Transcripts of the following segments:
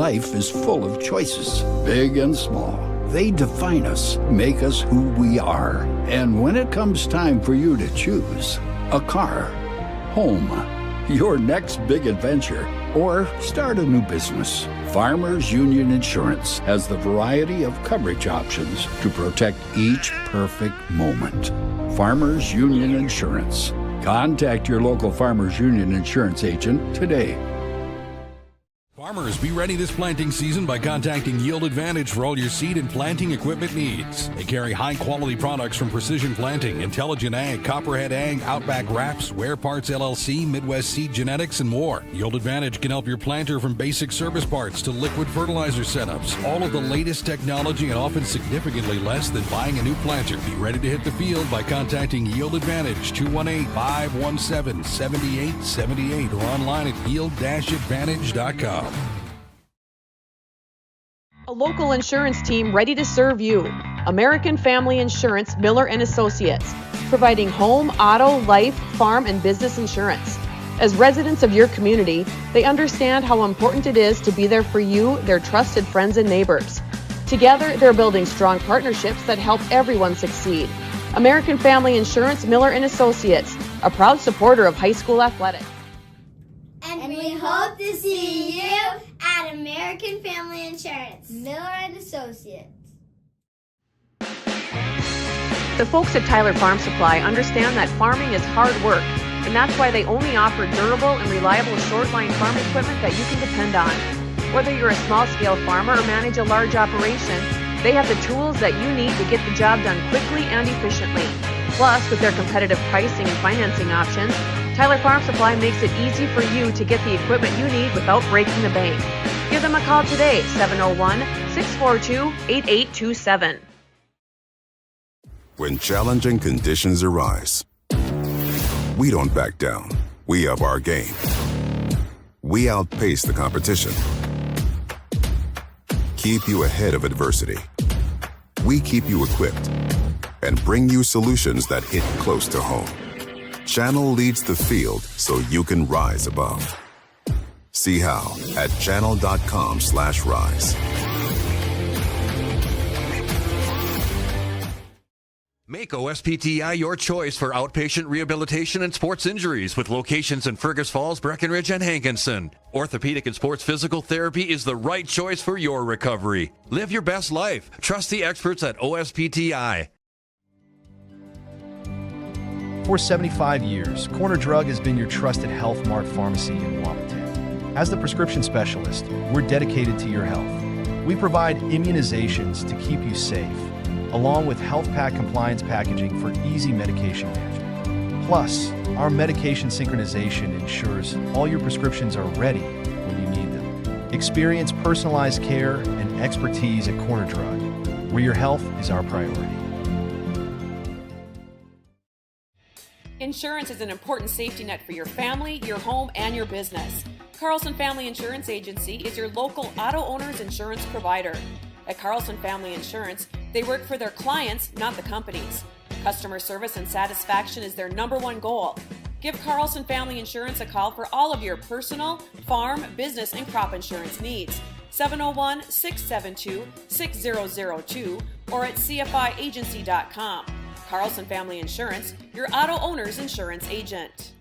Life is full of choices, big and small. They define us, make us who we are. And when it comes time for you to choose a car, home, your next big adventure, or start a new business, Farmers Union Insurance has the variety of coverage options to protect each perfect moment. Farmers Union Insurance. Contact your local Farmers Union Insurance agent today. Farmers, be ready this planting season by contacting Yield Advantage for all your seed and planting equipment needs. They carry high-quality products from Precision Planting, Intelligent Ag, Copperhead Ag, Outback Wraps, Ware Parts LLC, Midwest Seed Genetics, and more. Yield Advantage can help your planter from basic service parts to liquid fertilizer setups. All of the latest technology and often significantly less than buying a new planter. Be ready to hit the field by contacting Yield Advantage, 218-517-7878, or online at yield-advantage.com. A local insurance team ready to serve you. American Family Insurance, Miller & Associates, providing home, auto, life, farm, and business insurance. As residents of your community, they understand how important it is to be there for you, their trusted friends and neighbors. Together, they're building strong partnerships that help everyone succeed. American Family Insurance, Miller & Associates, a proud supporter of high school athletics. And we hope to see you at American Family Insurance, Miller & Associates. The folks at Tyler Farm Supply understand that farming is hard work, and that's why they only offer durable and reliable short-line farm equipment that you can depend on. Whether you're a small-scale farmer or manage a large operation, they have the tools that you need to get the job done quickly and efficiently. Plus, with their competitive pricing and financing options, Tyler Farm Supply makes it easy for you to get the equipment you need without breaking the bank. Give them a call today, 701-642-8827. When challenging conditions arise, we don't back down. We up our game. We outpace the competition. Keep you ahead of adversity. We keep you equipped and bring you solutions that hit close to home. Channel leads the field so you can rise above. See how at channel.com/rise. Make OSPTI your choice for outpatient rehabilitation and sports injuries with locations in Fergus Falls, Breckenridge, and Hankinson. Orthopedic and sports physical therapy is the right choice for your recovery. Live your best life. Trust the experts at OSPTI. For 75 years, Corner Drug has been your trusted Health Mart pharmacy in Wapaton. As the prescription specialist, we're dedicated to your health. We provide immunizations to keep you safe, along with health pack compliance packaging for easy medication management. Plus, our medication synchronization ensures all your prescriptions are ready when you need them. Experience personalized care and expertise at Corner Drug, where your health is our priority. Insurance is an important safety net for your family, your home, and your business. Carlson Family Insurance Agency is your local auto owner's insurance provider. At Carlson Family Insurance, they work for their clients, not the companies. Customer service and satisfaction is their #1 goal. Give Carlson Family Insurance a call for all of your personal, farm, business, and crop insurance needs. 701-672-6002 or at cfiagency.com. Carlson Family Insurance, your auto owner's insurance agent.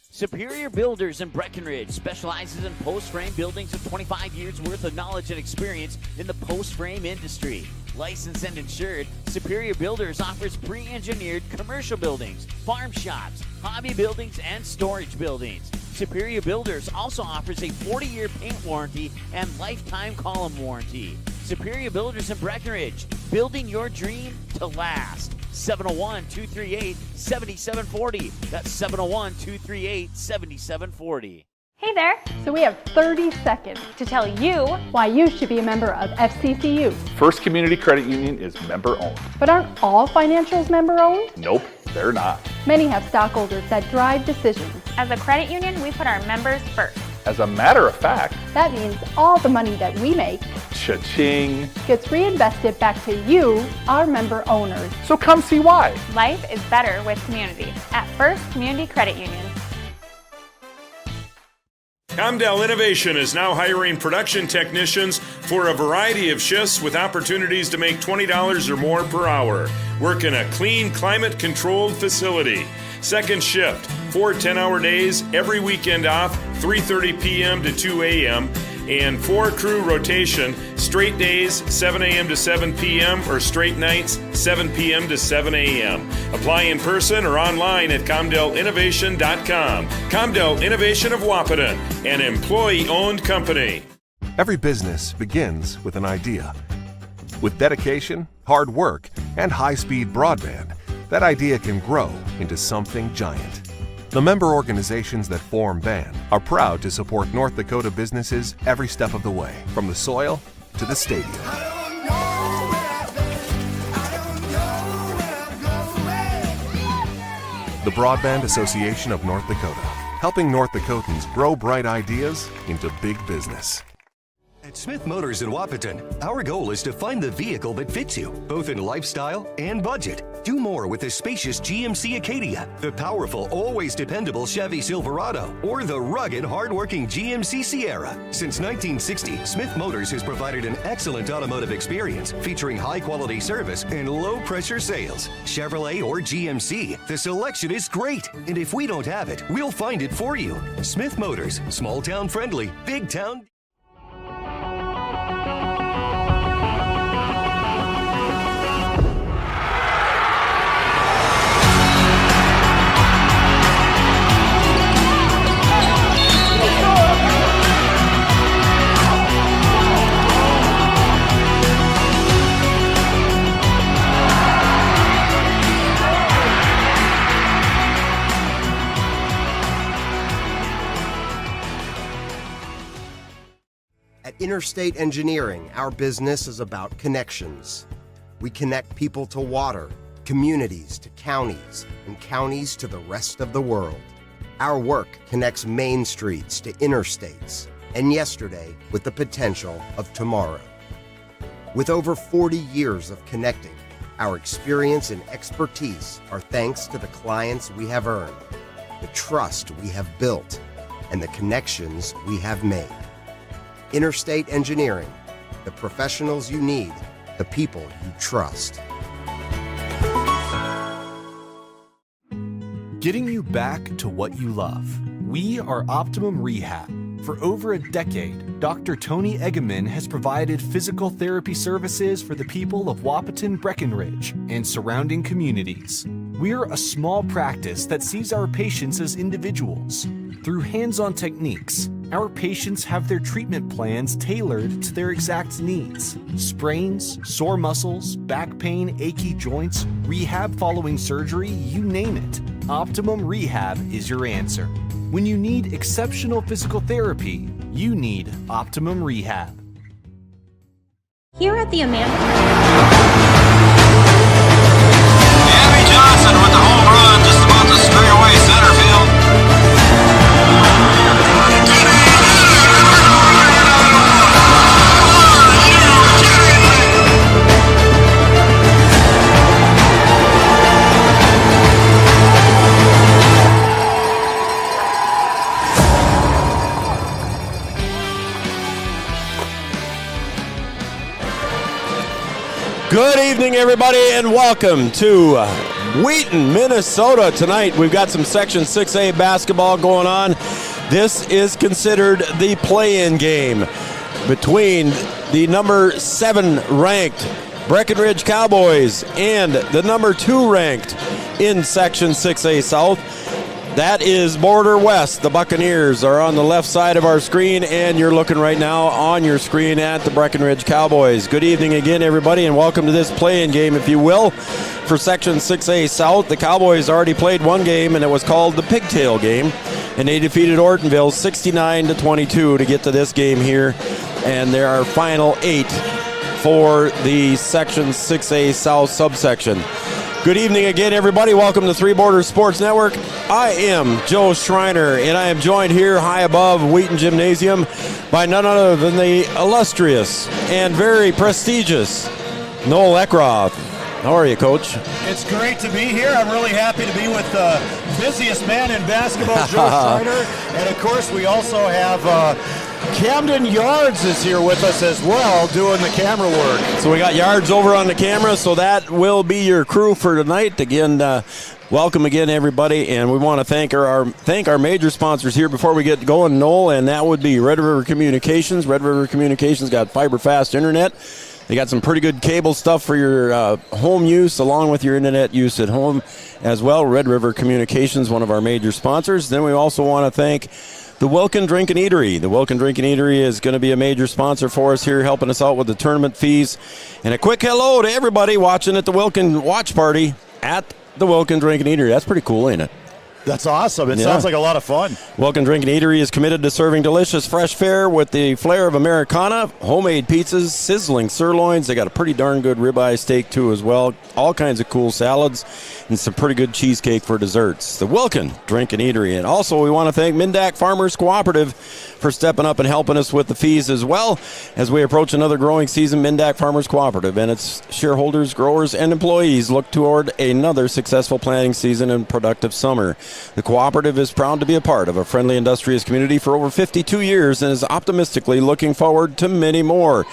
Superior Builders in Breckenridge specializes in post-frame buildings with 25 years worth of knowledge and experience in the post-frame industry. Licensed and insured, Superior Builders offers pre-engineered commercial buildings, farm shops, hobby buildings, and storage buildings. Superior Builders also offers a 40-year paint warranty and lifetime column warranty. Superior Builders in Breckenridge, building your dream to last. 701-238-7740. That's 701-238-7740. Hey there! So we have 30 seconds to tell you why you should be a member of FCCU. First Community Credit Union is member-owned. But aren't all financials member-owned? Nope, they're not. Many have stockholders that drive decisions. As a credit union, we put our members first. As a matter of fact, that means all the money that we make, cha-ching, gets reinvested back to you, our member owners. So come see why. Life is better with community at First Community Credit Union. Comdell Innovation is now hiring production technicians for a variety of shifts with opportunities to make $20 or more per hour. Work in a clean, climate-controlled facility. Second shift, 4 10-hour days, every weekend off, 3:30 p.m. to 2 a.m., and 4 crew rotation, straight days, 7 a.m. to 7 p.m., or straight nights, 7 p.m. to 7 a.m. Apply in person or online at ComdellInnovation.com. Comdell Innovation of Wahpeton, an employee-owned company. Every business begins with an idea. With dedication, hard work, and high-speed broadband, that idea can grow into something giant. The member organizations that form BAND are proud to support North Dakota businesses every step of the way, from the soil to the stadium. The Broadband Association of North Dakota, helping North Dakotans grow bright ideas into big business. At Smith Motors in Wahpeton, our goal is to find the vehicle that fits you, both in lifestyle and budget. Do more with the spacious GMC Acadia, the powerful, always dependable Chevy Silverado, or the rugged, hardworking GMC Sierra. Since 1960, Smith Motors has provided an excellent automotive experience featuring high-quality service and low-pressure sales. Chevrolet or GMC, the selection is great. And if we don't have it, we'll find it for you. Smith Motors, small-town friendly, big-town. At Interstate Engineering, our business is about connections. We connect people to water, communities to counties, and counties to the rest of the world. Our work connects main streets to interstates, and yesterday with the potential of tomorrow. With over 40 years of connecting, our experience and expertise are thanks to the clients we have earned, the trust we have built, and the connections we have made. Interstate Engineering, the professionals you need, the people you trust. Getting you back to what you love. We are Optimum Rehab. For over a decade, Dr. Tony Eggeman has provided physical therapy services for the people of Wahpeton, Breckenridge, and surrounding communities. We're a small practice that sees our patients as individuals. Through hands-on techniques, our patients have their treatment plans tailored to their exact needs. Sprains, sore muscles, back pain, achy joints, rehab following surgery, you name it. Optimum Rehab is your answer. When you need exceptional physical therapy, you need Optimum Rehab. Here at the Amanda Johnson with the home run, just about to straight away center field. Good evening, everybody, and welcome to Wheaton, Minnesota. Tonight, we've got some Section 6A basketball going on. This is considered the play-in game between the number 7 ranked Breckenridge Cowboys and the number 2 ranked in Section 6A South. That is Border West. The Buccaneers are on the left side of our screen, and you're looking right now on your screen at the Breckenridge Cowboys. Good evening again, everybody, and welcome to this play-in game, if you will, for Section 6A South. The Cowboys already played one game, and it was called the Pigtail game, and they defeated Ortonville 69-22 to get to this game here, and there are final 8 for the Section 6A South subsection. Good evening again, everybody. Welcome to Three Borders Sports Network. I am Joe Schreiner, and I am joined here high above Wheaton Gymnasium by none other than the illustrious and very prestigious Noel Eckroth. How are you, Coach? It's great to be here. I'm really happy to be with the busiest man in basketball, Joe Schreiner. And, of course, we also have Camden Yards is here with us as well, doing the camera work. So we got Yards over on the camera, so that will be your crew for tonight. Again, welcome again, everybody, and we want to thank our major sponsors here before we get going, Noel, and that would be Red River Communications. Red River Communications got fiber fast internet. They got some pretty good cable stuff for your home use along with your internet use at home as well. Red River Communications, one of our major sponsors. Then we also want to thank the Wilkin Drink and Eatery. The Wilkin Drink and Eatery is going to be a major sponsor for us here, helping us out with the tournament fees. And a quick hello to everybody watching at the Wilkin Watch Party at the Wilkin Drink and Eatery. That's pretty cool, ain't it? That's awesome. It sounds like a lot of fun. Wilkin Drink and Eatery is committed to serving delicious fresh fare with the flair of Americana, homemade pizzas, sizzling sirloins. They got a pretty darn good ribeye steak, too, as well. All kinds of cool salads and some pretty good cheesecake for desserts. The Wilkin Drink and Eatery. And also, we want to thank Mindak Farmers Cooperative for stepping up and helping us with the fees as well. As we approach another growing season, Mindak Farmers Cooperative and its shareholders, growers, and employees look toward another successful planting season and productive summer. The cooperative is proud to be a part of a friendly, industrious community for over 52 years and is optimistically looking forward to many more.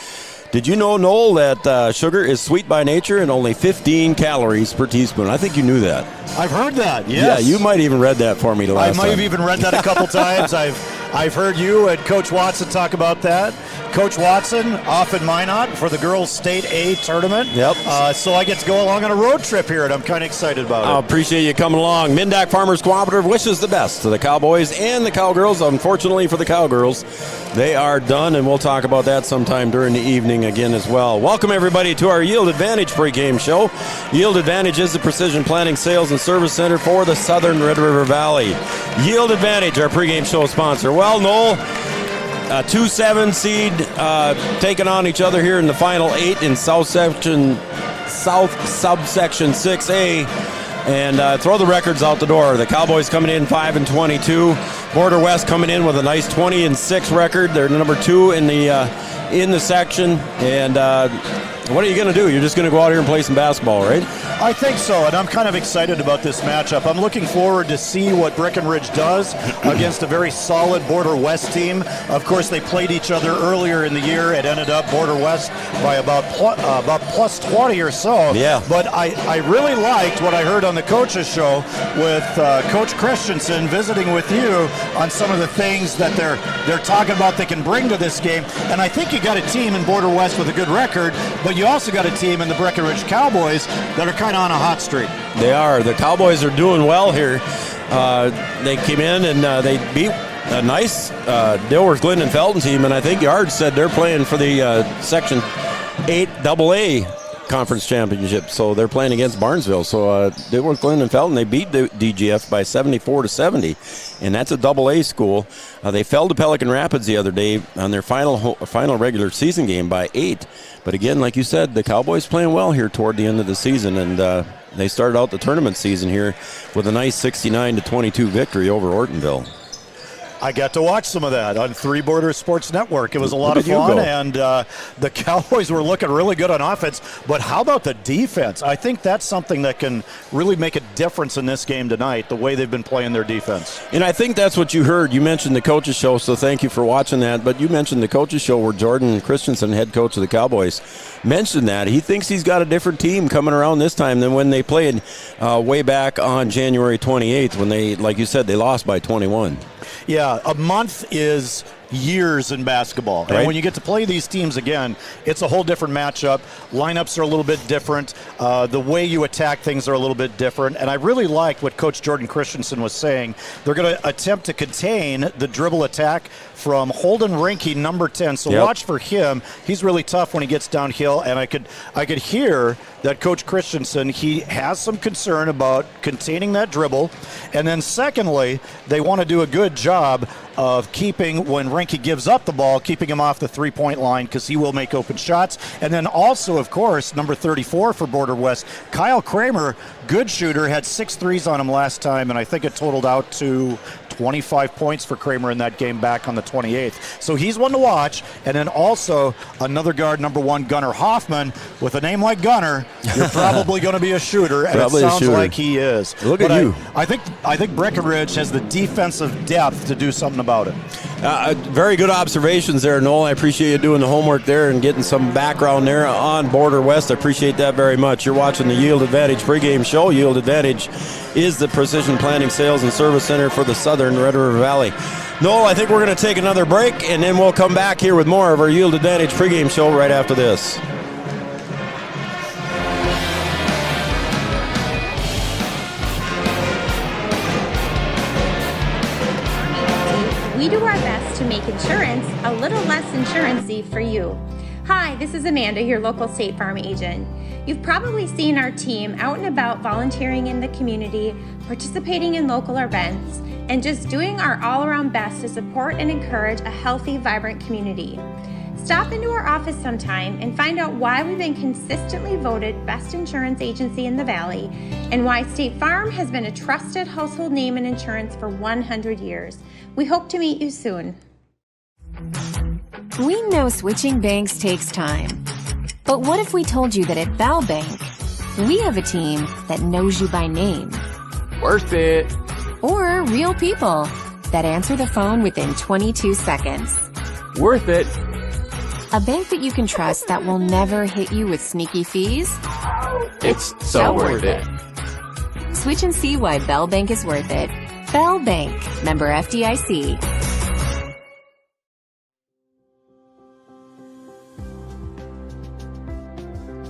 Did you know, Noel, that sugar is sweet by nature and only 15 calories per teaspoon? I think you knew that. I've heard that, yes. Yeah, you might even read that for me the last time. I might have even read that a couple times. I've heard you and Coach Watson talk about that. Coach Watson off in Minot for the girls' State A tournament. Yep. So I get to go along on a road trip here, and I'm kind of excited about it. I appreciate you coming along. Mindak Farmers Cooperative wishes the best to the Cowboys and the Cowgirls. Unfortunately for the Cowgirls, they are done, and we'll talk about that sometime during the evening again as well. Welcome, everybody, to our Yield Advantage pregame show. Yield Advantage is the precision planting sales and service center for the southern Red River Valley. Yield Advantage, our pregame show sponsor. Well, Noel, 2-7 seed taking on each other here in the final 8 in South subsection 6A, and throw the records out the door. The Cowboys coming in 5-22. Border West coming in with a nice 20-6 record. They're number 2 in the section, and what are you going to do? You're just going to go out here and play some basketball, right? I think so, and I'm kind of excited about this matchup. I'm looking forward to see what Breckenridge does against a very solid Border West team. Of course, they played each other earlier in the year. It ended up Border West by about plus 20 or so. Yeah. But I really liked what I heard on the coaches show with Coach Christensen visiting with you on some of the things that they're talking about they can bring to this game. And I think you got a team in Border West with a good record, but you also got a team in the Breckenridge Cowboys that are kind of on a hot streak. They are. The Cowboys are doing well here. They came in and they beat a nice Dilworth Glidden and Felton team, and I think Yards said they're playing for the Section 8 AA Conference Championship, so they're playing against Barnesville. So Dilworth Glidden and Felton, they beat the DGF by 74-70, and that's a AA school. They fell to Pelican Rapids the other day on their final regular season game by 8. But again, like you said, the Cowboys playing well here toward the end of the season, and they started out the tournament season here with a nice 69-22 victory over Ortonville. I got to watch some of that on Three Borders Sports Network. It was a lot of fun, and the Cowboys were looking really good on offense. But how about the defense? I think that's something that can really make a difference in this game tonight, the way they've been playing their defense. And I think that's what you heard. You mentioned the coaches show, so thank you for watching that. But you mentioned the coaches show where Jordan Christensen, head coach of the Cowboys, mentioned that. He thinks he's got a different team coming around this time than when they played way back on January 28th when they, like you said, they lost by 21. Yeah, a month is years in basketball. Right. And when you get to play these teams again, it's a whole different matchup. Lineups are a little bit different. The way you attack things are a little bit different. And I really liked what Coach Jordan Christensen was saying. They're going to attempt to contain the dribble attack from Holden Rinke, number 10. So watch for him. He's really tough when he gets downhill. And I could hear that Coach Christensen, he has some concern about containing that dribble. And then secondly, they want to do a good job of keeping, when Rinke gives up the ball, keeping him off the three-point line because he will make open shots. And then also, of course, number 34 for Border West, Kyle Kramer, good shooter, had 6 threes on him last time, and I think it totaled out to 25 points for Kramer in that game back on the 28th. So he's one to watch. And then also another guard, number 1, Gunnar Hoffman. With a name like Gunnar, you're probably going to be a shooter, and Probably it sounds like he is. Look at you. I think Breckenridge has the defensive depth to do something about it. Very good observations there, Noel. I appreciate you doing the homework there and getting some background there on Border West. I appreciate that very much. You're watching the Yield Advantage pregame show. Yield Advantage is the Precision Planting Sales and Service Center for the Southern Red River Valley. Noel, I think we're going to take another break, and then we'll come back here with more of our Yield Advantage pregame show right after this. We do our best to make insurance a little less insurance-y for you. Hi, this is Amanda, your local State Farm agent. You've probably seen our team out and about volunteering in the community, participating in local events, and just doing our all-around best to support and encourage a healthy, vibrant community. Stop into our office sometime and find out why we've been consistently voted best insurance agency in the Valley and why State Farm has been a trusted household name in insurance for 100 years. We hope to meet you soon. We know switching banks takes time. But what if we told you that at Bell Bank, we have a team that knows you by name? Worth it. Or real people that answer the phone within 22 seconds. Worth it. A bank that you can trust that will never hit you with sneaky fees? It's so worth it. Switch and see why Bell Bank is worth it. Bell Bank, member FDIC.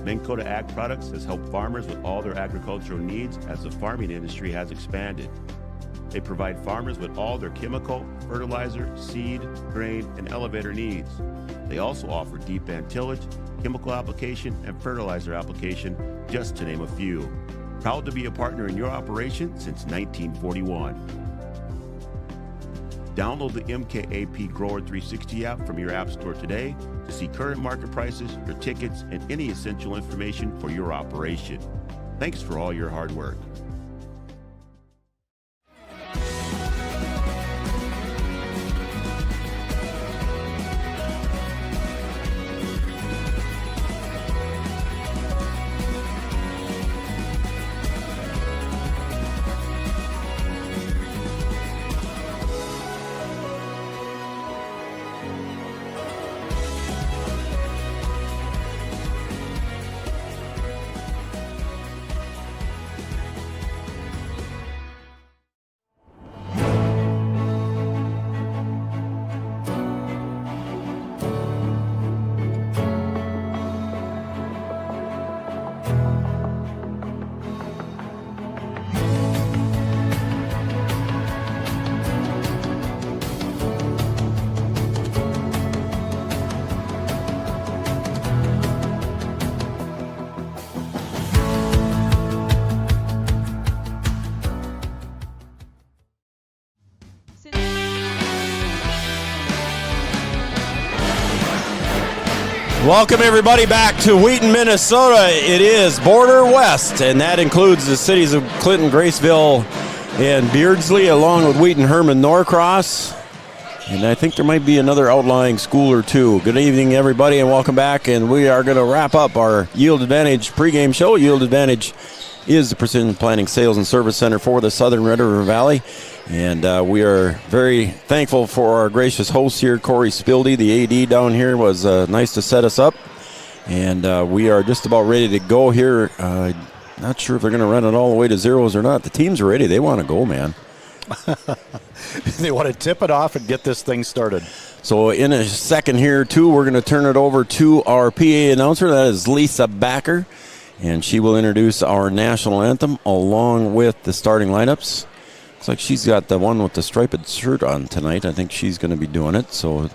Minn Kota Ag Products has helped farmers with all their agricultural needs as the farming industry has expanded. They provide farmers with all their chemical, fertilizer, seed, grain, and elevator needs. They also offer deep band tillage, chemical application, and fertilizer application, just to name a few. Proud to be a partner in your operation since 1941. Download the MKAP Grower 360 app from your app store today to see current market prices, your tickets, and any essential information for your operation. Thanks for all your hard work. Welcome, everybody, back to Wheaton, Minnesota. It is Border West, and that includes the cities of Clinton, Graceville, and Beardsley, along with Wheaton, Herman, Norcross. And I think there might be another outlying school or two. Good evening, everybody, and welcome back. And we are going to wrap up our Yield Advantage pregame show. Yield Advantage is the Precision Planting Sales and Service Center for the Southern Red River Valley. And we are very thankful for our gracious host here, Corey Spildy. The AD down here was nice to set us up. And we are just about ready to go here. Not sure if they're going to run it all the way to zeros or not. The team's ready. They want to go, man. They want to tip it off and get this thing started. So in a second here, too, we're going to turn it over to our PA announcer. That is Lisa Backer. And she will introduce our national anthem along with the starting lineups. Looks like she's got the one with the striped shirt on tonight. I think she's going to be doing it. So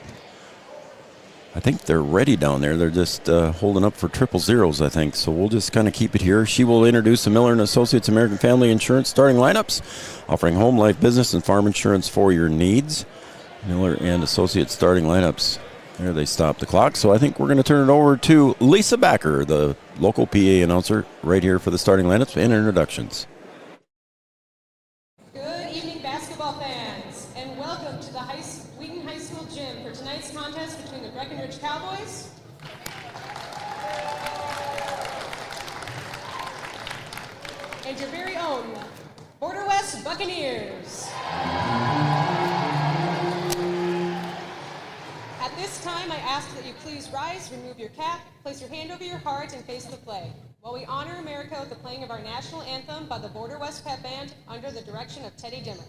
I think they're ready down there. They're just holding up for 000s, I think. So we'll just kind of keep it here. She will introduce the Miller & Associates American Family Insurance starting lineups, offering home, life, business, and farm insurance for your needs. Miller & Associates starting lineups. There they stop the clock. So I think we're going to turn it over to Lisa Backer, the local PA announcer, right here for the starting lineups and introductions. Good evening, basketball fans. and your very own Border West Buccaneers. At this time, I ask that you please rise, remove your cap, place your hand over your heart, and face the flag, while we honor America with the playing of our national anthem by the Border West Pep Band under the direction of Teddy Dimmer.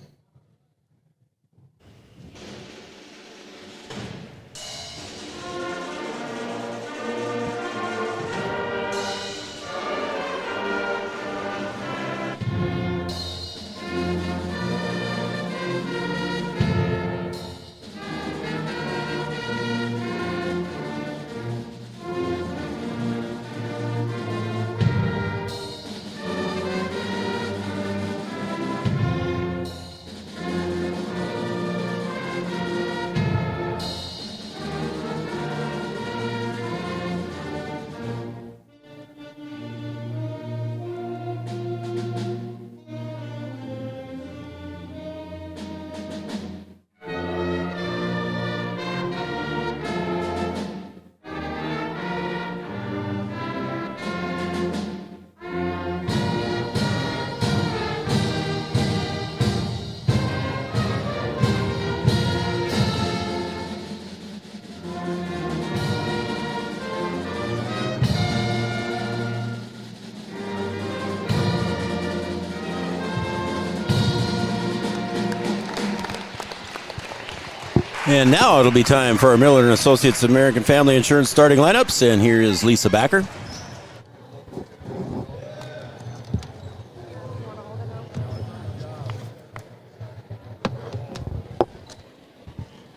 And now it'll be time for our Miller & Associates American Family Insurance starting lineups. And here is Lisa Backer.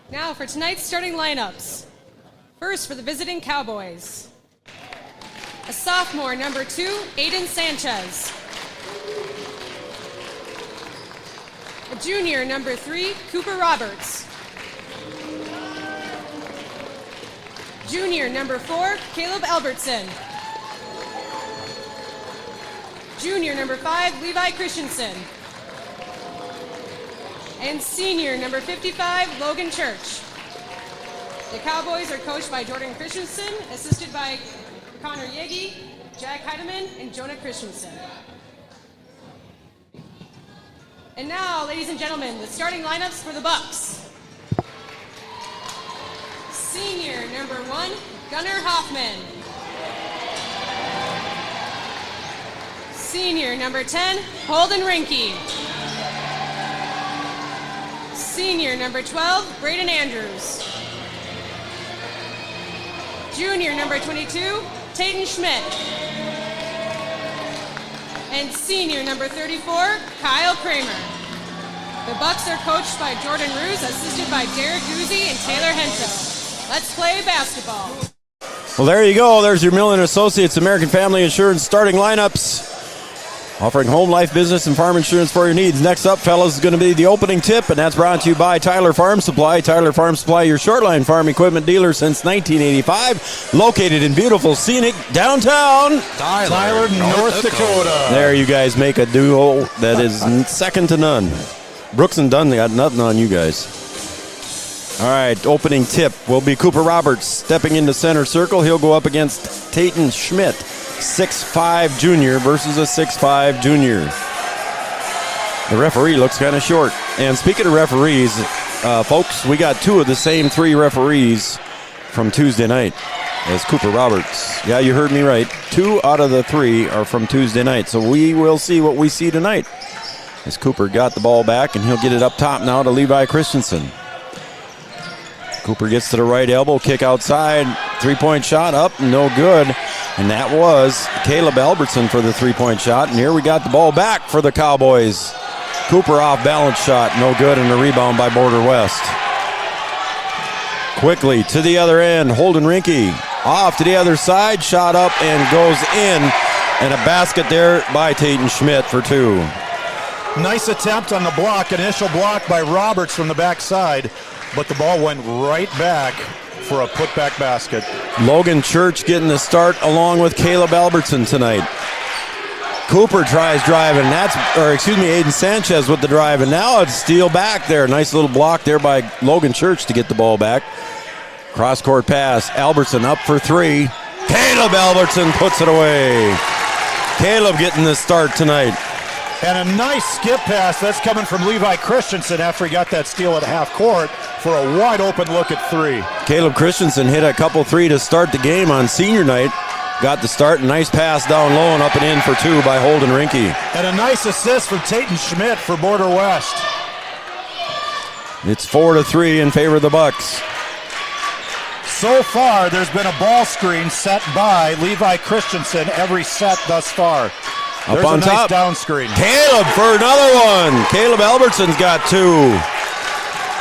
Now for tonight's starting lineups. First for the visiting Cowboys. A sophomore, number 2, Aiden Sanchez. A junior, number 3, Cooper Roberts. Junior, number 4, Caleb Albertson. Junior, number 5, Levi Christensen. And senior, number 55, Logan Church. The Cowboys are coached by Jordan Christensen, assisted by Connor Yegi, Jack Heidemann, and Jonah Christensen. And now, ladies and gentlemen, the starting lineups for the Bucs. Senior, number 1, Gunnar Hoffman. Senior, number 10, Holden Rinke. Senior, number 12, Braden Andrews. Junior, number 22, Tayton Schmidt. And senior, number 34, Kyle Kramer. The Bucs are coached by Jordan Ruse, assisted by Derek Guzzi and Taylor Hento. Let's play basketball. Well, there you go. There's your Miller & Associates American Family Insurance starting lineups. Offering home, life, business, and farm insurance for your needs. Next up, fellas, is going to be the opening tip, and that's brought to you by Tyler Farm Supply. Tyler Farm Supply, your shortline farm equipment dealer since 1985. Located in beautiful, scenic downtown Tyler, North Dakota. There you guys make a duo that is second to none. Brooks and Dunn, they got nothing on you guys. All right, opening tip will be Cooper Roberts stepping into center circle. He'll go up against Tayton Schmidt, 6'5 junior versus a 6'5 junior. The referee looks kind of short. And speaking of referees, folks, we got 2 of the same 3 referees from Tuesday night as Cooper Roberts. Yeah, you heard me right. 2 out of the 3 are from Tuesday night. So we will see what we see tonight. As Cooper got the ball back, and he'll get it up top now to Levi Christensen. Cooper gets to the right elbow, kick outside, three-point shot up, no good. And that was Caleb Albertson for the three-point shot. And here we got the ball back for the Cowboys. Cooper off balance shot, no good, and a rebound by Border West. Quickly to the other end, Holden Rinke off to the other side, shot up and goes in. And a basket there by Tayton Schmidt for 2. Nice attempt on the block, initial block by Roberts from the backside. But the ball went right back for a putback basket. Logan Church getting the start along with Caleb Albertson tonight. Cooper tries driving. Aiden Sanchez with the drive. And now it's steal back there. Nice little block there by Logan Church to get the ball back. Cross-court pass. Albertson up for 3. Caleb Albertson puts it away. Caleb getting the start tonight. And a nice skip pass. That's coming from Levi Christensen after he got that steal at half court for a wide open look at three. Caleb Christensen hit a couple three to start the game on senior night. Got the start. Nice pass down low and up and in for two by Holden Rinke. And a nice assist from Tayton Schmidt for Border West. It's 4-3 in favor of the Bucks. So far, there's been a ball screen set by Levi Christensen every set thus far. Up on a nice top. down screen. Caleb for another one. Caleb Albertson's got two.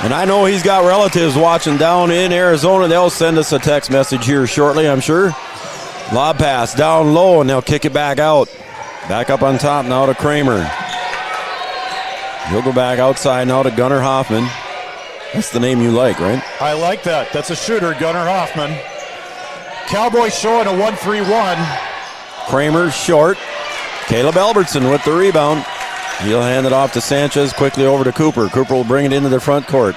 And I know he's got relatives watching down in Arizona. They'll send us a text message here shortly, I'm sure. Lob pass down low, and they'll kick it back out. Back up on top now to Kramer. He'll go back outside now to Gunnar Hoffman. That's the name you like, right? I like that. That's a shooter, Gunnar Hoffman. Cowboys showing a 1-3-1. Kramer short. Caleb Albertson with the rebound. He'll hand it off to Sanchez, quickly over to Cooper. Cooper will bring it into the front court.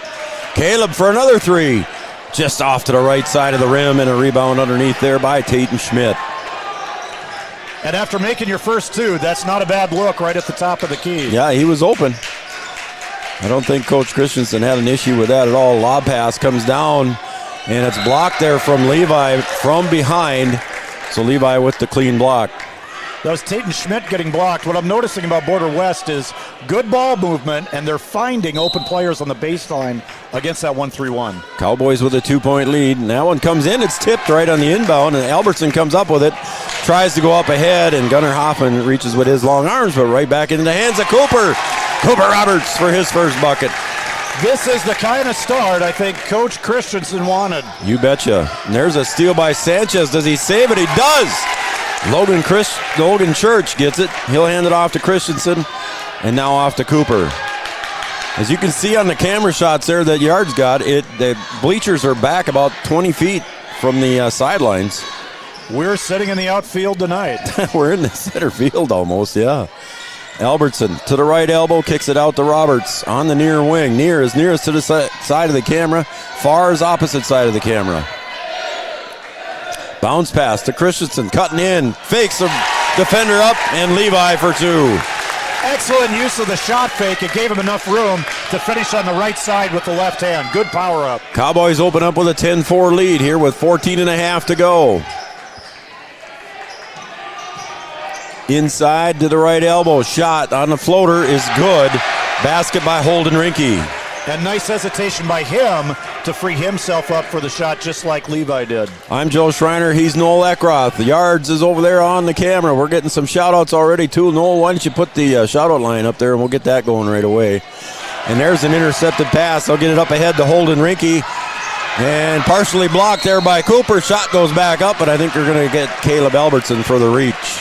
Caleb for another three. Just off to the right side of the rim, and a rebound underneath there by Tayton Schmidt. And after making your first two, that's not a bad look right at the top of the key. Yeah, he was open. I don't think Coach Christensen had an issue with that at all. Lob pass comes down, and it's blocked there from Levi from behind. So Levi with the clean block. That was Tayton Schmidt getting blocked. What I'm noticing about Border West is good ball movement, and they're finding open players on the baseline against that 1-3-1. Cowboys with a 2-point lead, and that one comes in. It's tipped right on the inbound, and Albertson comes up with it, tries to go up ahead, and Gunnar Hoffman reaches with his long arms, but right back into the hands of Cooper. Cooper Roberts for his first bucket. This is the kind of start I think Coach Christensen wanted. You betcha. And there's a steal by Sanchez. Does he save it? He does. Logan Church gets it. He'll hand it off to Christensen, and now off to Cooper. As you can see on the camera shots there that Yard's got, the bleachers are back about 20 feet from the sidelines. We're sitting in the outfield tonight. We're in the center field almost, yeah. Albertson to the right elbow, kicks it out to Roberts on the near wing. Near is nearest to the side of the camera. Far is opposite side of the camera. Bounce pass to Christensen, cutting in, fakes a defender up, and Levi for two. Excellent use of the shot fake. It gave him enough room to finish on the right side with the left hand. Good power up. Cowboys open up with a 10-4 lead here with 14.5 to go. Inside to the right elbow. Shot on the floater is good. Basket by Holden Rinke. And nice hesitation by him to free himself up for the shot just like Levi did. I'm Joe Schreiner. He's Noel Eckroth. The Yards is over there on the camera. We're getting some shout-outs already, too. Noel, why don't you put the shout-out line up there, and we'll get that going right away. And there's an intercepted pass. They'll get it up ahead to Holden Rinke. And partially blocked there by Cooper. Shot goes back up, but I think they're going to get Caleb Albertson for the reach.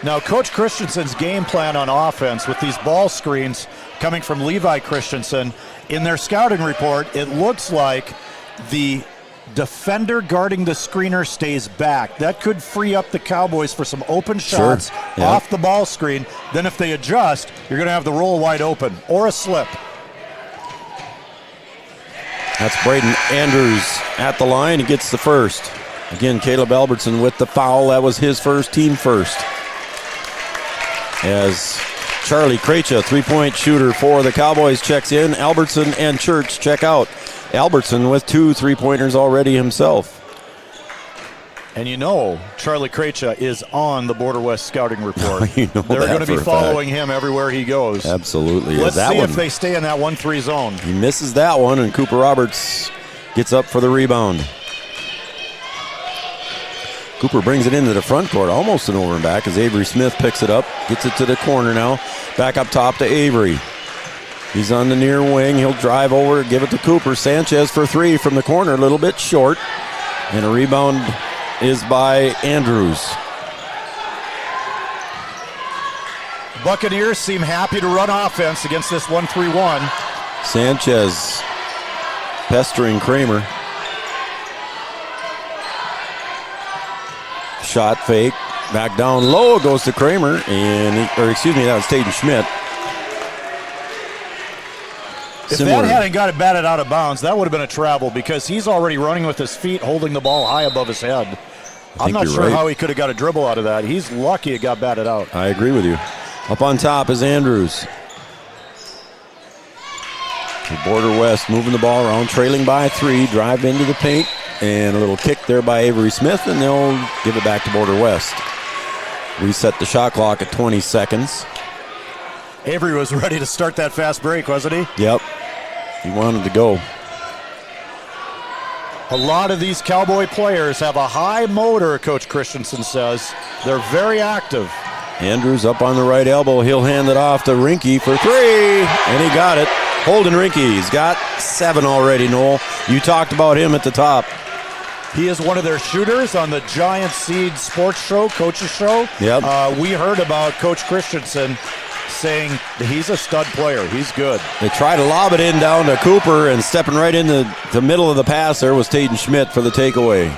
Now, Coach Christensen's game plan on offense with these ball screens coming from Levi Christensen, in their scouting report, it looks like the defender guarding the screener stays back. That could free up the Cowboys for some open shots off the ball screen. Then if they adjust, you're going to have the roll wide open or a slip. That's Braden Andrews at the line. He gets the first. Again, Caleb Albertson with the foul. That was his first, team first. As Charlie Krejci, three-point shooter for the Cowboys, checks in. Albertson and Church check out. Albertson with 2 3-pointers already himself. And you know Charlie Krejci is on the Border West scouting report. You know they're going to be following him everywhere he goes. Absolutely. Let's see if they stay in that 1-3 zone. He misses that one, and Cooper Roberts gets up for the rebound. Cooper brings it into the front court, almost an over and back, as Avery Smith picks it up, gets it to the corner now. Back up top to Avery. He's on the near wing. He'll drive over, give it to Cooper. Sanchez for 3 from the corner, a little bit short. And a rebound is by Andrews. Buccaneers seem happy to run offense against this 1-3-1. Sanchez pestering Kramer. Shot fake, back down low, goes to Kramer, and that was Tayton Schmidt. If that hadn't got it batted out of bounds, that would have been a travel because he's already running with his feet, holding the ball high above his head. I'm not sure how he could have got a dribble out of that. He's lucky it got batted out. I agree with you. Up on top is Andrews. The Border West moving the ball around, trailing by 3, drive into the paint, and a little kick there by Avery Smith, and they'll give it back to Border West. Reset the shot clock at 20 seconds. Avery was ready to start that fast break, wasn't he? Yep. He wanted to go. A lot of these Cowboy players have a high motor, Coach Christensen says. They're very active. Andrews up on the right elbow. He'll hand it off to Rinke for 3, and he got it. Holden Rinke, he's got 7 already, Noel. You talked about him at the top. He is one of their shooters on the Giant Seed Sports Show, Coach's Show. Yep. We heard about Coach Christensen saying that he's a stud player. He's good. They try to lob it in down to Cooper, and stepping right in the middle of the pass there was Tatum Schmidt for the takeaway.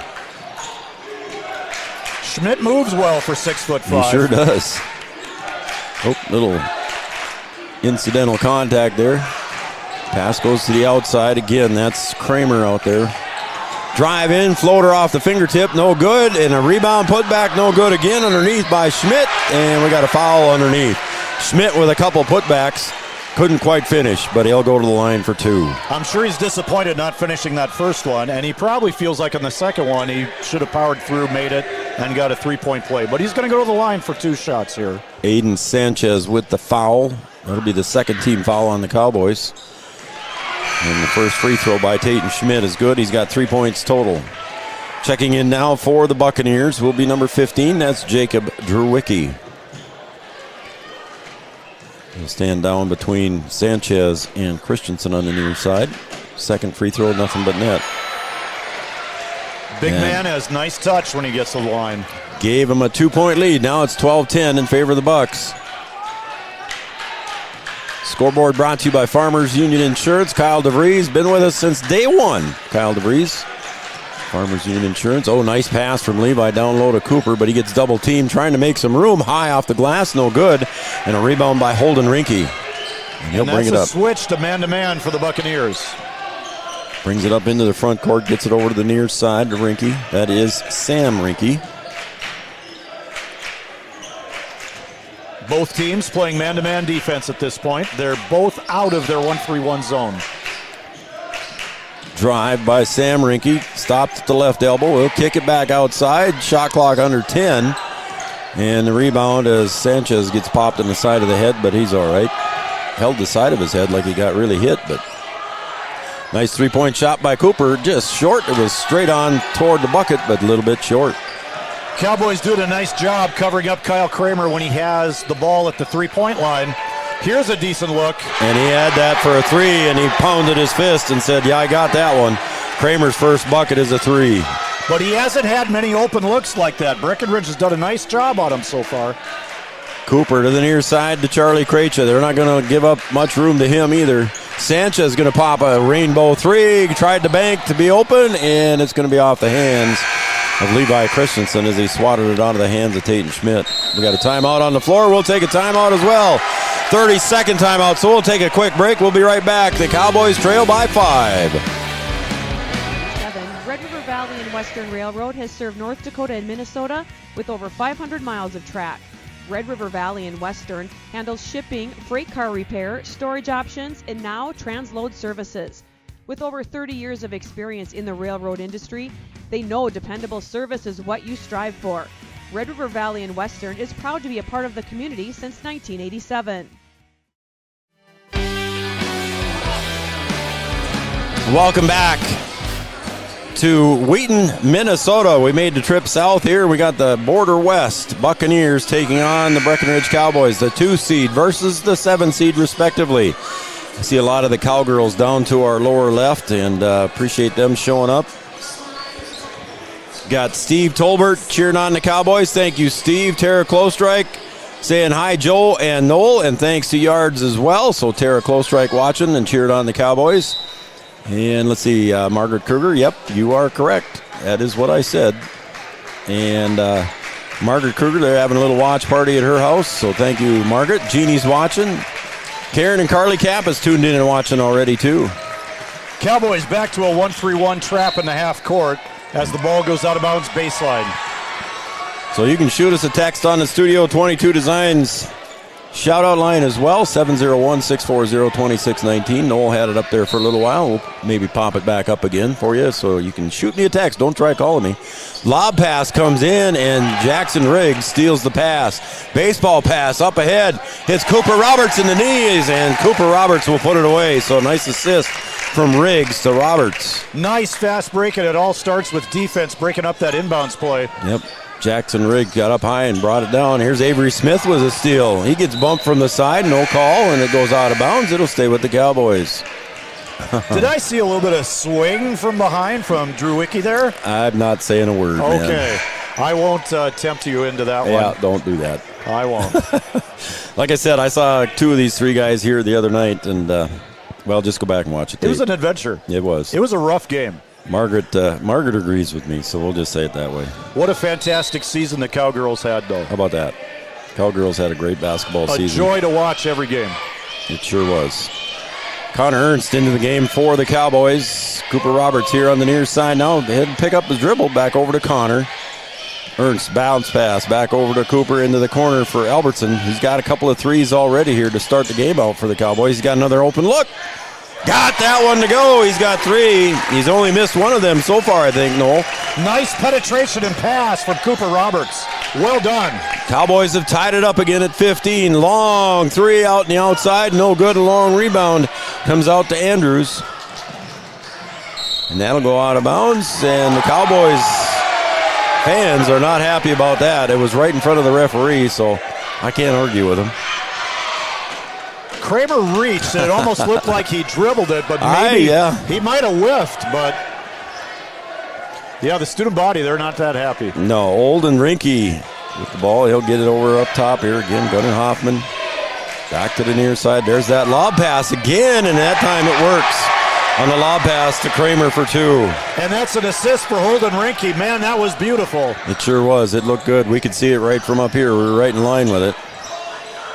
Schmidt moves well for 6'5". He sure does. Oh, little incidental contact there. Pass goes to the outside again. That's Kramer out there. Drive in, floater off the fingertip, no good, and a rebound put back, no good again, underneath by Schmidt, and we got a foul underneath. Schmidt with a couple putbacks, couldn't quite finish, but he'll go to the line for 2. I'm sure he's disappointed not finishing that first one, and he probably feels like in the second one he should have powered through, made it, and got a 3-point play. But he's going to go to the line for 2 shots here. Aiden Sanchez with the foul. That'll be the second team foul on the Cowboys. And the first free throw by Tatum Schmidt is good. He's got 3 points total. Checking in now for the Buccaneers will be number 15. That's Jacob Drewicki. He'll stand down between Sanchez and Christensen on the near side. Second free throw, nothing but net. Big man has nice touch when he gets to the line. Gave him a 2-point lead. Now it's 12-10 in favor of the Bucks. Scoreboard brought to you by Farmers Union Insurance. Kyle DeVries, been with us since day one. Kyle DeVries, Farmers Union Insurance. Oh, nice pass from Levi down low to Cooper, but he gets double teamed, trying to make some room. High off the glass, no good. And a rebound by Holden Rinke. And he'll bring it up. That's a switch to man for the Buccaneers. Brings it up into the front court, gets it over to the near side to Rinke. That is Sam Rinke. Both teams playing man-to-man defense at this point. They're both out of their 1-3-1 zone. Drive by Sam Rinke. Stopped at the left elbow. He'll kick it back outside. Shot clock under 10. And the rebound as Sanchez gets popped in the side of the head, but he's all right. Held the side of his head like he got really hit, but nice 3-point shot by Cooper. Just short. It was straight on toward the bucket, but a little bit short. Cowboys doing a nice job covering up Kyle Kramer when he has the ball at the 3-point line. Here's a decent look. And he had that for a 3, and he pounded his fist and said, yeah, I got that one. Kramer's first bucket is a 3. But he hasn't had many open looks like that. Breckenridge has done a nice job on him so far. Cooper to the near side to Charlie Krejcia. They're not going to give up much room to him either. Sanchez going to pop a rainbow 3. Tried to bank to be open, and it's going to be off the hands of Levi Christensen as he swatted it out of the hands of Tatum Schmidt. We got a timeout on the floor. We'll take a timeout as well. 30-second timeout, so we'll take a quick break. We'll be right back. The Cowboys trail by 5. Red River Valley and Western Railroad has served North Dakota and Minnesota with over 500 miles of track. Red River Valley and Western handles shipping, freight car repair, storage options, and now transload services. With over 30 years of experience in the railroad industry, they know dependable service is what you strive for. Red River Valley and Western is proud to be a part of the community since 1987. Welcome back to Wheaton, Minnesota. We made the trip south here. We got the Border West Buccaneers taking on the Breckenridge Cowboys, the 2 seed versus the 7 seed respectively. I see a lot of the Cowgirls down to our lower left, and appreciate them showing up. Got Steve Tolbert cheering on the Cowboys. Thank you, Steve. Tara Klostrike saying hi, Joe and Noel, and thanks to Yards as well. So Tara Klostrike watching and cheered on the Cowboys. And let's see, Margaret Kruger. Yep, you are correct. That is what I said. And Margaret Kruger, they're having a little watch party at her house. So thank you, Margaret. Jeannie's watching. Karen and Carly Kapp is tuned in and watching already, too. Cowboys back to a 1-3-1 trap in the half court as the ball goes out of bounds baseline. So you can shoot us a text on the Studio 22 Designs shout-out line as well, 701-640-2619. Noel had it up there for a little while. We'll maybe pop it back up again for you, so you can shoot me a text. Don't try calling me. Lob pass comes in, and Jackson Riggs steals the pass. Baseball pass up ahead. Hits Cooper Roberts in the knees, and Cooper Roberts will put it away. So nice assist from Riggs to Roberts. Nice fast break, and it all starts with defense breaking up that inbounds play. Yep. Jackson Riggs got up high and brought it down. Here's Avery Smith with a steal. He gets bumped from the side, no call, and it goes out of bounds. It'll stay with the Cowboys. Did I see a little bit of swing from behind from Drew Wicke there? I'm not saying a word, Okay. man. I won't tempt you into that one. Yeah, don't do that. I won't. Like I said, I saw two of these three guys here the other night, and, well, just go back and watch it. It was an adventure. It was. It was a rough game. Margaret agrees with me, so we'll just say it that way. What a fantastic season the Cowgirls had, though. How about that? Cowgirls had a great basketball season. A joy to watch every game. It sure was. Connor Ernst into the game for the Cowboys. Cooper Roberts here on the near side now. They had to pick up his dribble, back over to Connor. Ernst bounce pass back over to Cooper into the corner for Albertson. He's got a couple of threes already here to start the game out for the Cowboys. He's got another open look. Got that one to go. He's got three. He's only missed one of them so far, I think, Noel. Nice penetration and pass from Cooper Roberts. Well done. Cowboys have tied it up again at 15. Long three out in the outside. No good. A long rebound comes out to Andrews. And that'll go out of bounds. And the Cowboys fans are not happy about that. It was right in front of the referee, so I can't argue with him. Kramer reached, and it almost looked like he dribbled it, but maybe he might have whiffed. But, yeah, the student body, they're not that happy. No, Olden Rinke with the ball. He'll get it over up top here again. Gunnar Hoffman back to the near side. There's that lob pass again, and that time it works on the lob pass to Kramer for two. And that's an assist for Holden Rinke. Man, that was beautiful. It sure was. It looked good. We could see it right from up here. We were right in line with it.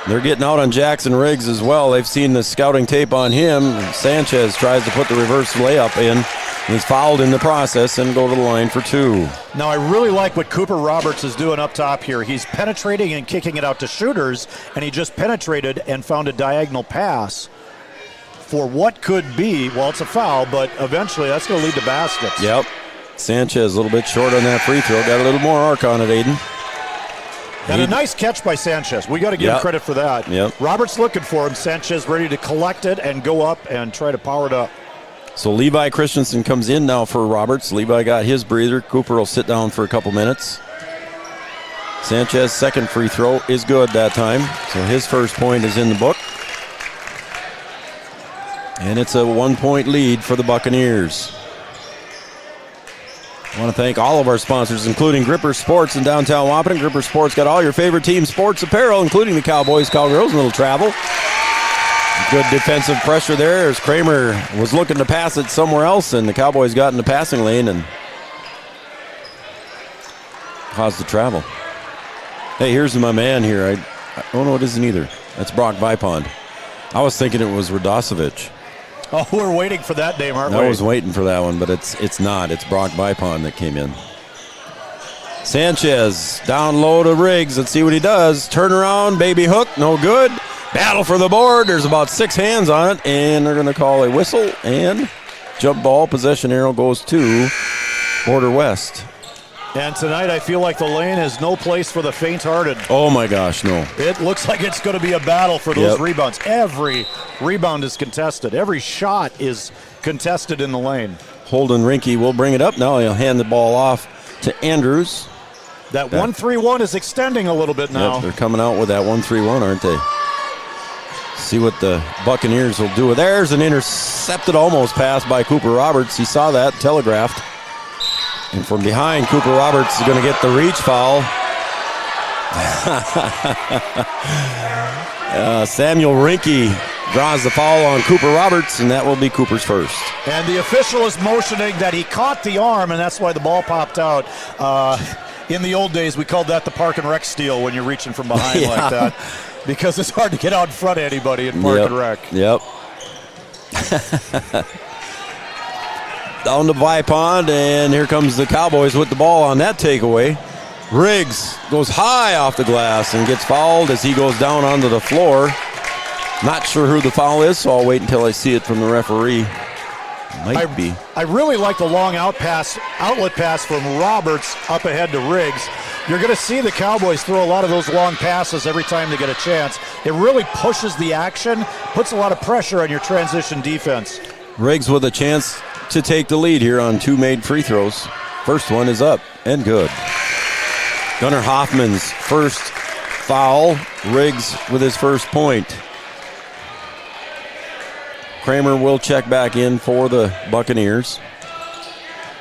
They're getting out on Jackson Riggs as well. They've seen the scouting tape on him. Sanchez tries to put the reverse layup in. He's fouled in the process and go to the line for two. Now, I really like what Cooper Roberts is doing up top here. He's penetrating and kicking it out to shooters, and he just penetrated and found a diagonal pass for what could be, well, it's a foul, but eventually that's going to lead to baskets. Yep. Sanchez a little bit short on that free throw. Got a little more arc on it, Aiden. And a nice catch by Sanchez. We got to give him credit for that. Yep. Roberts looking for him. Sanchez ready to collect it and go up and try to power it up. So Levi Christensen comes in now for Roberts. Levi got his breather. Cooper will sit down for a couple minutes. Sanchez's second free throw is good that time. So his first point is in the book. And it's a 1-point lead for the Buccaneers. I want to thank all of our sponsors, including Gripper Sports in downtown Wapaton. Gripper Sports got all your favorite team sports apparel, including the Cowboys, Cowgirls, and a little travel. Good defensive pressure there as Kramer was looking to pass it somewhere else, and the Cowboys got in the passing lane and caused the travel. Hey, here's my man here. I don't know, it isn't either. That's Brock Vipond. I was thinking it was Radosevich. Oh, we're waiting for that name, aren't we? I was waiting for that one, but it's not. It's Brock Vipond that came in. Sanchez down low to Riggs. Let's see what he does. Turn around, baby hook, no good. Battle for the board. There's about 6 hands on it, and they're going to call a whistle, and jump ball. Possession arrow goes to Border West. And tonight I feel like the lane is no place for the faint-hearted. Oh, my gosh, no. It looks like it's going to be a battle for those rebounds. Every rebound is contested. Every shot is contested in the lane. Holden Rinke will bring it up. Now he'll hand the ball off to Andrews. That 1-3-1 is extending a little bit now. Yep, they're coming out with that 1-3-1, aren't they? See what the Buccaneers will do. There's an intercepted almost pass by Cooper Roberts. He saw that, telegraphed. And from behind, Cooper Roberts is going to get the reach foul. Samuel Rinke draws the foul on Cooper Roberts, and that will be Cooper's first. And the official is motioning that he caught the arm, and that's why the ball popped out. In the old days, we called that the park and rec steal when you're reaching from behind like that. Because it's hard to get out in front of anybody in park and rec. Yep. Down to Vipond, and here comes the Cowboys with the ball on that takeaway. Riggs goes high off the glass and gets fouled as he goes down onto the floor. Not sure who the foul is, so I'll wait until I see it from the referee. Might be. I really like the long outlet pass from Roberts up ahead to Riggs. You're going to see the Cowboys throw a lot of those long passes every time they get a chance. It really pushes the action, puts a lot of pressure on your transition defense. Riggs with a chance to take the lead here on 2 made free throws. First one is up and good. Gunnar Hoffman's first foul. Riggs with his first point. Kramer will check back in for the Buccaneers.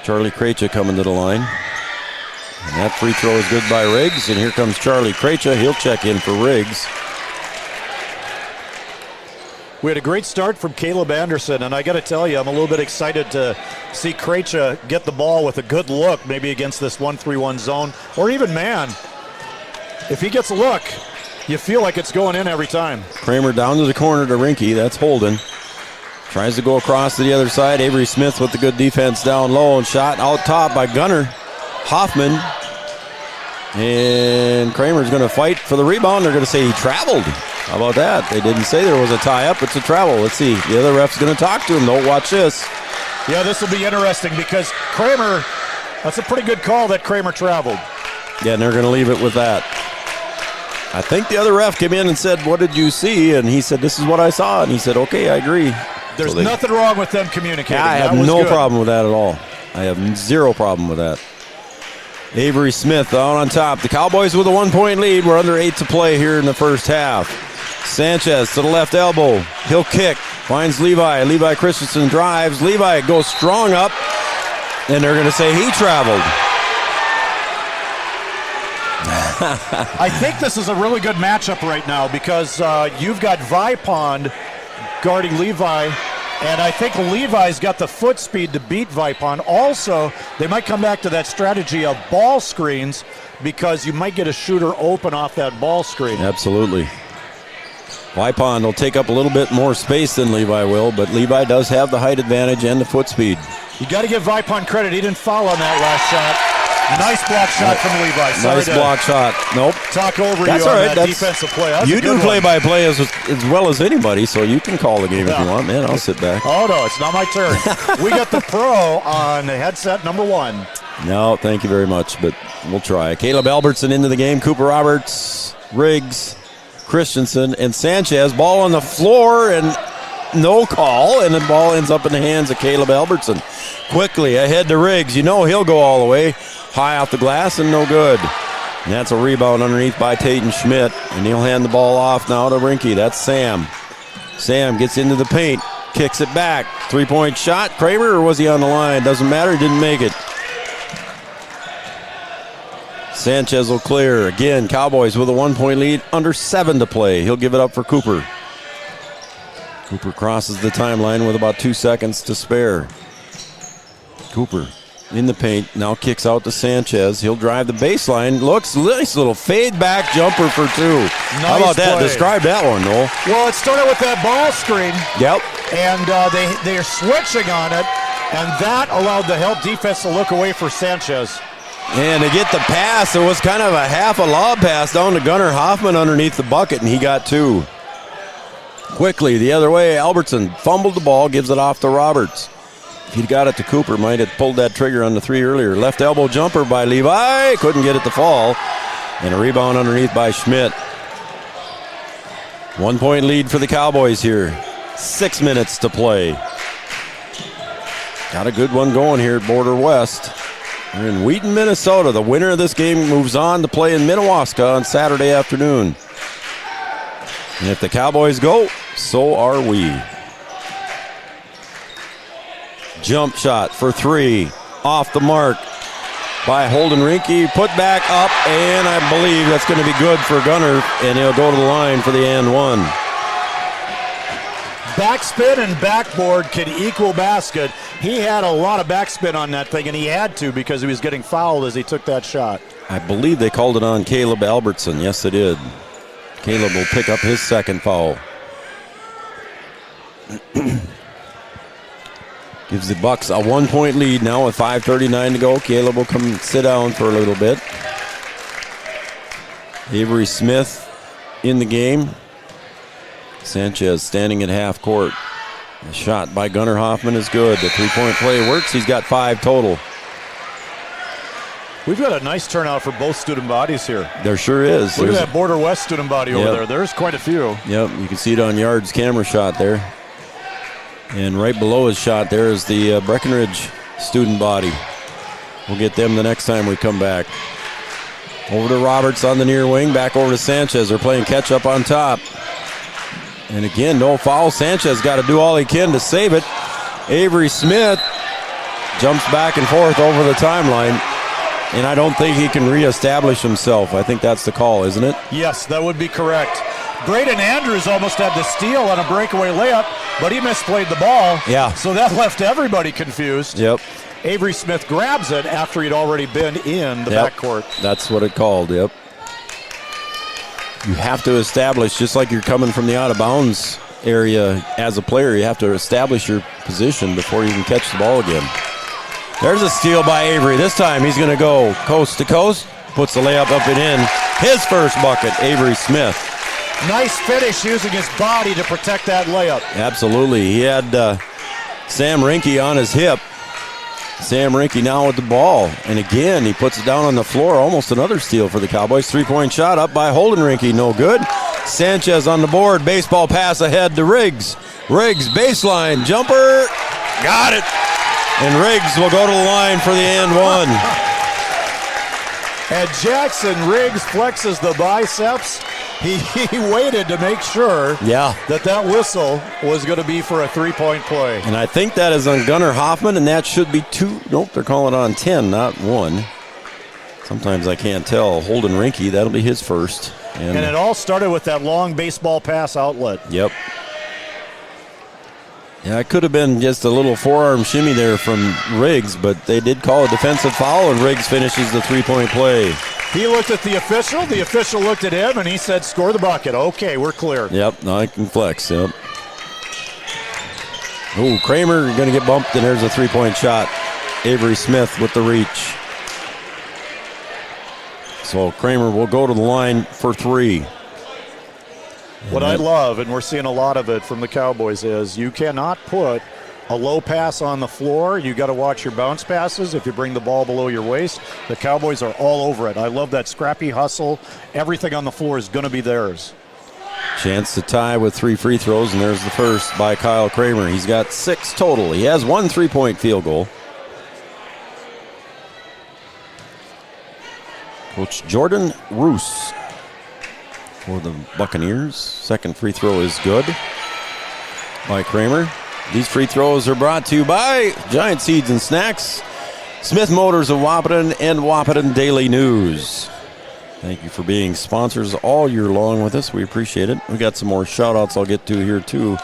Charlie Krejci coming to the line. And that free throw is good by Riggs. And here comes Charlie Krejci. He'll check in for Riggs. We had a great start from Caleb Anderson, and I got to tell you, I'm a little bit excited to see Krejci get the ball with a good look, maybe against this 1-3-1 zone, or even man. If he gets a look, you feel like it's going in every time. Kramer down to the corner to Rinke. That's Holden. Tries to go across to the other side. Avery Smith with the good defense down low, and shot out top by Gunnar Hoffman. And Kramer's going to fight for the rebound. They're going to say he traveled. How about that? They didn't say there was a tie-up. It's a travel. Let's see. The other ref's going to talk to him, though. Watch this. Yeah, this will be interesting because Kramer, that's a pretty good call that Kramer traveled. Yeah, and they're going to leave it with that. I think the other ref came in and said, "What did you see?" And he said, "This is what I saw." And he said, "Okay, I agree." There's nothing wrong with them communicating. Yeah, I have no problem with that at all. I have zero problem with that. Avery Smith out on top. The Cowboys with a 1-point lead. We're under 8 to play here in the first half. Sanchez to the left elbow. He'll kick. Finds Levi. Levi Christensen drives. Levi goes strong up. And they're going to say he traveled. I think this is a really good matchup right now because you've got Vipond guarding Levi, and I think Levi's got the foot speed to beat Vipond. Also, they might come back to that strategy of ball screens because you might get a shooter open off that ball screen. Absolutely. Vipond will take up a little bit more space than Levi will, but Levi does have the height advantage and the foot speed. You got to give Vipond credit. He didn't foul on that last shot. Nice block shot from Levi. Nice block shot. Nope. Talk over That's you all right. on that defensive play. That's you do play-by-play as well as anybody, so you can call the game if you want. Man, I'll sit back. Oh, no, it's not my turn. We got the pro on headset number 1. No, thank you very much, but we'll try. Caleb Albertson into the game. Cooper Roberts, Riggs, Christensen, and Sanchez. Ball on the floor, and no call, and the ball ends up in the hands of Caleb Albertson. Quickly ahead to Riggs. You know he'll go all the way. High off the glass and no good. And that's a rebound underneath by Tatum Schmidt, and he'll hand the ball off now to Rinke. That's Sam. Sam gets into the paint, kicks it back. 3-point shot. Kramer, or was he on the line? Doesn't matter. He didn't make it. Sanchez will clear. Again, Cowboys with a 1-point lead. Under 7 to play. He'll give it up for Cooper. Cooper crosses the timeline with about 2 seconds to spare. Cooper in the paint, now kicks out to Sanchez. He'll drive the baseline. Looks nice little fade back jumper for 2. Nice How about that? play. Describe that one, Noel. Well, it started with that ball screen. Yep. And they are switching on it, and that allowed the help defense to look away for Sanchez. And to get the pass, it was kind of a half a lob pass down to Gunnar Hoffman underneath the bucket, and he got 2. Quickly, the other way, Albertson fumbled the ball, gives it off to Roberts. If he'd got it to Cooper, might have pulled that trigger on the 3 earlier. Left elbow jumper by Levi. Couldn't get it to fall. And a rebound underneath by Schmidt. 1-point lead for the Cowboys here. 6 minutes to play. Got a good one going here at Border West. We're in Wheaton, Minnesota. The winner of this game moves on to play in Minnewaska on Saturday afternoon. And if the Cowboys go, so are we. Jump shot for 3. Off the mark by Holden Rinke. Put back up, and I believe that's going to be good for Gunnar, and he'll go to the line for the and 1. Backspin and backboard can equal basket. He had a lot of backspin on that thing, and he had to because he was getting fouled as he took that shot. I believe they called it on Caleb Albertson. Yes, they did. Caleb will pick up his second foul. Gives the Bucks a 1-point lead now with 5:39 to go. Caleb will come sit down for a little bit. Avery Smith in the game. Sanchez standing at half court. The shot by Gunnar Hoffman is good. The three-point play works. He's got 5 total. We've got a nice turnout for both student bodies here. There sure is. Look at that Border West student body over there. There's quite a few. Yep, you can see it on Yard's camera shot there. And right below his shot there is the Breckenridge student body. We'll get them the next time we come back. Over to Roberts on the near wing, back over to Sanchez. They're playing catch up on top. And again, no foul. Sanchez got to do all he can to save it. Avery Smith jumps back and forth over the timeline. And I don't think he can reestablish himself. I think that's the call, isn't it? Yes, that would be correct. Braden Andrews almost had the steal on a breakaway layup, but he misplayed the ball. Yeah. So that left everybody confused. Yep. Avery Smith grabs it after he'd already been in the backcourt. That's what it called, yep. You have to establish, just like you're coming from the out-of-bounds area as a player, you have to establish your position before you can catch the ball again. There's a steal by Avery. This time he's going to go coast to coast, puts the layup up and in. His first bucket, Avery Smith. Nice finish using his body to protect that layup. Absolutely. He had Sam Rinke on his hip. Sam Rinke now with the ball. And again, he puts it down on the floor. Almost another steal for the Cowboys. Three-point shot up by Holden Rinke. No good. Sanchez on the board. Baseball pass ahead to Riggs. Riggs, baseline, jumper. Got it. And Riggs will go to the line for the and one. And Jackson Riggs flexes the biceps. He waited to make sure that whistle was going to be for a three-point play. And I think that is on Gunnar Hoffman, and that should be 2. Nope, they're calling it on 10, not 1. Sometimes I can't tell. Holden Rinke, that'll be his first. And it all started with that long baseball pass outlet. Yep. Yeah, it could have been just a little forearm shimmy there from Riggs, but they did call a defensive foul, and Riggs finishes the three-point play. He looked at the official looked at him, and he said, score the bucket. Okay, we're clear. Yep, now I can flex, yep. Oh, Kramer going to get bumped, and there's a three-point shot. Avery Smith with the reach. So Kramer will go to the line for 3. What I love, and we're seeing a lot of it from the Cowboys, is you cannot put a low pass on the floor. You got to watch your bounce passes. If you bring the ball below your waist, the Cowboys are all over it. I love that scrappy hustle. Everything on the floor is going to be theirs. Chance to tie with 3 free throws, and there's the first by Kyle Kramer. He's got 6 total. He has 1 3-point field goal. Coach Jordan Roos for the Buccaneers. Second free throw is good by Kramer. These free throws are brought to you by Giant Seeds and Snacks, Smith Motors of Wahpeton, and Wahpeton Daily News. Thank you for being sponsors all year long with us. We appreciate it. We got some more shout-outs I'll get to here too,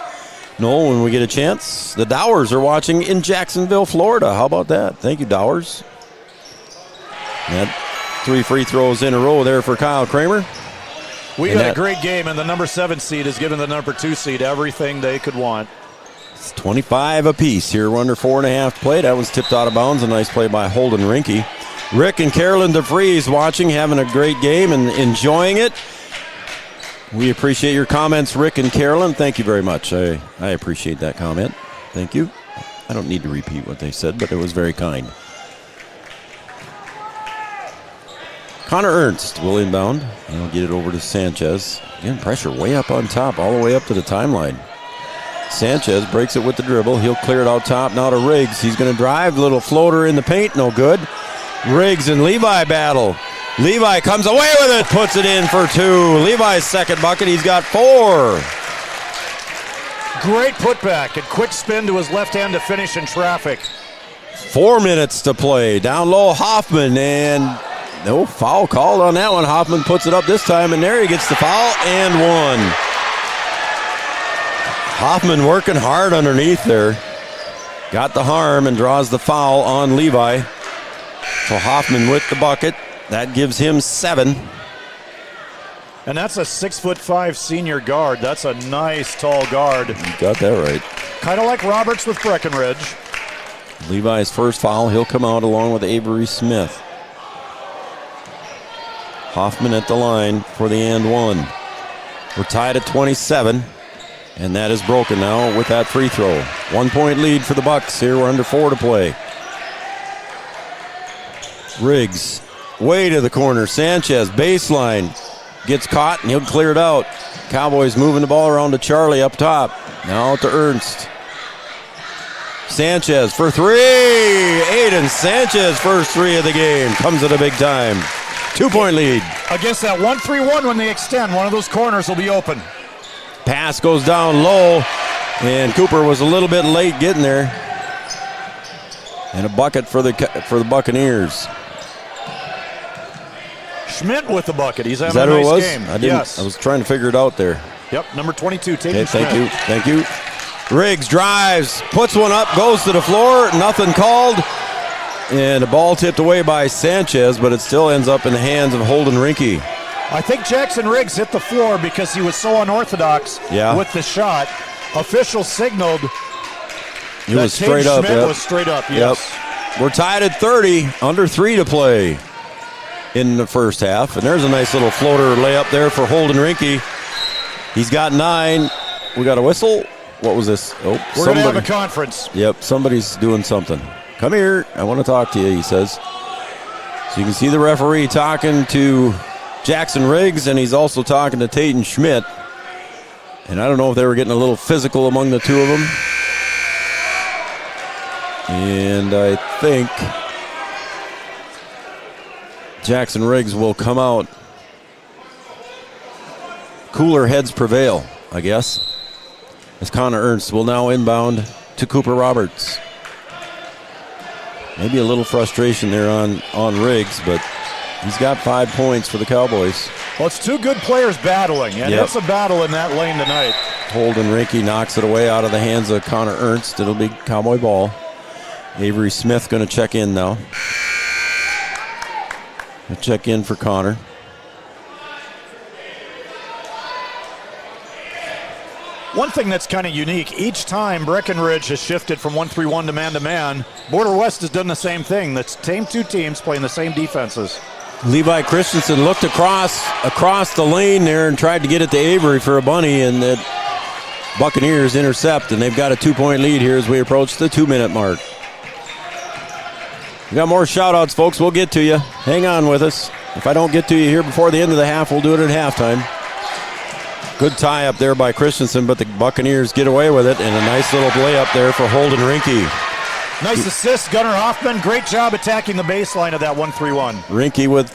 Noel, when we get a chance. The Dowers are watching in Jacksonville, Florida. How about that? Thank you, Dowers. That 3 free throws in a row there for Kyle Kramer. We got a great game, and the number 7 seed has given the number 2 seed everything they could want. It's 25 apiece here. We're under 4.5 to play. That was tipped out of bounds. A nice play by Holden Rinke. Rick and Carolyn DeVries watching, having a great game and enjoying it. We appreciate your comments, Rick and Carolyn. Thank you very much. I appreciate that comment. Thank you. I don't need to repeat what they said, but it was very kind. Connor Ernst will inbound. He'll get it over to Sanchez. Again, pressure way up on top, all the way up to the timeline. Sanchez breaks it with the dribble. He'll clear it out top now to Riggs. He's going to drive. Little floater in the paint. No good. Riggs and Levi battle. Levi comes away with it. Puts it in for 2. Levi's second bucket. He's got 4. Great putback and quick spin to his left hand to finish in traffic. 4 minutes to play. Down low, Hoffman, and no foul called on that one. Hoffman puts it up this time, and there he gets the foul and 1. Hoffman working hard underneath there. Got the harm and draws the foul on Levi. So Hoffman with the bucket. That gives him 7. And that's a 6'5" senior guard. That's a nice tall guard. You got that right. Kind of like Roberts with Breckenridge. Levi's first foul. He'll come out along with Avery Smith. Hoffman at the line for the and one. We're tied at 27, and that is broken now with that free throw. 1 point lead for the Bucks. Here we're under 4 to play. Riggs, way to the corner. Sanchez, baseline, gets caught, and he'll clear it out. Cowboys moving the ball around to Charlie up top. Now to Ernst. Sanchez for three. Aiden Sanchez, first three of the game. Comes at a big time. 2 point lead. Against that 1-3-1 when they extend, one of those corners will be open. Pass goes down low, and Cooper was a little bit late getting there. And a bucket for the Buccaneers. Schmidt with the bucket. He's having a nice who it was? game. I was trying to figure it out there. Yep, number 22, Tatum Schmidt. Thank you. Riggs drives, puts one up, goes to the floor, nothing called. And the ball tipped away by Sanchez, but it still ends up in the hands of Holden Rinke. I think Jackson Riggs hit the floor because he was so unorthodox with the shot. Officials signaled he was straight up. Schmidt was straight up, yes. Yep. We're tied at 30, under 3 to play in the first half. And there's a nice little floater layup there for Holden Rinke. He's got 9. We got a whistle. What was this? Oh, we're going to have a conference. Yep, somebody's doing something. Come here, I want to talk to you, he says. So you can see the referee talking to Jackson Riggs, and he's also talking to Tatum Schmidt. And I don't know if they were getting a little physical among the two of them. And I think Jackson Riggs will come out. Cooler heads prevail, I guess, as Connor Ernst will now inbound to Cooper Roberts. Maybe a little frustration there on Riggs, but he's got 5 points for the Cowboys. Well, it's two good players battling, and it's a battle in that lane tonight. Holden Rinke knocks it away out of the hands of Connor Ernst. It'll be Cowboy ball. Avery Smith going to check in now. He'll check in for Connor. One thing that's kind of unique, each time Breckenridge has shifted from 1-3-1 to man-to-man, Border West has done the same thing. The same two teams playing the same defenses. Levi Christensen looked across the lane there and tried to get it to Avery for a bunny, and the Buccaneers intercept, and they've got a 2 point lead here as we approach the 2 minute mark. We got more shout-outs, folks. We'll get to you. Hang on with us. If I don't get to you here before the end of the half, we'll do it at halftime. Good tie up there by Christensen, but the Buccaneers get away with it, and a nice little play up there for Holden Rinke. Nice assist, Gunnar Hoffman. Great job attacking the baseline of that 1-3-1. Rinke with,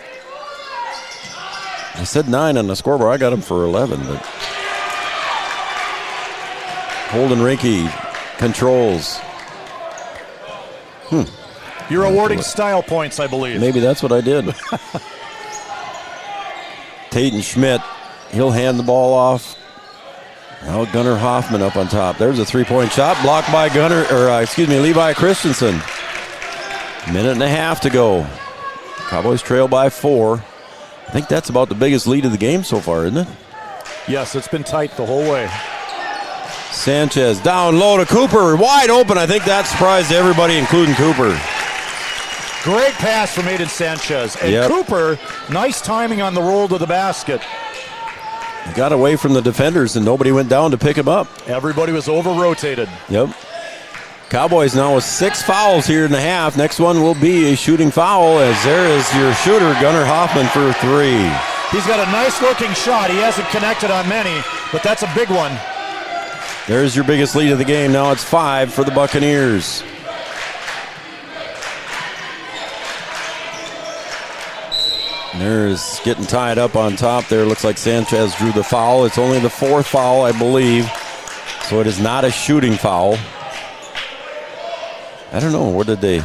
I said 9 on the scoreboard. I got him for 11, but Holden Rinke controls. You're awarding style points, I believe. Maybe that's what I did. Tatum Schmidt, he'll hand the ball off. Now Gunnar Hoffman up on top. There's a 3-point shot blocked by Levi Christensen. Minute and a half to go. Cowboys trail by 4. I think that's about the biggest lead of the game so far, isn't it? Yes, it's been tight the whole way. Sanchez down low to Cooper, wide open. I think that surprised everybody, including Cooper. Great pass from Aiden Sanchez. And Cooper, nice timing on the roll to the basket. He got away from the defenders and nobody went down to pick him up. Everybody was over-rotated. Yep. Cowboys now with 6 fouls here in the half. Next one will be a shooting foul, as there is your shooter, Gunnar Hoffman, for 3. He's got a nice-looking shot. He hasn't connected on many, but that's a big one. There's your biggest lead of the game. Now it's 5 for the Buccaneers. There's getting tied up on top there. Looks like Sanchez drew the foul. It's only the 4th foul, I believe. So it is not a shooting foul. I don't know. Where did they...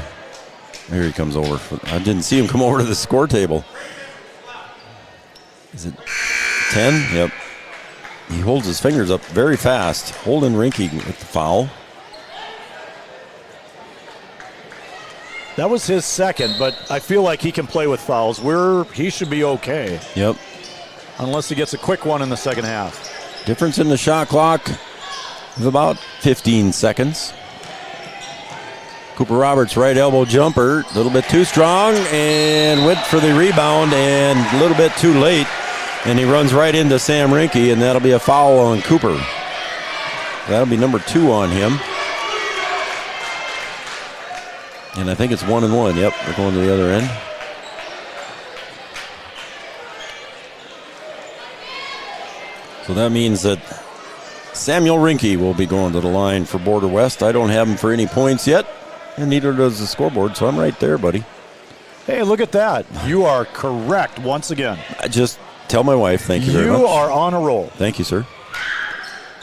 Here he comes over. I didn't see him come over to the score table. Is it 10? Yep. He holds his fingers up very fast. Holden Rinke with the foul. That was his second, but I feel like he can play with fouls. He should be okay. Yep. Unless he gets a quick one in the second half. Difference in the shot clock of about 15 seconds. Cooper Roberts, right elbow jumper, a little bit too strong, and went for the rebound, and a little bit too late. And he runs right into Sam Rinke, and that'll be a foul on Cooper. That'll be number 2 on him. And I think it's 1-1. Yep, they're going to the other end. So that means that Samuel Rinke will be going to the line for Border West. I don't have him for any points yet, and neither does the scoreboard, so I'm right there, buddy. Hey, look at that. You are correct once again. I just tell my wife, thank you very much. You are on a roll. Thank you, sir.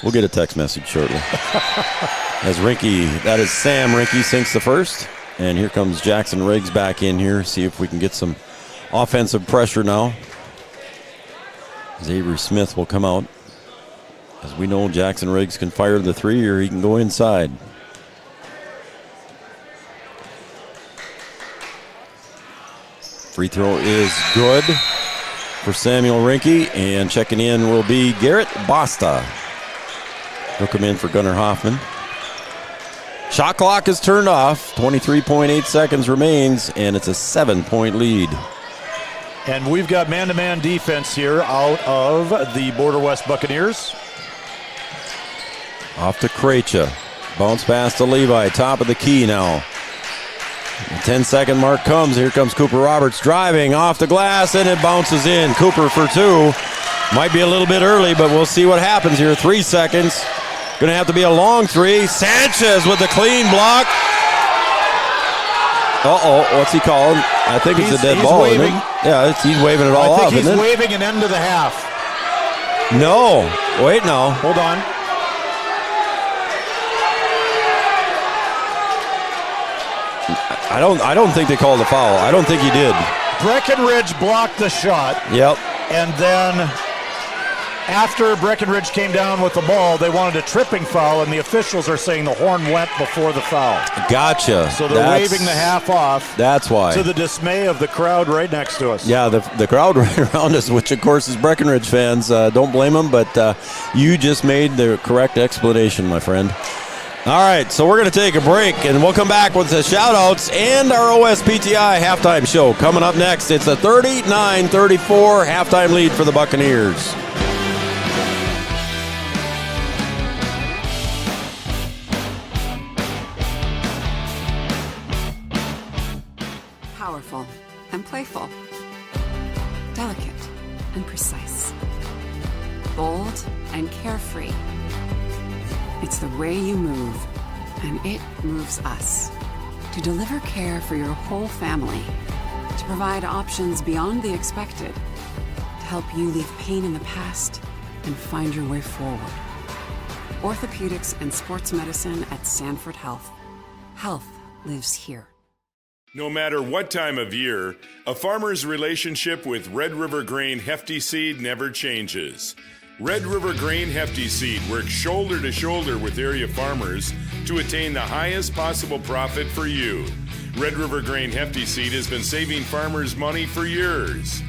We'll get a text message shortly. As Rinke, that is Sam Rinke, sinks the first. And here comes Jackson Riggs back in here. See if we can get some offensive pressure now. Xavier Smith will come out. As we know, Jackson Riggs can fire the 3 or he can go inside. Free throw is good for Samuel Rinke, and checking in will be Garrett Basta. He'll come in for Gunnar Hoffman. Shot clock is turned off. 23.8 seconds remains, and it's a 7-point lead. And we've got man-to-man defense here out of the Border West Buccaneers. Off to Krejci. Bounce pass to Levi. Top of the key now. The 10-second mark comes. Here comes Cooper Roberts driving off the glass, and it bounces in. Cooper for 2. Might be a little bit early, but we'll see what happens here. 3 seconds. Going to have to be a long 3. Sanchez with the clean block. Uh-oh, what's he calling? I think it's a dead ball, isn't it? Yeah, he's waving it all off, I think isn't it? he's waving an end to the half. No. Wait now. Hold on. I don't think they called a foul. I don't think he did. Breckenridge blocked the shot. Yep. And then after Breckenridge came down with the ball, they wanted a tripping foul, and the officials are saying the horn went before the foul. Gotcha. So they're waving the half off. That's why. To the dismay of the crowd right next to us. Yeah, the crowd right around us, which of course is Breckenridge fans. Don't blame them, but you just made the correct explanation, my friend. All right, so we're going to take a break, and we'll come back with the shout-outs and our OSPTI halftime show. Coming up next, it's a 39-34 halftime lead for the Buccaneers. Powerful and playful. Delicate and precise. Bold and carefree. It's the way you move, and it moves us. To deliver care for your whole family, to provide options beyond the expected, to help you leave pain in the past and find your way forward. Orthopedics and sports medicine at Sanford Health. Health lives here. No matter what time of year, a farmer's relationship with Red River Grain Hefty Seed never changes. Red River Grain Hefty Seed works shoulder to shoulder with area farmers to attain the highest possible profit for you. Red River Grain Hefty Seed has been saving farmers money for years.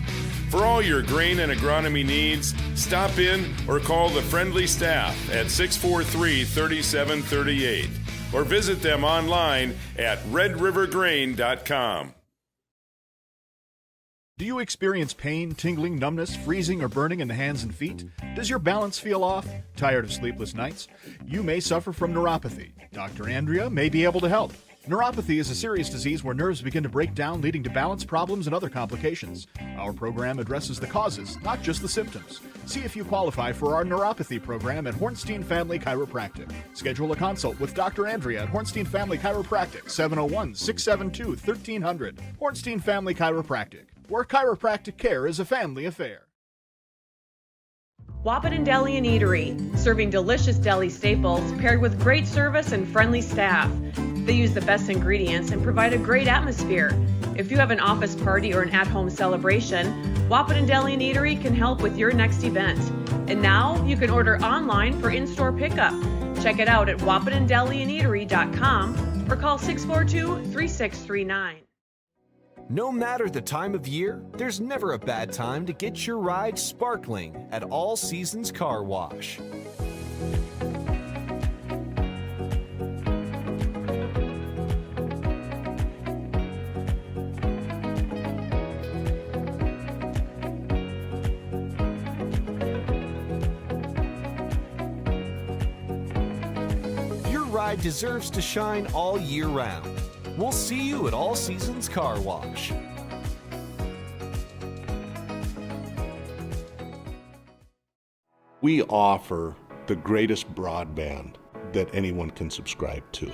For all your grain and agronomy needs, stop in or call the friendly staff at 643-3738 or visit them online at redrivergrain.com. Do you experience pain, tingling, numbness, freezing, or burning in the hands and feet? Does your balance feel off? Tired of sleepless nights? You may suffer from neuropathy. Dr. Andrea may be able to help. Neuropathy is a serious disease where nerves begin to break down, leading to balance problems and other complications. Our program addresses the causes, not just the symptoms. See if you qualify for our neuropathy program at Hornstein Family Chiropractic. Schedule a consult with Dr. Andrea at Hornstein Family Chiropractic, 701-672-1300. Hornstein Family Chiropractic, where chiropractic care is a family affair. Wapaton Deli and Eatery, serving delicious deli staples paired with great service and friendly staff. They use the best ingredients and provide a great atmosphere. If you have an office party or an at-home celebration, Wapaton Deli and Eatery can help with your next event. And now you can order online for in-store pickup. Check it out at wapatondeliandeatery.com or call 642-3639. No matter the time of year, there's never a bad time to get your ride sparkling at All Seasons Car Wash. pride deserves to shine all year round. We'll see you at All Seasons Car Wash. We offer the greatest broadband that anyone can subscribe to.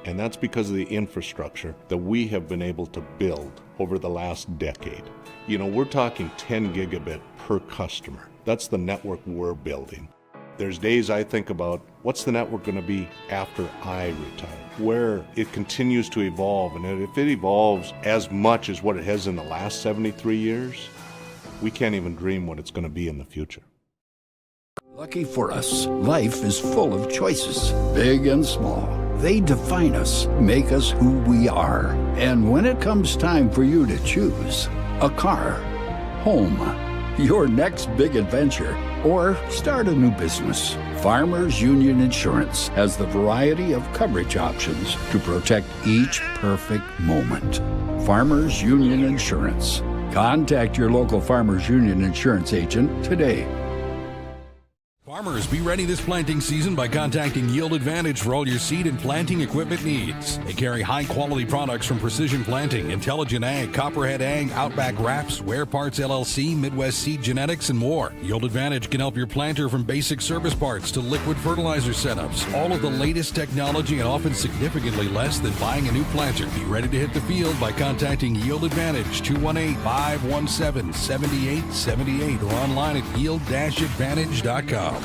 And that's because of the infrastructure that we have been able to build over the last decade. You know, we're talking 10 gigabit per customer. That's the network we're building. There's days I think about, what's the network going to be after I retire? Where it continues to evolve, and if it evolves as much as what it has in the last 73 years, we can't even dream what it's going to be in the future. Lucky for us, life is full of choices, big and small. They define us, make us who we are. And when it comes time for you to choose, a car, home, your next big adventure, or start a new business, Farmers Union Insurance has the variety of coverage options to protect each perfect moment. Farmers Union Insurance. Contact your local Farmers Union Insurance agent today. Farmers, be ready this planting season by contacting Yield Advantage for all your seed and planting equipment needs. They carry high-quality products from Precision Planting, Intelligent Ag, Copperhead Ag, Outback Wraps, Ware Parts LLC, Midwest Seed Genetics, and more. Yield Advantage can help your planter from basic service parts to liquid fertilizer setups. All of the latest technology and often significantly less than buying a new planter. Be ready to hit the field by contacting Yield Advantage, 218-517-7878, or online at yield-advantage.com.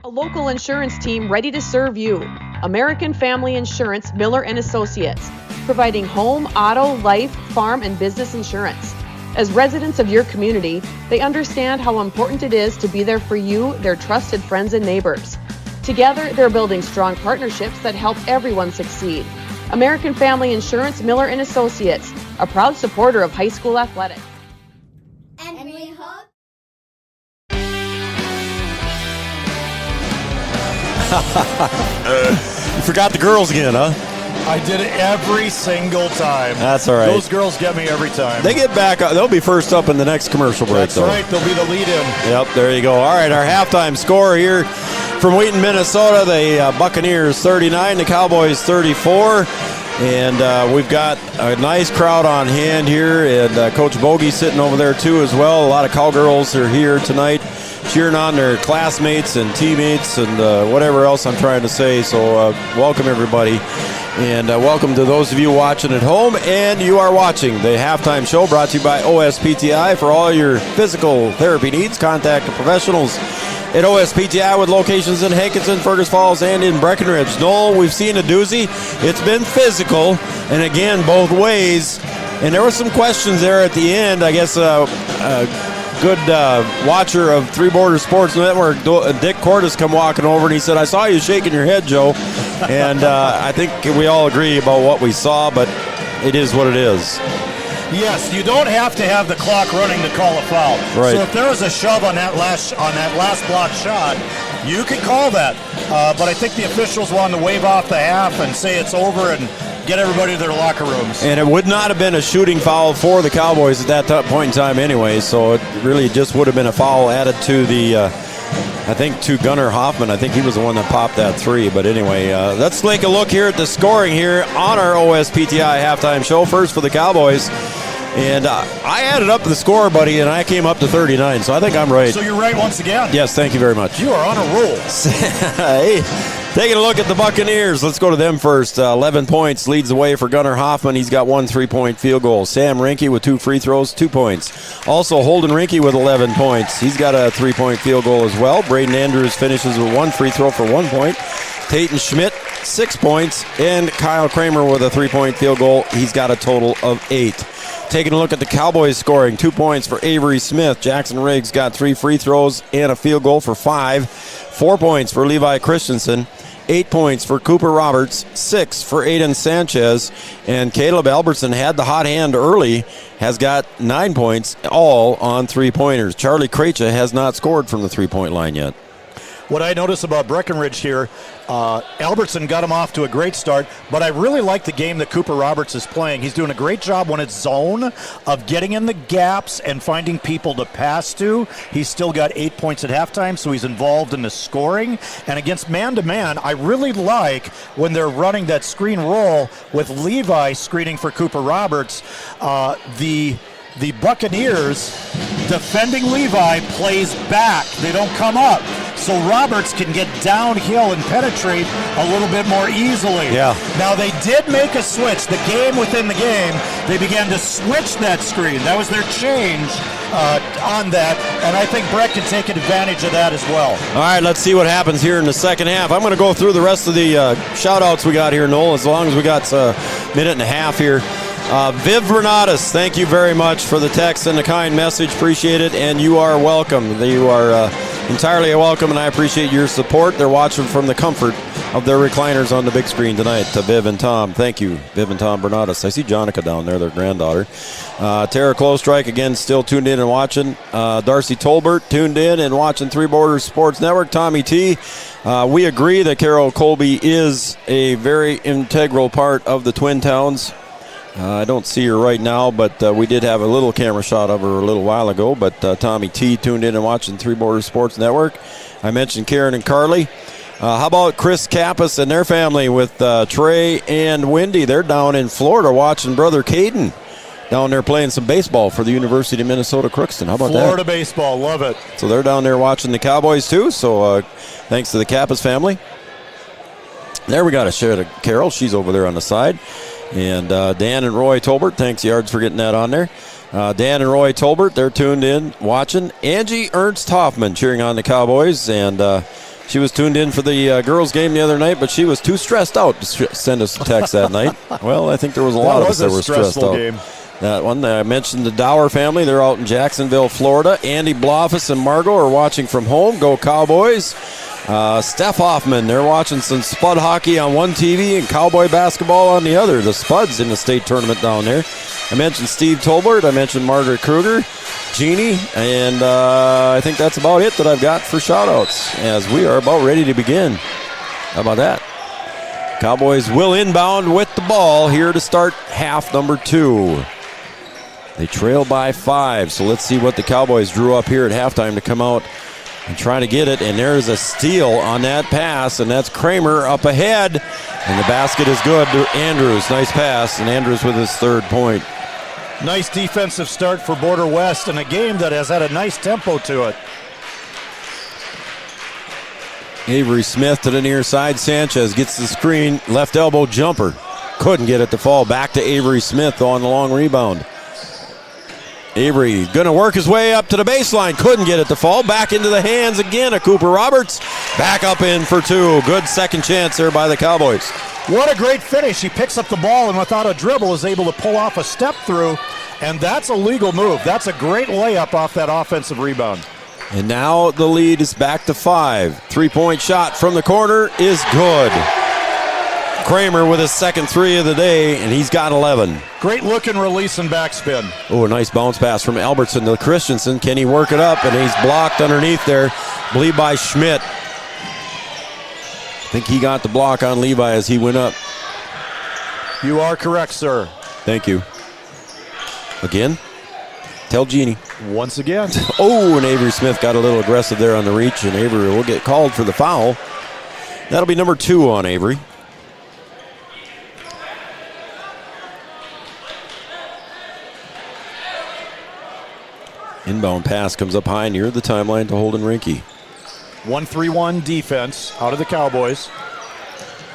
A local insurance team ready to serve you. American Family Insurance, Miller & Associates, providing home, auto, life, farm, and business insurance. As residents of your community, they understand how important it is to be there for you, their trusted friends and neighbors. Together, they're building strong partnerships that help everyone succeed. American Family Insurance, Miller & Associates, a proud supporter of high school athletics. And we hope. You forgot the girls again, huh? I did it every single time. That's all right. Those girls get me every time. They get back. They'll be first up in the next commercial break, That's right. They'll be the lead-in. Yep, there you go. All right, our halftime score here from Wheaton, Minnesota. The Buccaneers 39, the Cowboys 34. And we've got a nice crowd on hand here. And Coach Bogey sitting over there, too, as well. A lot of Cowgirls are here tonight, cheering on their classmates and teammates and whatever else I'm trying to say. So welcome, everybody. And welcome to those of you watching at home. And you are watching the halftime show brought to you by OSPTI. For all your physical therapy needs, contact the professionals at OSPTI with locations in Hankinson, Fergus Falls, and in Breckenridge. Noel, we've seen a doozy. It's been physical, and again, both ways. And there were some questions there at the end. I guess good watcher of Three Borders Sports Network, Dick Cordes, come walking over, and he said, I saw you shaking your head, Joe. And I think we all agree about what we saw, but it is what it is. Yes, you don't have to have the clock running to call a foul. Right. So if there was a shove on that last block shot, you could call that. But I think the officials wanted to wave off the half and say it's over and get everybody to their locker rooms. And it would not have been a shooting foul for the Cowboys at that point in time anyway, so it really just would have been a foul added to the, I think, to Gunnar Hoffman. I think he was the one that popped that three. But anyway, let's take a look here at the scoring here on our OSPTI halftime show. First for the Cowboys. And I added up the score, buddy, and I came up to 39, so I think I'm right. So you're right once again. Yes, thank you very much. You are on a roll. Hey, taking a look at the Buccaneers. Let's go to them first. 11 points leads the way for Gunnar Hoffman. He's got 1 3-point field goal. Sam Rinke with 2 free throws, 2 points. Also, Holden Rinke with 11 points. He's got a 3-point field goal as well. Braden Andrews finishes with 1 free throw for 1 point. Tayton Schmidt, 6 points. And Kyle Kramer with a 3-point field goal. He's got a total of 8. Taking a look at the Cowboys scoring, 2 points for Avery Smith. Jackson Riggs got 3 free throws and a field goal for 5. 4 points for Levi Christensen. 8 points for Cooper Roberts. 6 for Aiden Sanchez. And Caleb Albertson had the hot hand early, has got 9 points, all on 3-pointers. Charlie Krejci has not scored from the 3-point line yet. What I notice about Breckenridge here, Albertson got him off to a great start, but I really like the game that Cooper Roberts is playing. He's doing a great job when it's zone of getting in the gaps and finding people to pass to. He's still got 8 points at halftime, so he's involved in the scoring. And against man-to-man, I really like when they're running that screen roll with Levi screening for Cooper Roberts. The Buccaneers, defending Levi, plays back. They don't come up. So Roberts can get downhill and penetrate a little bit more easily. Yeah. Now they did make a switch. The game within the game, they began to switch that screen. That was their change on that. And I think Brett can take advantage of that as well. All right, let's see what happens here in the second half. I'm going to go through the rest of the shout-outs we got here, Noel, as long as we got a minute and a half here. Viv Renatus, thank you very much for the text and the kind message. Appreciate it, and you are welcome. You are entirely welcome, and I appreciate your support. They're watching from the comfort of their recliners on the big screen tonight. To Viv and Tom, thank you, Viv and Tom Bernatus. I see Jonica down there, their granddaughter. Tara Clostrike, again, still tuned in and watching. Darcy Tolbert, tuned in and watching Three Borders Sports Network. Tommy T, we agree that Carol Colby is a very integral part of the Twin Towns. I don't see her right now, but we did have a little camera shot of her a little while ago. But Tommy T tuned in and watching Three Borders Sports Network. I mentioned Karen and Carly. How about Chris Kappas and their family with Trey and Wendy? They're down in Florida watching brother Caden down there playing some baseball for the University of Minnesota Crookston. How about Florida that? baseball, love it. So they're down there watching the Cowboys too. So thanks to the Kappas family. There we got a share to Carol. She's over there on the side. And Dan and Roy Tolbert, thanks Yards for getting that on there. Dan and Roy Tolbert, they're tuned in, watching. Angie Ernst Hoffman cheering on the Cowboys, and she was tuned in for the girls' game the other night, but she was too stressed out to send us a text that night. Well, I think there was a lot of us that were stressed out. Game. That one, I mentioned the Dower family. They're out in Jacksonville, Florida. Andy Blofus and Margot are watching from home. Go Cowboys. Steph Hoffman, they're watching some Spud hockey on one TV and Cowboy basketball on the other. The Spuds in the state tournament down there. I mentioned Steve Tolbert. I mentioned Margaret Kruger, Jeannie, and I think that's about it that I've got for shout-outs as we are about ready to begin. How about that? Cowboys will inbound with the ball here to start half number 2. They trail by 5, so let's see what the Cowboys drew up here at halftime to come out and try to get it. And there's a steal on that pass, and that's Kramer up ahead. And the basket is good to Andrews. Nice pass, and Andrews with his 3rd point. Nice defensive start for Border West in a game that has had a nice tempo to it. Avery Smith to the near side. Sanchez gets the screen. Left elbow jumper. Couldn't get it to fall. Back to Avery Smith on the long rebound. Avery going to work his way up to the baseline. Couldn't get it to fall. Back into the hands again of Cooper Roberts. Back up in for 2. Good second chance there by the Cowboys. What a great finish. He picks up the ball and without a dribble is able to pull off a step through. And that's a legal move. That's a great layup off that offensive rebound. And now the lead is back to 5. 3-point shot from the corner is good. Kramer with his second 3 of the day, and he's got 11. Great look and release and backspin. Oh, a nice bounce pass from Albertson to Christensen. Can he work it up? And he's blocked underneath there, I believe by Schmidt. I think he got the block on Levi as he went up. You are correct, sir. Thank you. Again? Tell Jeannie. Once again. Oh, and Avery Smith got a little aggressive there on the reach, and Avery will get called for the foul. That'll be number 2 on Avery. Inbound pass comes up high near the timeline to Holden Rinke. 1-3-1 defense out of the Cowboys.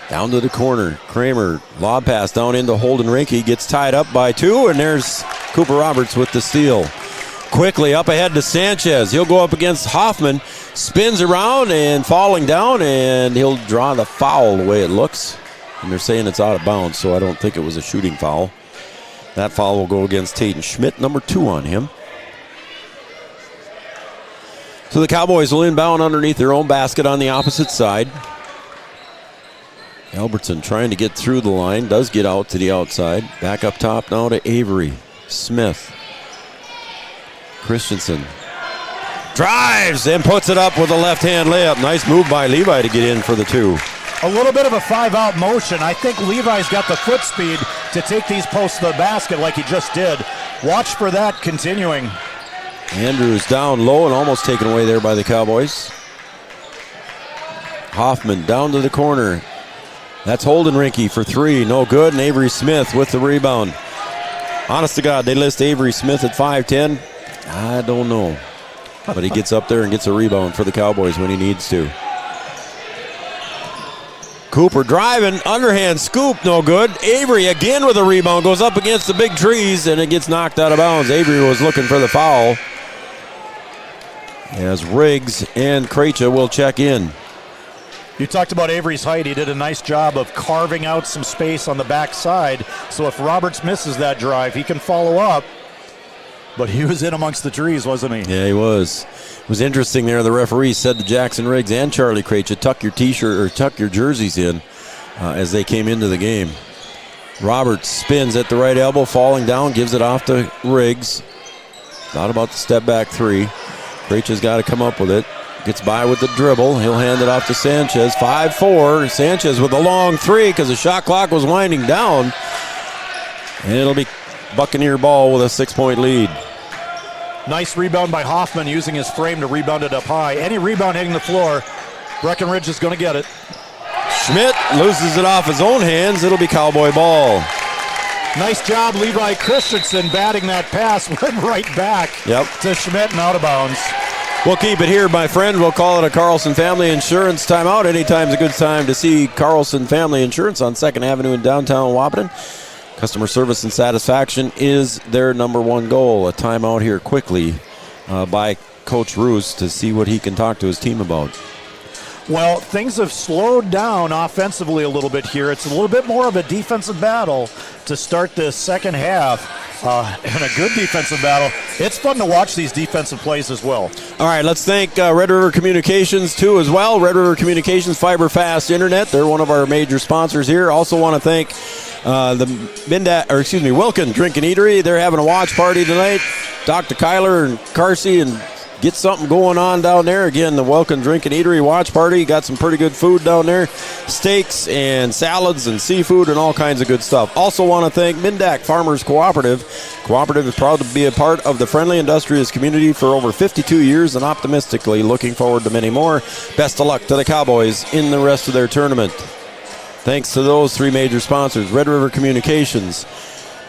Down to the corner. Kramer, lob pass down into Holden Rinke. Gets tied up by 2, and there's Cooper Roberts with the steal. Quickly up ahead to Sanchez. He'll go up against Hoffman. Spins around and falling down, and he'll draw the foul the way it looks. And they're saying it's out of bounds, so I don't think it was a shooting foul. That foul will go against Tatum Schmidt, number 2 on him. So the Cowboys will inbound underneath their own basket on the opposite side. Albertson trying to get through the line, does get out to the outside. Back up top now to Avery Smith. Christensen Drives and puts it up with a left-hand layup. Nice move by Levi to get in for the 2. A little bit of a 5-out motion. I think Levi's got the foot speed to take these posts to the basket like he just did. Watch for that continuing. Andrews down low and almost taken away there by the Cowboys. Hoffman down to the corner. That's Holden Rinke for 3. No good. And Avery Smith with the rebound. Honest to God, they list Avery Smith at 5'10". I don't know. But he gets up there and gets a rebound for the Cowboys when he needs to. Cooper driving, underhand scoop, no good. Avery again with a rebound, goes up against the big trees, and it gets knocked out of bounds. Avery was looking for the foul. As Riggs and Krejci will check in. You talked about Avery's height. He did a nice job of carving out some space on the backside. So if Roberts misses that drive, he can follow up. But he was in amongst the trees, wasn't he? Yeah, he was. It was interesting there. The referee said to Jackson Riggs and Charlie Krejci, tuck your t-shirt or tuck your jerseys in as they came into the game. Roberts spins at the right elbow, falling down, gives it off to Riggs. Thought about the step back 3. Krejci's got to come up with it. Gets by with the dribble. He'll hand it off to Sanchez. 5-4. Sanchez with a long 3 because the shot clock was winding down. And it'll be Buccaneer ball with a 6-point lead. Nice rebound by Hoffman using his frame to rebound it up high. Any rebound hitting the floor, Breckenridge is going to get it. Schmidt loses it off his own hands. It'll be Cowboy ball. Nice job, Levi Christensen, batting that pass. Went right back to Schmidt and out of bounds. We'll keep it here, my friend. We'll call it a Carlson Family Insurance timeout. Anytime's a good time to see Carlson Family Insurance on 2nd Avenue in downtown Wapaton. Customer service and satisfaction is their number one goal. A timeout here quickly by Coach Roos to see what he can talk to his team about. Well, things have slowed down offensively a little bit here. It's a little bit more of a defensive battle to start this second half. And a good defensive battle. It's fun to watch these defensive plays as well. All right, let's thank Red River Communications too as well. Red River Communications, fiber fast internet. They're one of our major sponsors here. Also want to thank the Wilkin Drink and Eatery. They're having a watch party tonight. Dr. Kyler and Carsey and get something going on down there. Again, the Welcome Drink and Eatery watch party. Got some pretty good food down there. Steaks and salads and seafood and all kinds of good stuff. Also want to thank Mindak Farmers Cooperative. Cooperative is proud to be a part of the friendly industrious community for over 52 years and optimistically looking forward to many more. Best of luck to the Cowboys in the rest of their tournament. Thanks to those 3 major sponsors, Red River Communications,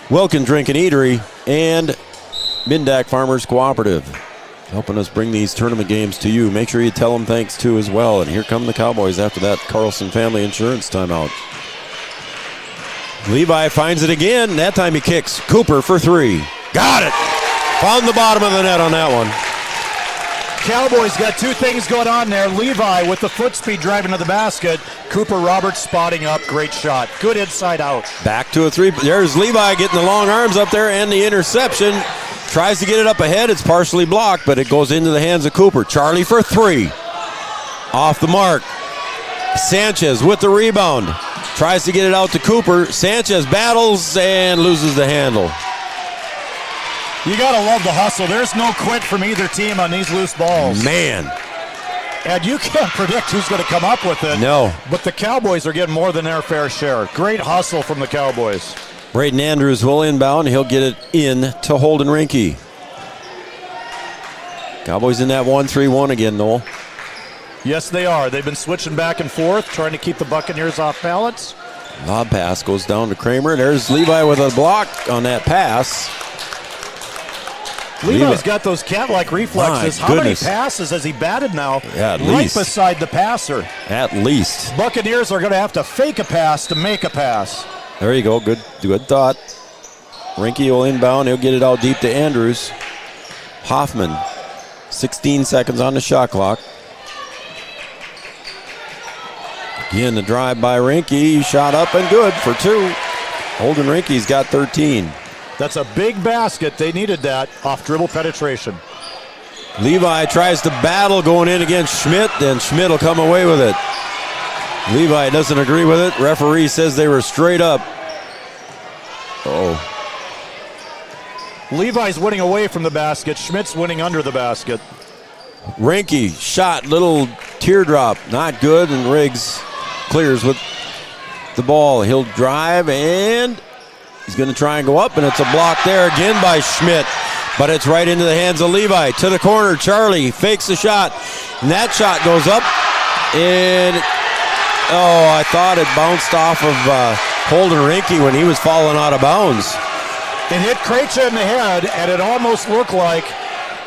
Wilkin Drink and Eatery, and Mindak Farmers Cooperative, helping us bring these tournament games to you. Make sure you tell them thanks too as well. And here come the Cowboys after that Carlson Family Insurance timeout. Levi finds it again. That time he kicks. Cooper for 3. Got it. Found the bottom of the net on that one. Cowboys got 2 things going on there. Levi with the foot speed driving to the basket. Cooper Roberts spotting up. Great shot. Good inside out. Back to a 3. There's Levi getting the long arms up there and the interception. Tries to get it up ahead. It's partially blocked, but it goes into the hands of Cooper. Charlie for 3. Off the mark. Sanchez with the rebound. Tries to get it out to Cooper. Sanchez battles and loses the handle. You got to love the hustle. There's no quit from either team on these loose balls. Man. And you can't predict who's going to come up with it. No. But the Cowboys are getting more than their fair share. Great hustle from the Cowboys. Braden Andrews will inbound. He'll get it in to Holden Rinke. Cowboys in that 1-3-1 again, Noel. Yes, they are. They've been switching back and forth, trying to keep the Buccaneers off balance. Lob pass goes down to Kramer. There's Levi with a block on that pass. Levi's got those cat-like reflexes. How many passes has he batted now? Yeah, at right least. Beside the passer. At least. Buccaneers are going to have to fake a pass to make a pass. There you go. Good thought. Rinke will inbound. He'll get it out deep to Andrews. Hoffman. 16 seconds on the shot clock. Again, the drive by Rinke. Shot up and good for 2. Holden Rinke's got 13. That's a big basket. They needed that off dribble penetration. Levi tries to battle going in against Schmidt, and Schmidt will come away with it. Levi doesn't agree with it. Referee says they were straight up. Levi's winning away from the basket. Schmidt's winning under the basket. Rinke shot, little teardrop, not good, and Riggs clears with the ball. He'll drive, and he's going to try and go up, and it's a block there again by Schmidt. But it's right into the hands of Levi. To the corner, Charlie fakes the shot, and that shot goes up, and I thought it bounced off of Holden Rinke when he was falling out of bounds. It hit Krejci in the head, and it almost looked like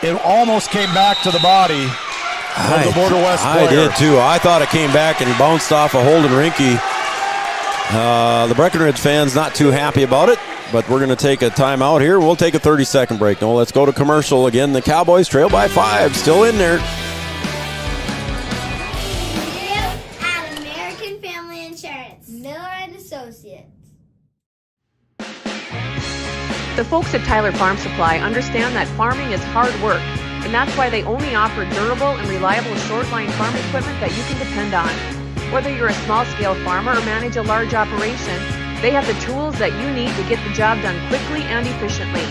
it almost came back to the body of the Border West player. I did too. I thought it came back and bounced off of Holden Rinke. The Breckenridge fans not too happy about it, but we're going to take a timeout here. We'll take a 30-second break. No, let's go to commercial again. The Cowboys trail by 5, still in there. At American Family Insurance, Miller and Associates. The folks at Tyler Farm Supply understand that farming is hard work, and that's why they only offer durable and reliable short-line farm equipment that you can depend on. Whether you're a small-scale farmer or manage a large operation, they have the tools that you need to get the job done quickly and efficiently.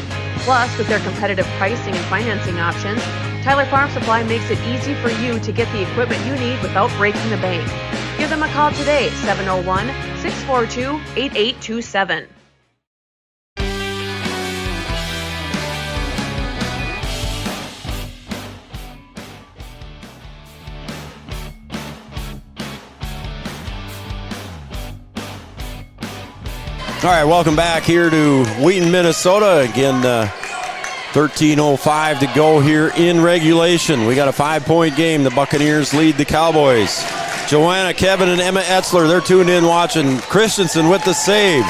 Plus, with their competitive pricing and financing options, Tyler Farm Supply makes it easy for you to get the equipment you need without breaking the bank. Give them a call today, 701-642-8827. All right, welcome back here to Wheaton, Minnesota. Again, 13:05 to go here in regulation. We got a 5-point game. The Buccaneers lead the Cowboys. Joanna, Kevin, and Emma Etzler, they're tuned in watching. Christensen with the save.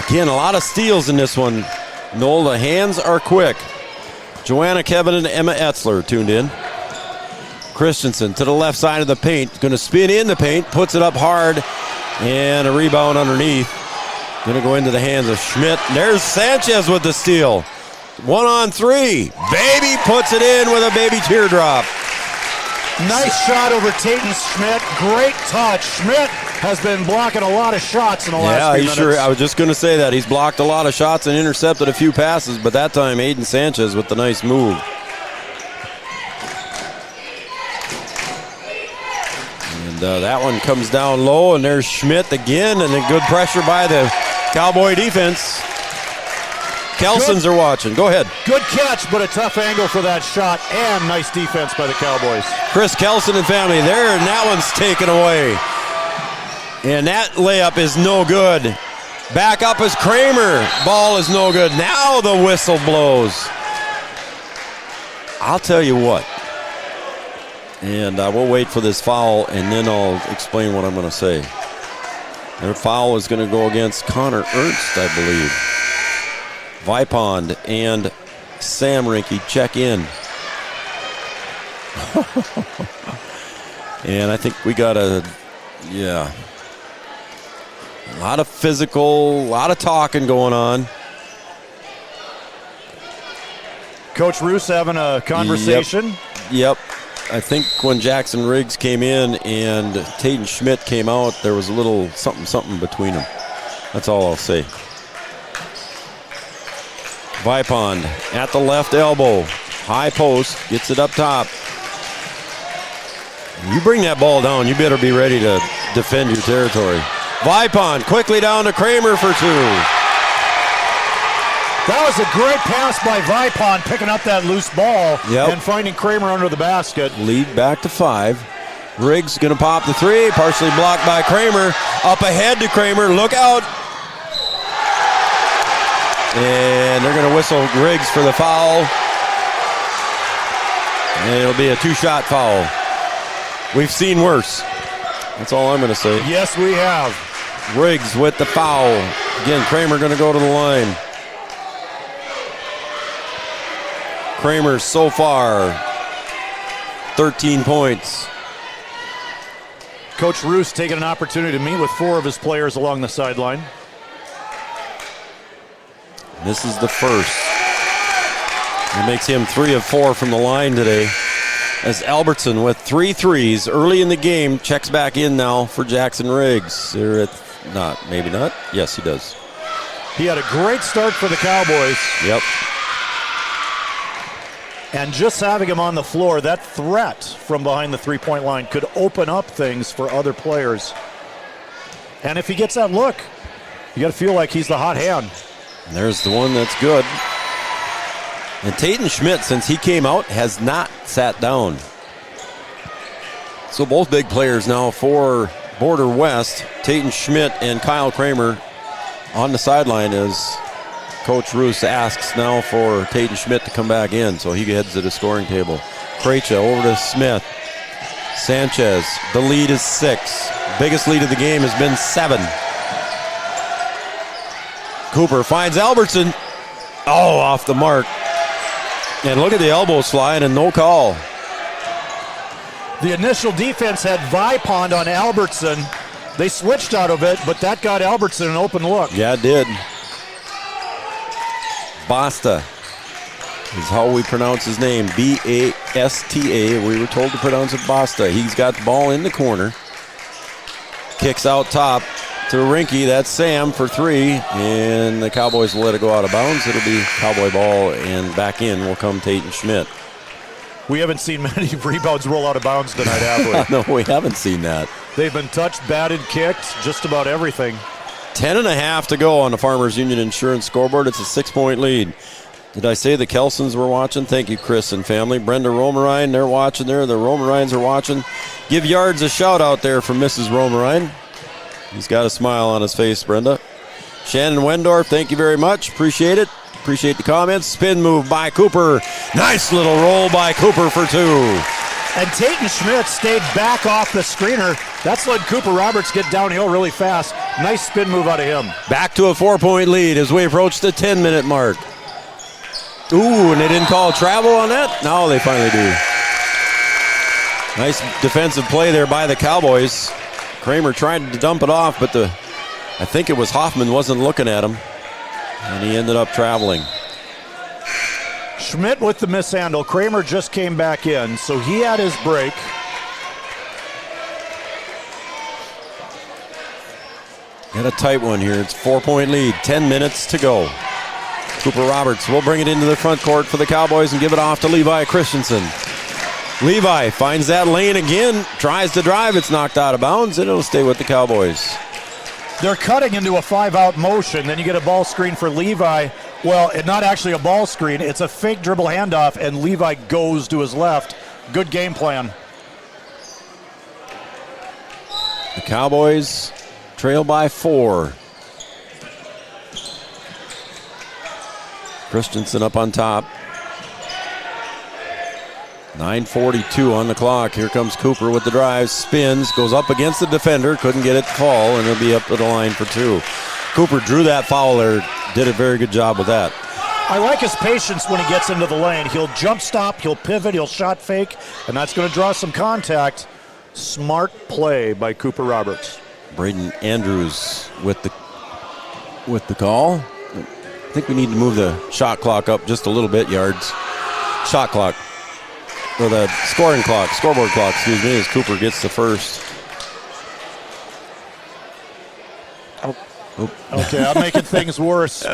Again, a lot of steals in this one. Noel, the hands are quick. Joanna, Kevin, and Emma Etzler tuned in. Christensen to the left side of the paint. Going to spin in the paint, puts it up hard. And a rebound underneath. Going to go into the hands of Schmidt. There's Sanchez with the steal. 1-on-3. Baby puts it in with a baby teardrop. Nice shot over Tatum Schmidt. Great touch. Schmidt has been blocking a lot of shots in the last few minutes. Sure. I was just going to say that. He's blocked a lot of shots and intercepted a few passes, but that time Aiden Sanchez with the nice move. That one comes down low, and there's Schmidt again, and a good pressure by the Cowboy defense. Kelsons are watching. Go ahead. Good catch, but a tough angle for that shot, and nice defense by the Cowboys. Chris Kelson and family there, and that one's taken away. And that layup is no good. Back up is Kramer. Ball is no good. Now the whistle blows. I'll tell you what. And we'll wait for this foul, and then I'll explain what I'm going to say. Their foul is going to go against Connor Ernst, I believe. Vipond and Sam Rinke check in. And I think we got a lot of physical, a lot of talking going on. Coach Roos having a conversation. Yep. I think when Jackson Riggs came in and Tatum Schmidt came out, there was a little something between them. That's all I'll say. Vipond at the left elbow. High post, gets it up top. You bring that ball down, you better be ready to defend your territory. Vipond quickly down to Kramer for 2. That was a great pass by Vipond, picking up that loose ball and finding Kramer under the basket. Lead back to 5. Riggs going to pop the 3, partially blocked by Kramer. Up ahead to Kramer, look out. And they're going to whistle Riggs for the foul. And it'll be a 2-shot foul. We've seen worse. That's all I'm going to say. Yes, we have. Riggs with the foul. Again, Kramer going to go to the line. Kramer so far, 13 points. Coach Roos taking an opportunity to meet with 4 of his players along the sideline. This is the first. It makes him 3 of 4 from the line today. As Albertson with 3 threes early in the game checks back in now for Jackson Riggs. Maybe not. Yes, he does. He had a great start for the Cowboys. Yep. And just having him on the floor, that threat from behind the three-point line could open up things for other players. And if he gets that look, you got to feel like he's the hot hand. And there's the one that's good. And Tayton Schmidt, since he came out, has not sat down. So both big players now for Border West, Tayton Schmidt and Kyle Kramer on the sideline as Coach Roos asks now for Tayton Schmidt to come back in, so he heads to the scoring table. Krejci over to Smith. Sanchez, the lead is 6. Biggest lead of the game has been 7. Cooper finds Albertson. Oh, off the mark. And look at the elbow slide and no call. The initial defense had Vipond on Albertson. They switched out of it, but that got Albertson an open look. Yeah, it did. Basta is how we pronounce his name. B-A-S-T-A. We were told to pronounce it Basta. He's got the ball in the corner. Kicks out top to Rinky. That's Sam for 3. And the Cowboys will let it go out of bounds. It'll be Cowboy ball, and back in will come Tayton Schmidt. We haven't seen many rebounds roll out of bounds tonight, have we? No, we haven't seen that. They've been touched, batted, kicked, just about everything. 10.5 to go on the Farmers Union Insurance scoreboard. It's a 6-point lead. Did I say the Kelsons were watching? Thank you, Chris and family. Brenda Romerine, they're watching there. The Romerines are watching. Give Yards a shout out there from Mrs. Romerine. He's got a smile on his face, Brenda. Shannon Wendorf, thank you very much. Appreciate it. Appreciate the comments. Spin move by Cooper. Nice little roll by Cooper for 2. And Tayton Schmidt stayed back off the screener. That's let Cooper Roberts get downhill really fast. Nice spin move out of him. Back to a 4-point lead as we approach the 10-minute mark. Ooh, and they didn't call travel on that? Now they finally do. Nice defensive play there by the Cowboys. Kramer tried to dump it off, but I think it was Hoffman wasn't looking at him, and he ended up traveling. Schmidt with the mishandle. Kramer just came back in, so he had his break. Got a tight one here. It's a 4-point lead. 10 minutes to go. Cooper Roberts will bring it into the front court for the Cowboys and give it off to Levi Christensen. Levi finds that lane again, tries to drive. It's knocked out of bounds, and it'll stay with the Cowboys. They're cutting into a 5-out motion. Then you get a ball screen for Levi. Well, it's not actually a ball screen. It's a fake dribble handoff, and Levi goes to his left. Good game plan. The Cowboys trail by 4. Christensen up on top. 9:42 on the clock. Here comes Cooper with the drive. Spins, goes up against the defender. Couldn't get it to fall, and it'll be up to the line for 2. Cooper drew that foul there. Did a very good job with that. I like his patience when he gets into the lane. He'll jump stop, he'll pivot, he'll shot fake, and that's going to draw some contact. Smart play by Cooper Roberts. Braden Andrews with the call. I think we need to move the shot clock up just a little bit, Yards. Shot clock. Or the scoring clock, scoreboard clock, excuse me, as Cooper gets the first. Okay, I'm making things worse.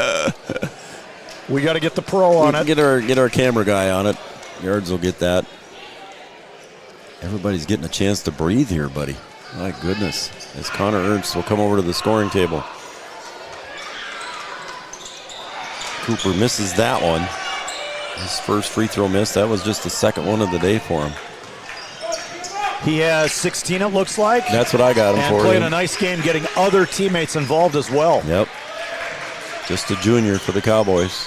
We got to get the pro on it. Get our camera guy on it. Yards will get that. Everybody's getting a chance to breathe here, buddy. My goodness. As Connor Ernst will come over to the scoring table. Cooper misses that one. His first free throw miss. That was just the second one of the day for him. He has 16, it looks like. That's what I got him and for. Playing a nice game, getting other teammates involved as well. Yep. Just a junior for the Cowboys.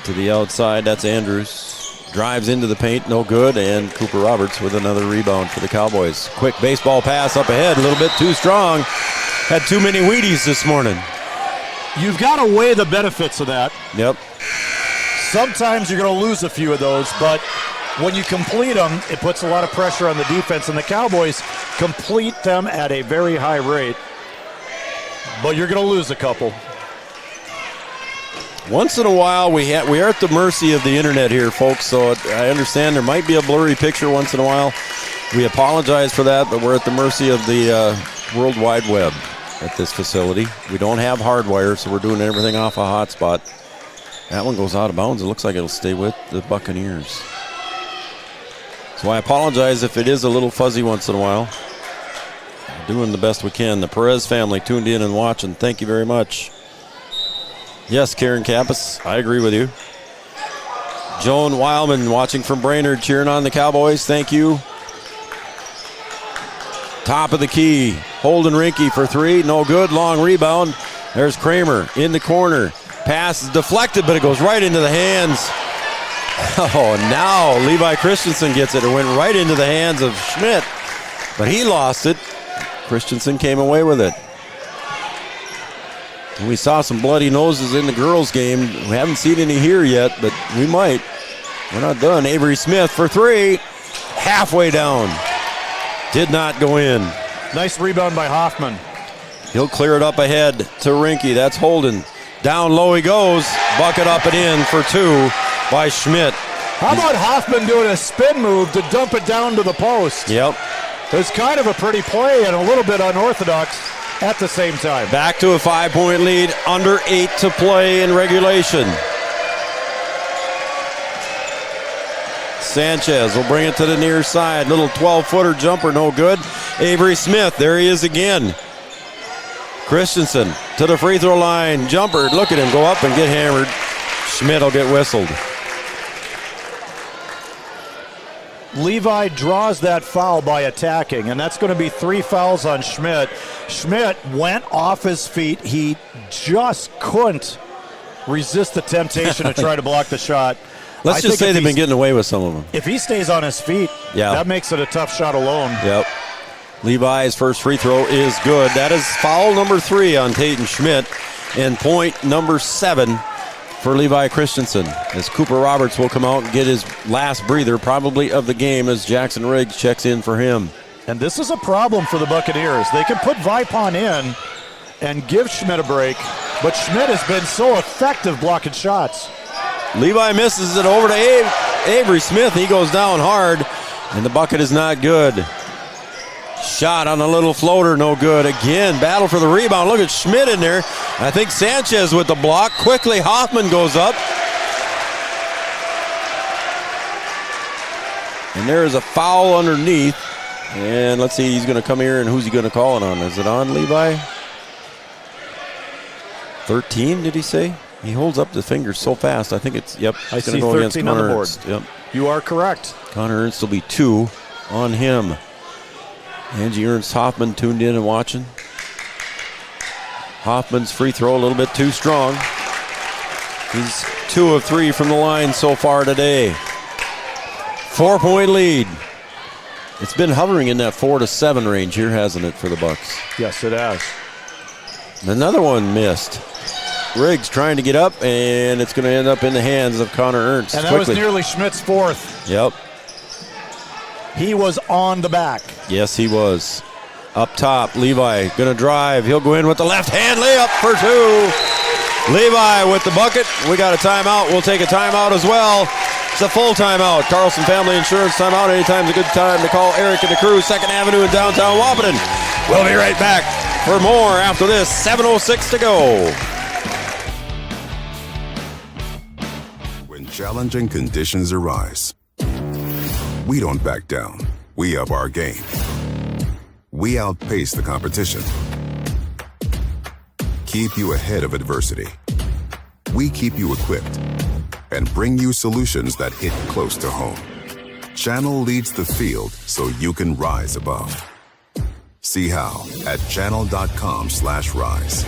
To the outside, that's Andrews. Drives into the paint, no good, and Cooper Roberts with another rebound for the Cowboys. Quick baseball pass up ahead, a little bit too strong. Had too many Wheaties this morning. You've got to weigh the benefits of that. Yep. Sometimes you're going to lose a few of those, but when you complete them, it puts a lot of pressure on the defense, and the Cowboys complete them at a very high rate. But you're going to lose a couple. Once in a while, we are at the mercy of the internet here, folks, so I understand there might be a blurry picture once in a while. We apologize for that, but we're at the mercy of the World Wide Web at this facility. We don't have hardwire, so we're doing everything off a hotspot. That one goes out of bounds. It looks like it'll stay with the Buccaneers. So I apologize if it is a little fuzzy once in a while. We're doing the best we can. The Perez family tuned in and watching. Thank you very much. Yes, Karen Kappas, I agree with you. Joan Wildman watching from Brainerd, cheering on the Cowboys. Thank you. Top of the key. Holden Rinke for three. No good. Long rebound. There's Kramer in the corner. Pass is deflected, but it goes right into the hands. Oh, now Levi Christensen gets it. It went right into the hands of Schmidt, but he lost it. Christensen came away with it. And we saw some bloody noses in the girls' game. We haven't seen any here yet, but we might. We're not done. Avery Smith for three. Halfway down. Did not go in. Nice rebound by Hoffman. He'll clear it up ahead to Rinke. That's Holden. Down low he goes. Bucket up and in for two by Schmidt. How about Hoffman doing a spin move to dump it down to the post? Yep. It was kind of a pretty play and a little bit unorthodox at the same time. Back to a 5-point lead. Under 8 to play in regulation. Sanchez will bring it to the near side. Little 12-footer jumper, no good. Avery Smith, there he is again. Christensen to the free throw line. Jumper, look at him go up and get hammered. Schmidt will get whistled. Levi draws that foul by attacking, and that's going to be 3 fouls on Schmidt. Schmidt went off his feet. He just couldn't resist the temptation to try to block the shot. Let's just say they've been getting away with some of them. If he stays on his feet, that makes it a tough shot alone. Yep. Levi's first free throw is good. That is foul number 3 on Tatum Schmidt, and point number 7 for Levi Christensen, as Cooper Roberts will come out and get his last breather, probably of the game, as Jackson Riggs checks in for him. And this is a problem for the Buccaneers. They can put Vipon in and give Schmidt a break, but Schmidt has been so effective blocking shots. Levi misses it over to Avery Smith. He goes down hard, and the bucket is not good. Shot on a little floater, no good. Again, battle for the rebound. Look at Schmidt in there. I think Sanchez with the block. Quickly, Hoffman goes up. And there is a foul underneath. And let's see, he's going to come here, and who's he going to call it on? Is it on Levi? 13, did he say? He holds up the fingers so fast. I think it's, yep. I see 13 on the board. Yep. You are correct. Connor Ernst will be 2 on him. Angie Ernst Hoffman tuned in and watching. Hoffman's free throw a little bit too strong. He's 2 of 3 from the line so far today. 4-point lead. It's been hovering in that 4 to 7 range here, hasn't it, for the Bucks? Yes, it has. Another one missed. Riggs trying to get up, and it's going to end up in the hands of Connor Ernst. And that was nearly Schmidt's 4th. Yep. He was on the back. Yes, he was. Up top, Levi going to drive. He'll go in with the left-hand layup for 2. Levi with the bucket. We got a timeout. We'll take a timeout as well. It's a full timeout. Carlson Family Insurance timeout. Anytime's a good time to call Eric and the crew. 2nd Avenue in downtown Wahpeton. We'll be right back for more after this. 7:06 to go. When challenging conditions arise, we don't back down. We up our game. We outpace the competition. Keep you ahead of adversity. We keep you equipped and bring you solutions that hit close to home. Channel leads the field so you can rise above. See how at channel.com/rise.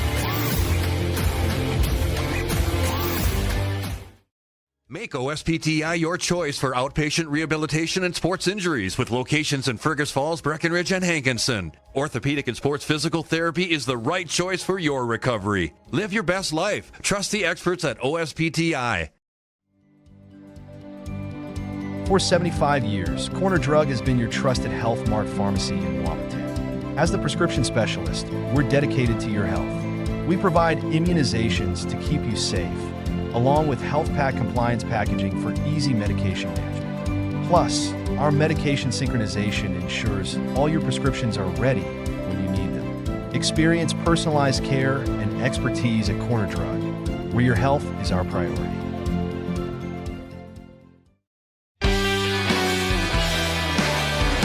Make OSPTI your choice for outpatient rehabilitation and sports injuries with locations in Fergus Falls, Breckenridge, and Hankinson. Orthopedic and sports physical therapy is the right choice for your recovery. Live your best life. Trust the experts at OSPTI. For 75 years, Corner Drug has been your trusted Health Mart pharmacy in Wahpeton. As the prescription specialist, we're dedicated to your health. We provide immunizations to keep you safe, along with health pack compliance packaging for easy medication management. Plus, our medication synchronization ensures all your prescriptions are ready when you need them. Experience personalized care and expertise at Corner Drug, where your health is our priority.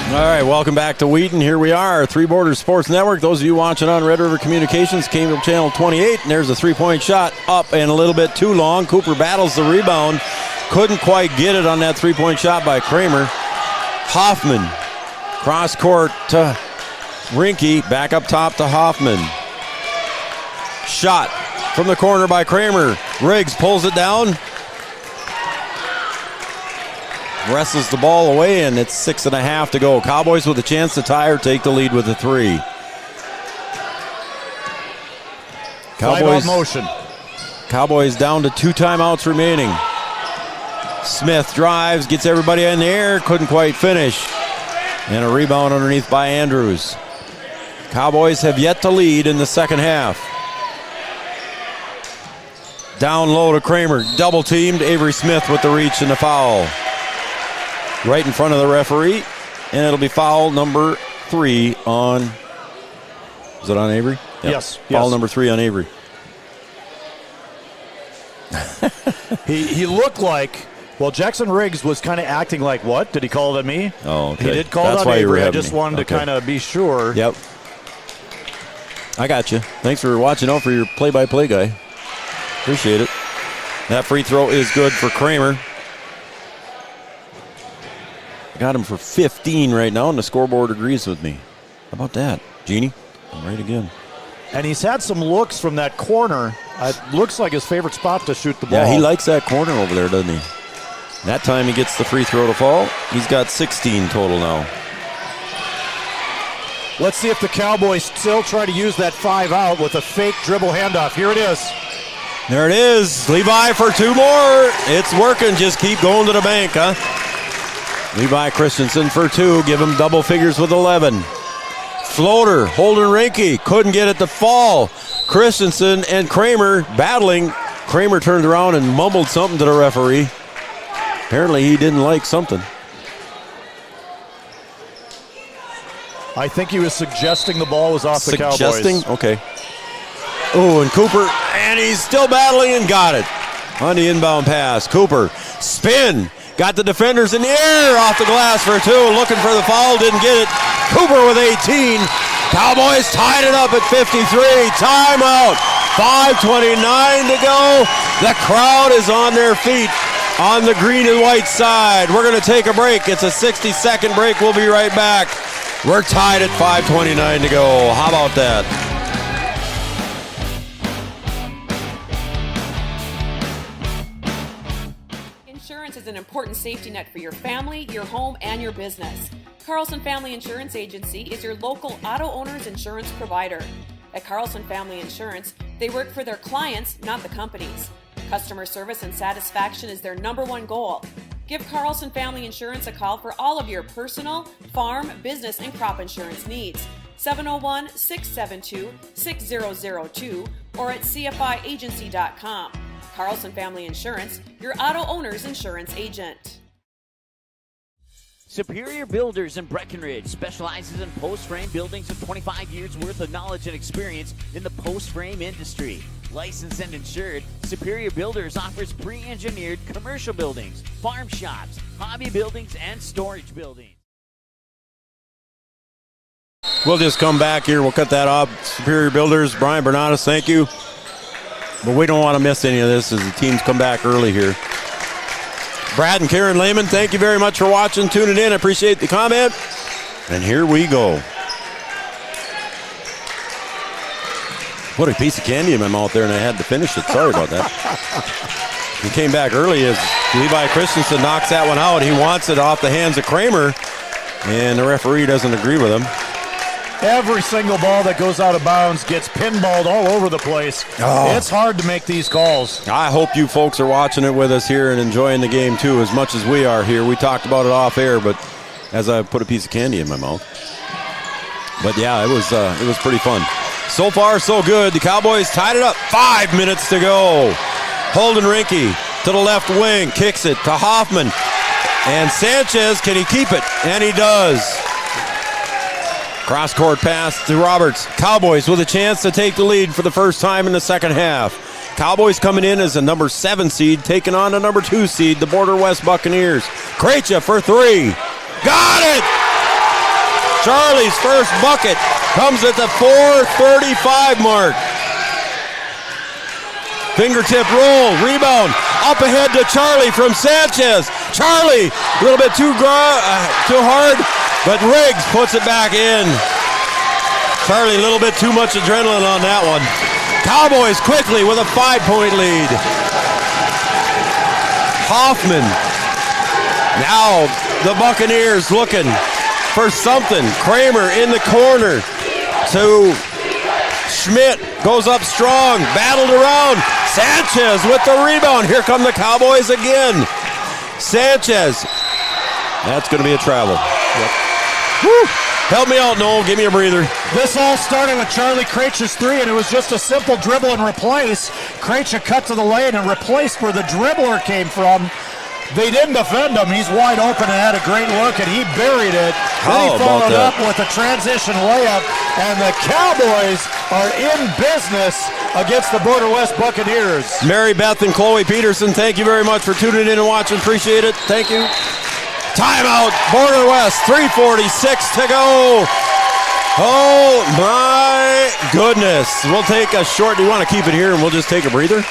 All right, welcome back to Wheaton. Here we are, Three Borders Sports Network. Those of you watching on Red River Communications, cable channel 28, and there's a three-point shot up and a little bit too long. Cooper battles the rebound. Couldn't quite get it on that three-point shot by Kramer. Hoffman, cross court to Rinke, back up top to Hoffman. Shot from the corner by Kramer. Riggs pulls it down. Wrestles the ball away, and it's 6.5 to go. Cowboys with a chance to tie or take the lead with a 3. Cowboys motion. Cowboys down to 2 timeouts remaining. Smith drives, gets everybody in the air, couldn't quite finish. And a rebound underneath by Andrews. Cowboys have yet to lead in the second half. Down low to Kramer, double teamed. Avery Smith with the reach and the foul. Right in front of the referee, and it'll be foul number 3 on, is it on Avery? Yep. Yes. Foul number 3 on Avery. He looked like, well, Jackson Riggs was kind of acting like, what? Did he call it at me? Oh, okay. He did call it on Avery. I just wanted to kind of be sure. Yep. I got you. Thanks for watching out for your play-by-play guy. Appreciate it. That free throw is good for Kramer. I got him for 15 right now, and the scoreboard agrees with me. How about that, Jeannie? I'm right again. And he's had some looks from that corner. It looks like his favorite spot to shoot the ball. Yeah, he likes that corner over there, doesn't he? That time he gets the free throw to fall. He's got 16 total now. Let's see if the Cowboys still try to use that 5 out with a fake dribble handoff. Here it is. There it is. Levi for 2 more. It's working. Just keep going to the bank, huh? Levi Christensen for 2. Give him double figures with 11. Floater, Holden Rinke. Couldn't get it to fall. Christensen and Kramer battling. Kramer turned around and mumbled something to the referee. Apparently he didn't like something. I think he was suggesting the ball was off the Cowboys. Suggesting? Okay. Oh, and Cooper, and he's still battling and got it. On the inbound pass. Cooper, spin. Got the defenders in the air, off the glass for 2, looking for the foul, didn't get it. Cooper with 18. Cowboys tied it up at 53. Timeout. 5:29 to go. The crowd is on their feet on the green and white side. We're going to take a break. It's a 60-second break. We'll be right back. We're tied at 5:29 to go. How about that? Insurance is an important safety net for your family, your home, and your business. Carlson Family Insurance Agency is your local auto owner's insurance provider. At Carlson Family Insurance, they work for their clients, not the companies. Customer service and satisfaction is their #1 goal. Give Carlson Family Insurance a call for all of your personal, farm, business, and crop insurance needs. 701-672-6002 or at cfiagency.com. Carlson Family Insurance, your auto owner's insurance agent. Superior Builders in Breckenridge specializes in post-frame buildings with 25 years worth of knowledge and experience in the post-frame industry. Licensed and insured, Superior Builders offers pre-engineered commercial buildings, farm shops, hobby buildings, and storage buildings. We'll just come back here. We'll cut that off. Superior Builders, Brian Bernatus, thank you. But we don't want to miss any of this as the teams come back early here. Brad and Karen Lehman, thank you very much for watching, tuning in. I appreciate the comment. And here we go. Put a piece of candy in my mouth there, and I had to finish it. Sorry about that. He came back early as Levi Christensen knocks that one out. He wants it off the hands of Kramer, and the referee doesn't agree with him. Every single ball that goes out of bounds gets pinballed all over the place. Oh. It's hard to make these calls. I hope you folks are watching it with us here and enjoying the game too as much as we are here. We talked about it off air, but as I put a piece of candy in my mouth. But yeah, it was pretty fun. So far, so good. The Cowboys tied it up. 5 minutes to go. Holden Rinke to the left wing, kicks it to Hoffman. And Sanchez, can he keep it? And he does. Cross-court pass to Roberts. Cowboys with a chance to take the lead for the first time in the second half. Cowboys coming in as a number 7 seed, taking on the number 2 seed, the Border West Buccaneers. Krejcia for 3. Got it! Charlie's first bucket comes at the 4:35 mark. Fingertip roll, rebound, up ahead to Charlie from Sanchez. Charlie, a little bit too hard, but Riggs puts it back in. Charlie, a little bit too much adrenaline on that one. Cowboys quickly with a 5-point lead. Hoffman. Now the Buccaneers looking for something. Kramer in the corner to Schmidt. Goes up strong, battled around. Sanchez with the rebound. Here come the Cowboys again. Sanchez. That's going to be a travel. Yep. Woo. Help me out, Noel. Give me a breather. This all started with Charlie Krejci's three, and it was just a simple dribble and replace. Krejci cut to the lane and replaced where the dribbler came from. They didn't defend him. He's wide open and had a great look, and he buried it. Then he followed up with a transition layup, and the Cowboys are in business against the Border West Buccaneers. Mary Beth and Chloe Peterson, thank you very much for tuning in and watching. Appreciate it. Thank you. Timeout, Border West, 3:46 to go. Oh, my goodness. We'll take a short, do you want to keep it here and we'll just take a breather?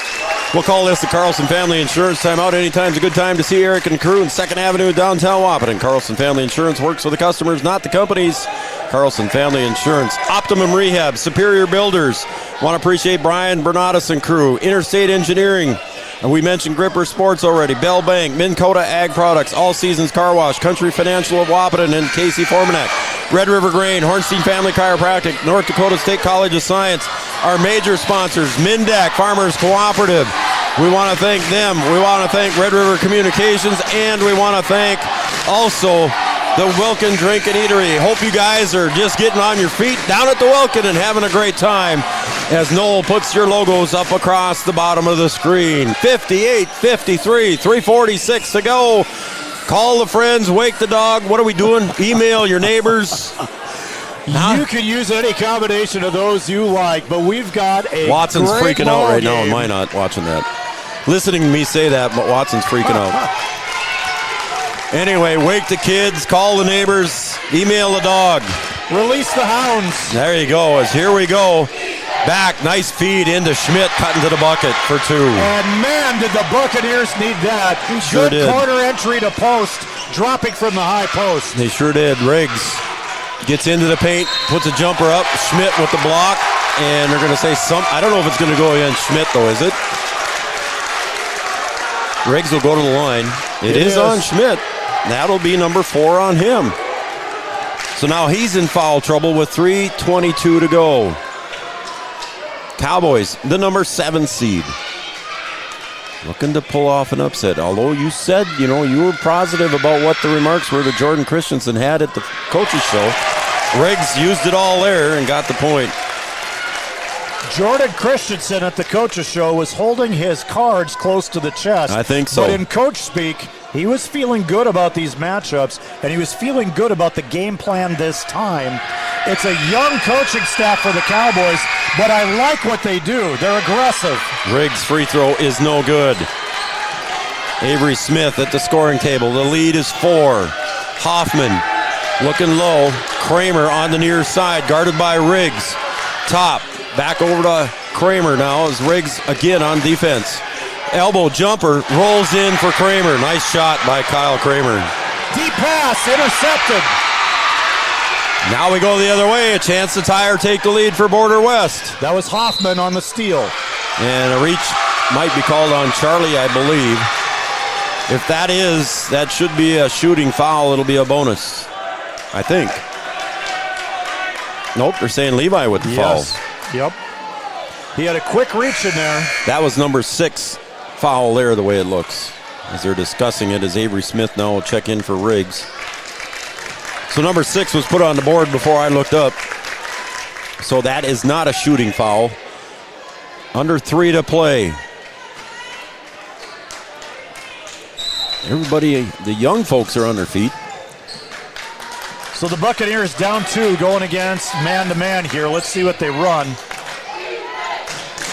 We'll call this the Carlson Family Insurance Timeout. Anytime's a good time to see Eric and crew in 2nd Avenue, downtown Wahpeton. Carlson Family Insurance works for the customers, not the companies. Carlson Family Insurance, Optimum Rehab, Superior Builders. Want to appreciate Brian Bernatus and crew. Interstate Engineering. And we mentioned Gripper Sports already. Bell Bank, Minn Kota Ag Products, All Seasons Car Wash, Country Financial of Wahpeton, and Casey Formanek. Red River Grain, Hornstein Family Chiropractic, North Dakota State College of Science. Our major sponsors, Mindac Farmers Cooperative. We want to thank them. We want to thank Red River Communications, and we want to thank also the Wilkin Drink and Eatery. Hope you guys are just getting on your feet down at the Wilkin and having a great time as Noel puts your logos up across the bottom of the screen. 58-53, 3:46 to go. Call the friends, wake the dog. What are we doing? Email your neighbors. You can use any combination of those you like, but we've got a Watson's great freaking out right now, game. and why not watching that? Listening to me say that, but Watson's freaking out. Anyway, wake the kids, call the neighbors, email the dog. Release the hounds. There you go. As here we go. Back, nice feed into Schmidt, cutting to the bucket for two. And man, did the Buccaneers need that. Sure Good did. corner entry to post, dropping from the high post. They sure did. Riggs gets into the paint, puts a jumper up. Schmidt with the block, and they're going to say something. I don't know if it's going to go against Schmidt, though, is it? Riggs will go to the line. It is on Schmidt. That'll be number 4 on him. So now he's in foul trouble with 3:22 to go. Cowboys, the number 7 seed. Looking to pull off an upset. Although you said, you were positive about what the remarks were that Jordan Christensen had at the coaches show. Riggs used it all there and got the point. Jordan Christensen at the coaches show was holding his cards close to the chest. I think so. But in coach speak, he was feeling good about these matchups, and he was feeling good about the game plan this time. It's a young coaching staff for the Cowboys, but I like what they do. They're aggressive. Riggs' free throw is no good. Avery Smith at the scoring table. The lead is 4. Hoffman looking low. Kramer on the near side, guarded by Riggs. Top. Back over to Kramer now as Riggs again on defense. Elbow jumper, rolls in for Kramer. Nice shot by Kyle Kramer. Deep pass, intercepted. Now we go the other way. A chance to tie or take the lead for Border West. That was Hoffman on the steal. And a reach might be called on Charlie, I believe. If that should be a shooting foul. It'll be a bonus, I think. Nope, they're saying Levi with the foul. Yep. He had a quick reach in there. That was number 6 foul there, the way it looks. As they're discussing it, as Avery Smith now will check in for Riggs. So number 6 was put on the board before I looked up. So that is not a shooting foul. Under 3 to play. Everybody, the young folks are on their feet. So the Buccaneers down 2 going against man-to-man here. Let's see what they run.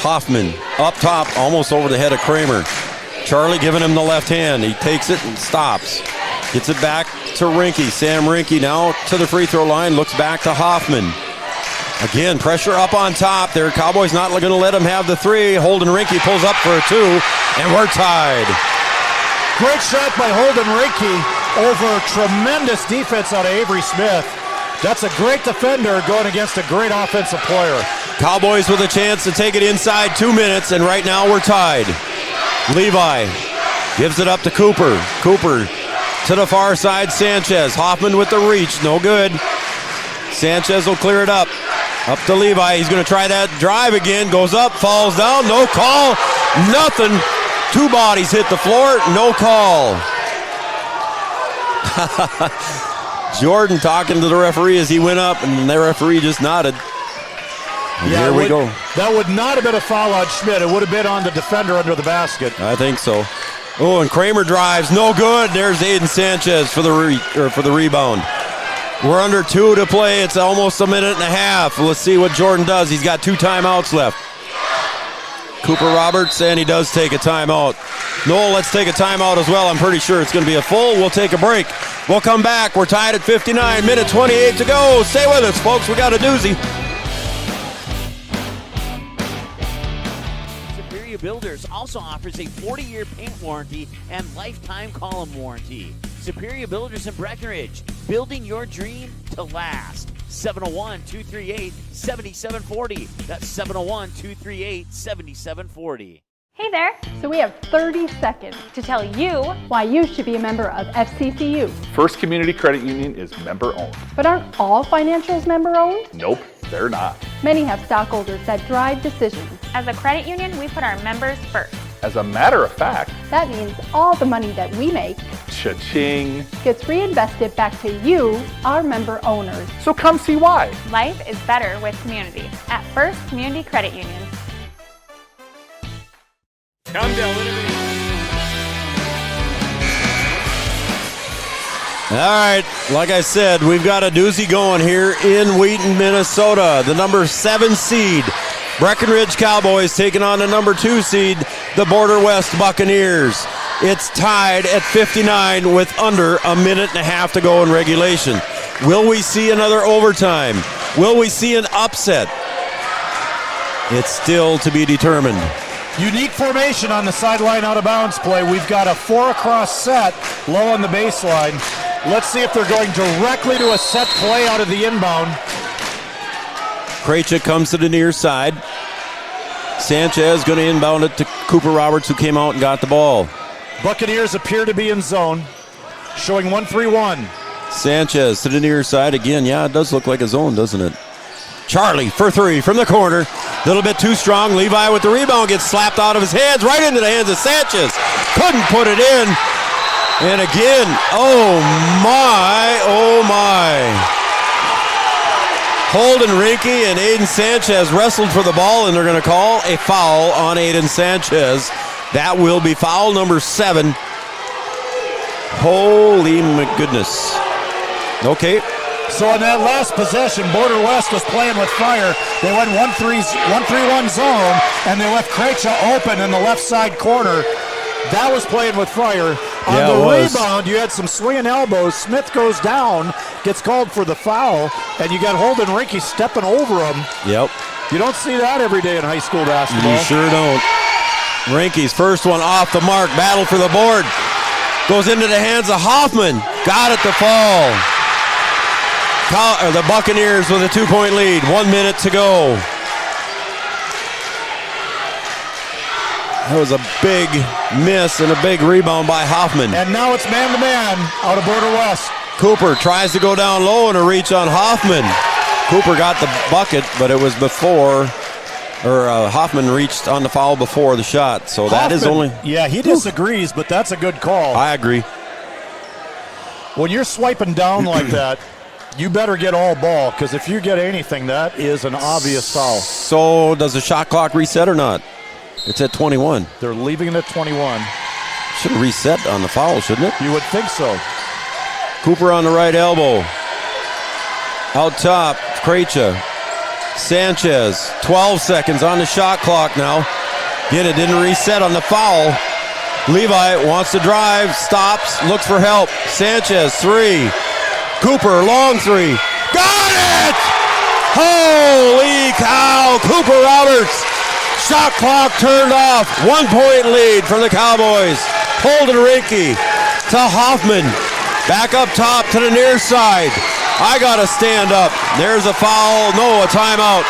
Hoffman up top, almost over the head of Kramer. Charlie giving him the left hand. He takes it and stops. Gets it back to Rinke. Sam Rinke now to the free throw line. Looks back to Hoffman. Again, pressure up on top. Their Cowboys not going to let him have the three. Holden Rinke pulls up for a two, and we're tied. Great shot by Holden Rinke over tremendous defense out of Avery Smith. That's a great defender going against a great offensive player. Cowboys with a chance to take it inside 2 minutes, and right now we're tied. Levi gives it up to Cooper. Cooper to the far side, Sanchez. Hoffman with the reach, no good. Sanchez will clear it up. Up to Levi, he's going to try that drive again. Goes up, falls down, no call, nothing. 2 bodies hit the floor, no call. Jordan talking to the referee as he went up, and the referee just nodded. And yeah, here we go. That would not have been a foul on Schmidt. It would have been on the defender under the basket. I think so. Oh, and Kramer drives, no good. There's Aiden Sanchez for the rebound. We're under 2 to play. It's almost a minute and a half. Let's see what Jordan does. He's got 2 timeouts left. Cooper Roberts, and he does take a timeout. Noel, let's take a timeout as well. I'm pretty sure it's going to be a full. We'll take a break. We'll come back. We're tied at 59, minute 28 to go. Stay with us, folks. We got a doozy. Superior Builders also offers a 40-year paint warranty and lifetime column warranty. Superior Builders in Breckenridge, building your dream to last. 701-238-7740. That's 701-238-7740. Hey there! So we have 30 seconds to tell you why you should be a member of FCCU. First Community Credit Union is member-owned. But aren't all financials member-owned? Nope, they're not. Many have stockholders that drive decisions. As a credit union, we put our members first. As a matter of fact, that means all the money that we make cha-ching gets reinvested back to you, our member owners. So come see why. Life is better with community at First Community Credit Union. Countdown. All right, like I said, we've got a doozy going here in Wheaton, Minnesota. The number 7 seed, Breckenridge Cowboys, taking on the number 2 seed, the Border West Buccaneers. It's tied at 59 with under a minute and a half to go in regulation. Will we see another overtime? Will we see an upset? It's still to be determined. Unique formation on the sideline out of bounds play. We've got a 4 across set low on the baseline. Let's see if they're going directly to a set play out of the inbound. Krejci comes to the near side. Sanchez going to inbound it to Cooper Roberts, who came out and got the ball. Buccaneers appear to be in zone, showing 1-3-1. Sanchez to the near side again. Yeah, it does look like a zone, doesn't it? Charlie for 3 from the corner. A little bit too strong. Levi with the rebound gets slapped out of his hands, right into the hands of Sanchez. Couldn't put it in. And again, oh my. Holden Rinke and Aiden Sanchez wrestled for the ball, and they're going to call a foul on Aiden Sanchez. That will be foul number 7. Holy goodness. Okay. So in that last possession, Border West was playing with fire. They went 1-3-1 zone, and they left Krejci open in the left side corner. That was playing with fire. On the rebound, you had some swinging elbows. Smith goes down, gets called for the foul, and you got Holden Rinke stepping over him. Yep. You don't see that every day in high school basketball. You sure don't. Rinke's first one off the mark. Battle for the board. Goes into the hands of Hoffman. Got it to fall. The Buccaneers with a 2-point lead. 1 minute to go. That was a big miss and a big rebound by Hoffman. And now it's man-to-man out of Border West. Cooper tries to go down low and a reach on Hoffman. Cooper got the bucket, but it was before, Hoffman reached on the foul before the shot. So Hoffman, that is only... Yeah, he disagrees, but that's a good call. I agree. When you're swiping down like that, you better get all ball, because if you get anything, that is an obvious foul. So does the shot clock reset or not? It's at 21. They're leaving it at 21. Should have reset on the foul, shouldn't it? You would think so. Cooper on the right elbow. Out top, Krejci. Sanchez, 12 seconds on the shot clock now. Again, it didn't reset on the foul. Levi wants to drive, stops, looks for help. Sanchez, 3. Cooper, long 3. Got it! Holy cow! Cooper Roberts. Shot clock turned off. 1 point lead for the Cowboys. Holden Rinke to Hoffman. Back up top to the near side. I got to stand up. There's a foul. No, a timeout.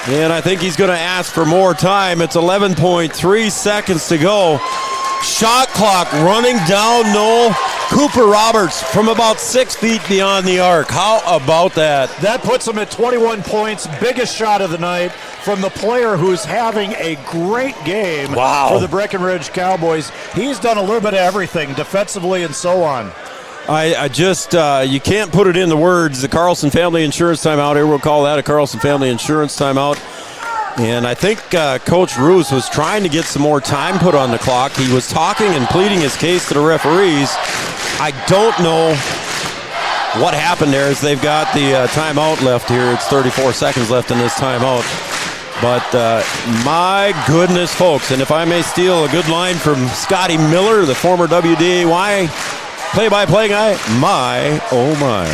And I think he's going to ask for more time. It's 11.3 seconds to go. Shot clock running down, Noel. Cooper Roberts from about 6 feet beyond the arc. How about that? That puts him at 21 points. Biggest shot of the night from the player who's having a great game for the Breckenridge Cowboys. He's done a little bit of everything defensively and so on. I just, you can't put it into words. The Carlson Family Insurance timeout. Here we'll call that a Carlson Family Insurance timeout. And I think Coach Roos was trying to get some more time put on the clock. He was talking and pleading his case to the referees. I don't know what happened there as they've got the timeout left here. It's 34 seconds left in this timeout. But my goodness, folks, and if I may steal a good line from Scotty Miller, the former WDAY play-by-play guy, my, oh my.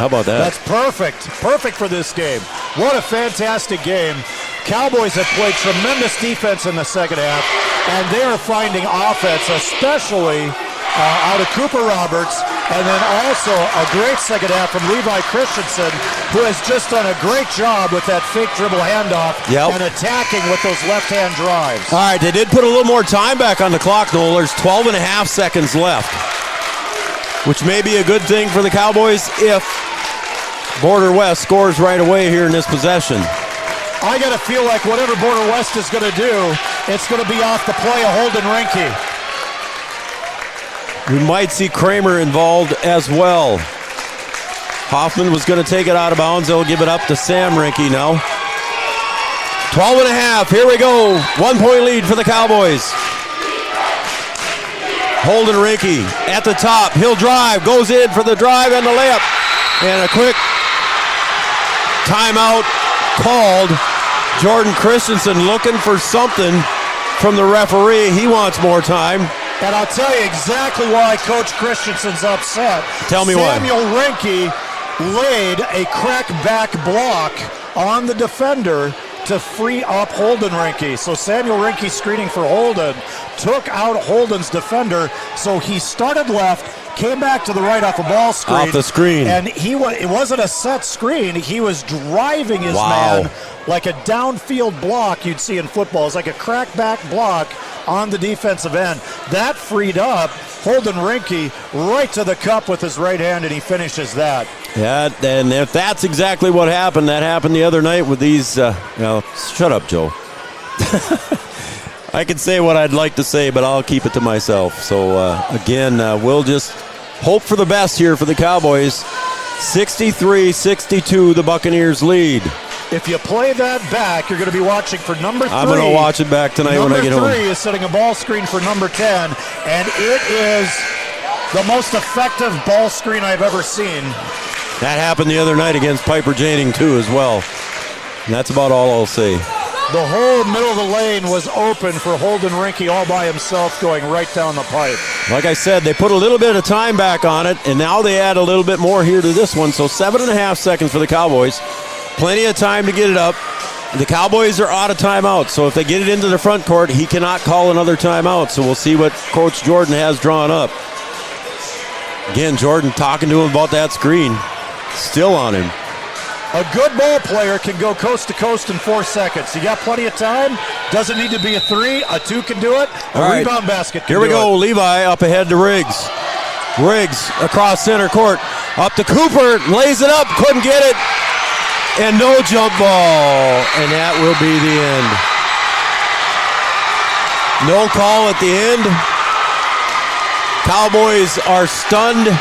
How about that? That's perfect. Perfect for this game. What a fantastic game. Cowboys have played tremendous defense in the second half, and they are finding offense, especially out of Cooper Roberts, and then also a great second half from Levi Christensen, who has just done a great job with that fake dribble handoff and attacking with those left-hand drives. All right, they did put a little more time back on the clock, Noel. There's 12 and a half seconds left, which may be a good thing for the Cowboys if Border West scores right away here in this possession. I got to feel like whatever Border West is going to do, it's going to be off the play of Holden Rinke. We might see Kramer involved as well. Hoffman was going to take it out of bounds. They'll give it up to Sam Rinke now. 12 and a half. Here we go. 1 point lead for the Cowboys. Holden Rinke at the top. He'll drive. Goes in for the drive and the layup. And a quick timeout called. Jordan Christensen looking for something from the referee. He wants more time. And I'll tell you exactly why Coach Christensen's upset. Tell me why. Samuel Rinke laid a crackback block on the defender to free up Holden Rinke. So Samuel Rinke screening for Holden took out Holden's defender. So he started left, came back to the right off a ball screen. Off the screen. And it wasn't a set screen. He was driving his man like a downfield block you'd see in football. It's like a crackback block on the defensive end. That freed up Holden Rinke right to the cup with his right hand, and he finishes that. Yeah, and if that's exactly what happened, that happened the other night with these, shut up, Joe. I can say what I'd like to say, but I'll keep it to myself. So, again, we'll just hope for the best here for the Cowboys. 63-62, the Buccaneers lead. If you play that back, you're going to be watching for number 3. I'm going to watch it back tonight when I get home. Number 3 is setting a ball screen for number 10, and it is the most effective ball screen I've ever seen. That happened the other night against Piper Janing, too, as well. And that's about all I'll say. The whole middle of the lane was open for Holden Rinke all by himself going right down the pipe. Like I said, they put a little bit of time back on it, and now they add a little bit more here to this one. So 7.5 seconds for the Cowboys. Plenty of time to get it up. The Cowboys are out of timeout, so if they get it into the front court, he cannot call another timeout. So we'll see what Coach Jordan has drawn up. Again, Jordan talking to him about that screen. Still on him. A good ball player can go coast to coast in 4 seconds. You got plenty of time. Doesn't need to be a 3. A 2 can do it. A rebound basket can do it. Here we go. Levi up ahead to Riggs. Riggs across center court. Up to Cooper. Lays it up. Couldn't get it. And no jump ball. And that will be the end. No call at the end. Cowboys are stunned.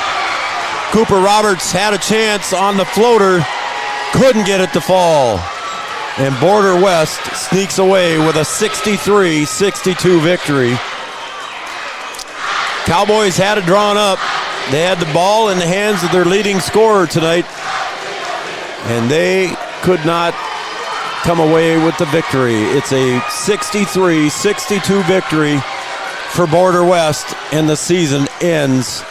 Cooper Roberts had a chance on the floater. Couldn't get it to fall. And Border West sneaks away with a 63-62 victory. Cowboys had it drawn up. They had the ball in the hands of their leading scorer tonight. And they could not come away with the victory. It's a 63-62 victory for Border West, and the season ends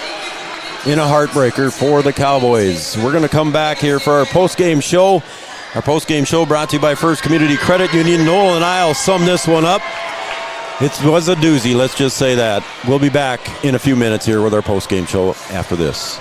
in a heartbreaker for the Cowboys. We're going to come back here for our post-game show. Our post-game show brought to you by First Community Credit Union. Noel and I will sum this one up. It was a doozy, let's just say that. We'll be back in a few minutes here with our post-game show after this.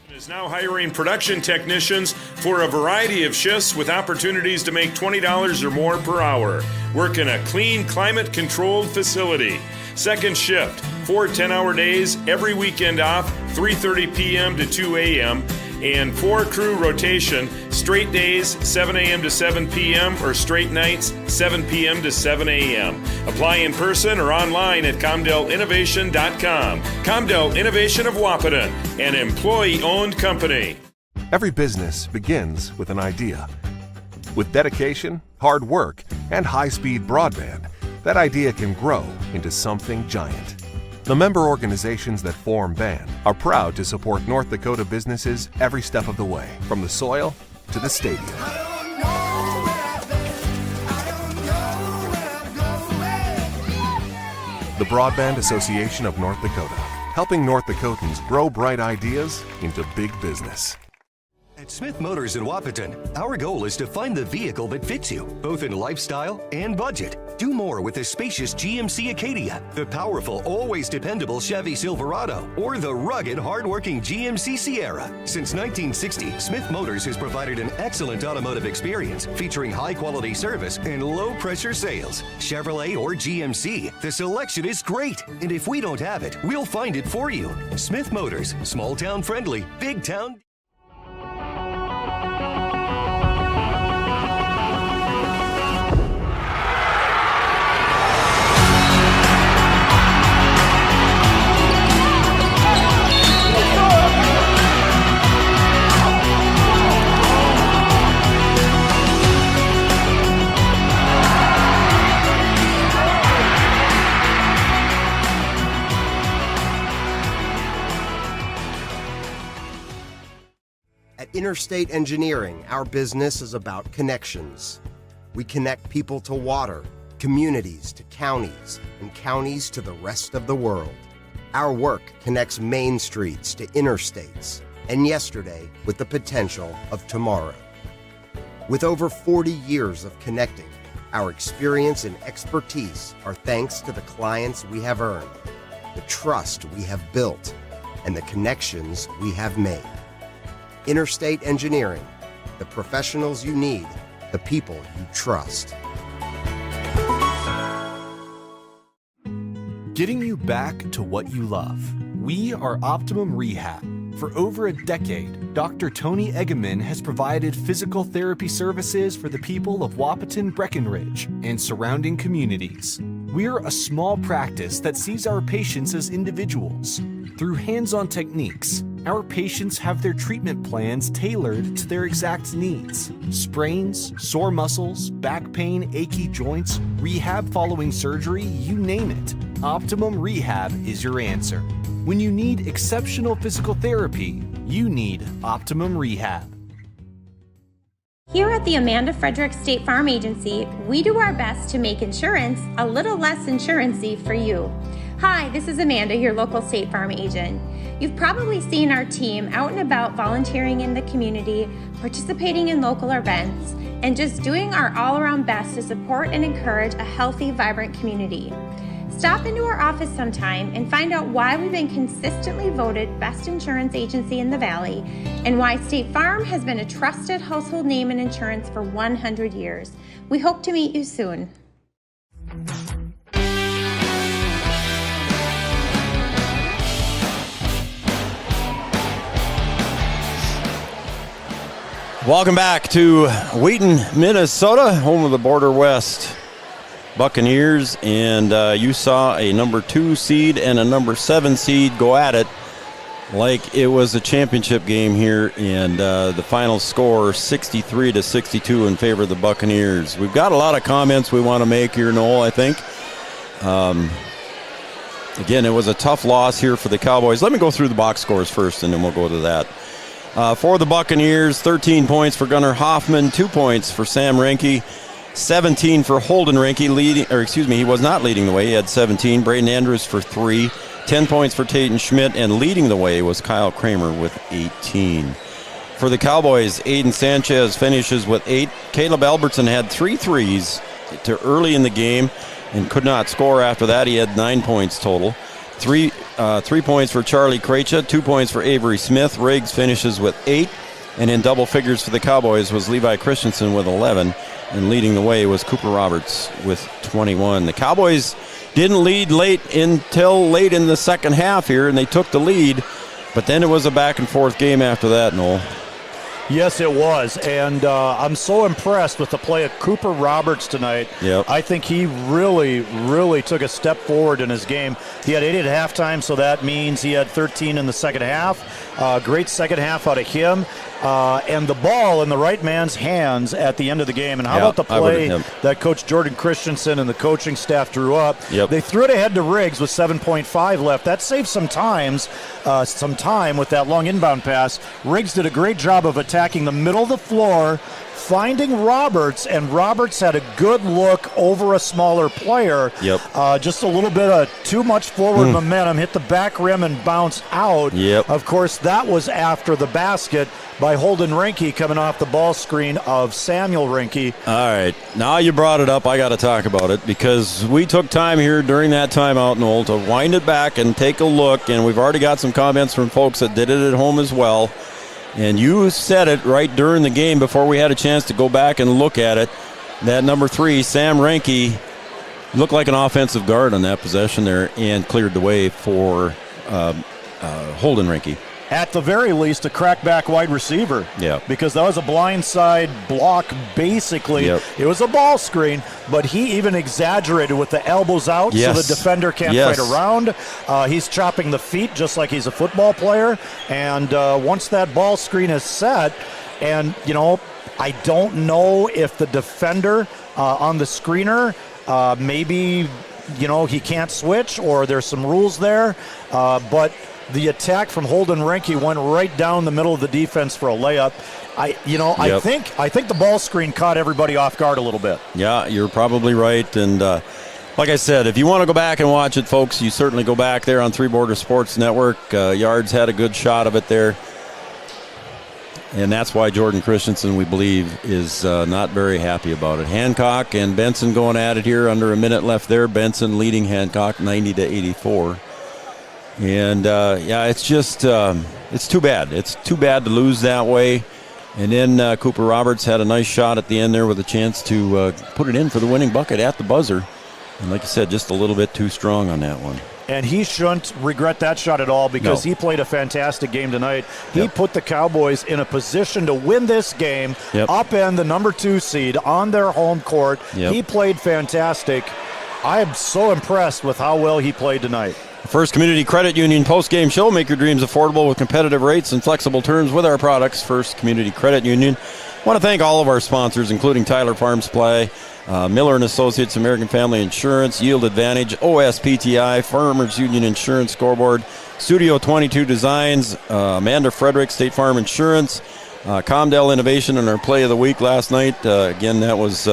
Is now hiring production technicians for a variety of shifts with opportunities to make $20 or more per hour. Work in a clean, climate-controlled facility. Second shift, 4 10-hour days, every weekend off, 3:30 p.m. to 2 a.m., and 4 crew rotation, straight days, 7 a.m. to 7 p.m., or straight nights, 7 p.m. to 7 a.m. Apply in person or online at ComdelInnovation.com. Comdel Innovation of Wahpeton, an employee-owned company. Every business begins with an idea. With dedication, hard work, and high-speed broadband, that idea can grow into something giant. The member organizations that form BAND are proud to support North Dakota businesses every step of the way, from the soil to the stadium. The Broadband Association of North Dakota, helping North Dakotans grow bright ideas into big business. At Smith Motors in Wahpeton, our goal is to find the vehicle that fits you, both in lifestyle and budget. Do more with the spacious GMC Acadia, the powerful, always dependable Chevy Silverado, or the rugged, hardworking GMC Sierra. Since 1960, Smith Motors has provided an excellent automotive experience, featuring high-quality service and low-pressure sales. Chevrolet or GMC, the selection is great. And if we don't have it, we'll find it for you. Smith Motors, small-town friendly, big-town. At Interstate Engineering, our business is about connections. We connect people to water, communities to counties, and counties to the rest of the world. Our work connects main streets to interstates, and yesterday with the potential of tomorrow. With over 40 years of connecting, our experience and expertise are thanks to the clients we have earned, the trust we have built, and the connections we have made. Interstate Engineering, the professionals you need, the people you trust. Getting you back to what you love. We are Optimum Rehab. For over a decade, Dr. Tony Egaman has provided physical therapy services for the people of Wahpeton, Breckenridge, and surrounding communities. We're a small practice that sees our patients as individuals. Through hands-on techniques, our patients have their treatment plans tailored to their exact needs. Sprains, sore muscles, back pain, achy joints, rehab following surgery, you name it. Optimum Rehab is your answer. When you need exceptional physical therapy, you need Optimum Rehab. Here at the Amanda Frederick State Farm Agency, we do our best to make insurance a little less insurance-y for you. Hi, this is Amanda, your local State Farm agent. You've probably seen our team out and about volunteering in the community, participating in local events, and just doing our all-around best to support and encourage a healthy, vibrant community. Stop into our office sometime and find out why we've been consistently voted best insurance agency in the Valley and why State Farm has been a trusted household name in insurance for 100 years. We hope to meet you soon. Welcome back to Wheaton, Minnesota, home of the Border West Buccaneers, and you saw a number 2 seed and a number 7 seed go at it like it was a championship game here, and the final score 63-62 in favor of the Buccaneers. We've got a lot of comments we want to make here, Noel, I think. again, it was a tough loss here for the Cowboys. Let me go through the box scores first, and then we'll go to that. For the Buccaneers, 13 points for Gunnar Hoffman, 2 points for Sam Reinke, 17 for Holden Reinke, he was not leading the way. He had 17. Braden Andrews for 3, 10 points for Tayton Schmidt, and leading the way was Kyle Kramer with 18. For the Cowboys, Aiden Sanchez finishes with 8. Caleb Albertson had 3 threes to early in the game and could not score after that. He had 9 points total. 3 points for Charlie Krejcia, 2 points for Avery Smith. Riggs finishes with 8. And in double figures for the Cowboys was Levi Christensen with 11. And leading the way was Cooper Roberts with 21. The Cowboys didn't lead until late in the second half here, and they took the lead. But then it was a back-and-forth game after that, Noel. Yes, it was, and I'm so impressed with the play of Cooper Roberts tonight. Yep. I think he really, really took a step forward in his game. He had 8 at halftime, so that means he had 13 in the second half. Great second half out of him. And the ball in the right man's hands at the end of the game. And how about the play that Coach Jordan Christensen and the coaching staff drew up? Yep. They threw it ahead to Riggs with 7.5 left. That saved some time with that long inbound pass. Riggs did a great job of attacking the middle of the floor, finding Roberts, and Roberts had a good look over a smaller player. Yep. Just a little bit of too much forward momentum, hit the back rim and bounced out. Yep. Of course, that was after the basket by Holden Reinke coming off the ball screen of Samuel Reinke. All right. Now you brought it up, I got to talk about it because we took time here during that timeout, Noel, to wind it back and take a look, and we've already got some comments from folks that did it at home as well. And you said it right during the game before we had a chance to go back and look at it. That number 3, Sam Reinke, looked like an offensive guard on that possession there and cleared the way for Holden Reinke. At the very least, a crackback wide receiver. Yeah. Because that was a blindside block, basically. Yep. It was a ball screen, but he even exaggerated with the elbows out so the defender can't fight around. He's chopping the feet just like he's a football player. And once that ball screen is set, and, I don't know if the defender on the screener, maybe, he can't switch or there's some rules there, but the attack from Holden Reinke went right down the middle of the defense for a layup. I think the ball screen caught everybody off guard a little bit. Yeah, you're probably right. And like I said, if you want to go back and watch it, folks, you certainly go back there on Three Border Sports Network. Yards had a good shot of it there. And that's why Jordan Christensen, we believe, is not very happy about it. Hancock and Benson going at it here under a minute left there. Benson leading Hancock 90-84. And, it's just it's too bad. It's too bad to lose that way. And then Cooper Roberts had a nice shot at the end there with a chance to put it in for the winning bucket at the buzzer. And like I said, just a little bit too strong on that one. And he shouldn't regret that shot at all because he played a fantastic game tonight. He put the Cowboys in a position to win this game, upend the number 2 seed on their home court. He played fantastic. I am so impressed with how well he played tonight. First Community Credit Union post-game show. Make your dreams affordable with competitive rates and flexible terms with our products. First Community Credit Union. I want to thank all of our sponsors, including Tyler Farm Supply, Miller & Associates, American Family Insurance, Yield Advantage, OSPTI, Farmers Union Insurance Scoreboard, Studio 22 Designs, Amanda Frederick, State Farm Insurance, Comdell Innovation, and our play of the week last night. Again, that was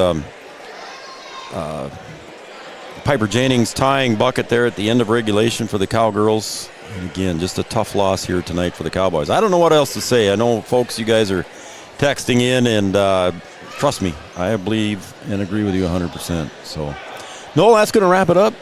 Piper Jennings tying bucket there at the end of regulation for the Cowgirls. And again, just a tough loss here tonight for the Cowboys. I don't know what else to say. I know, folks, you guys are texting in, and trust me, I believe and agree with you 100%. So, Noel, that's going to wrap it up.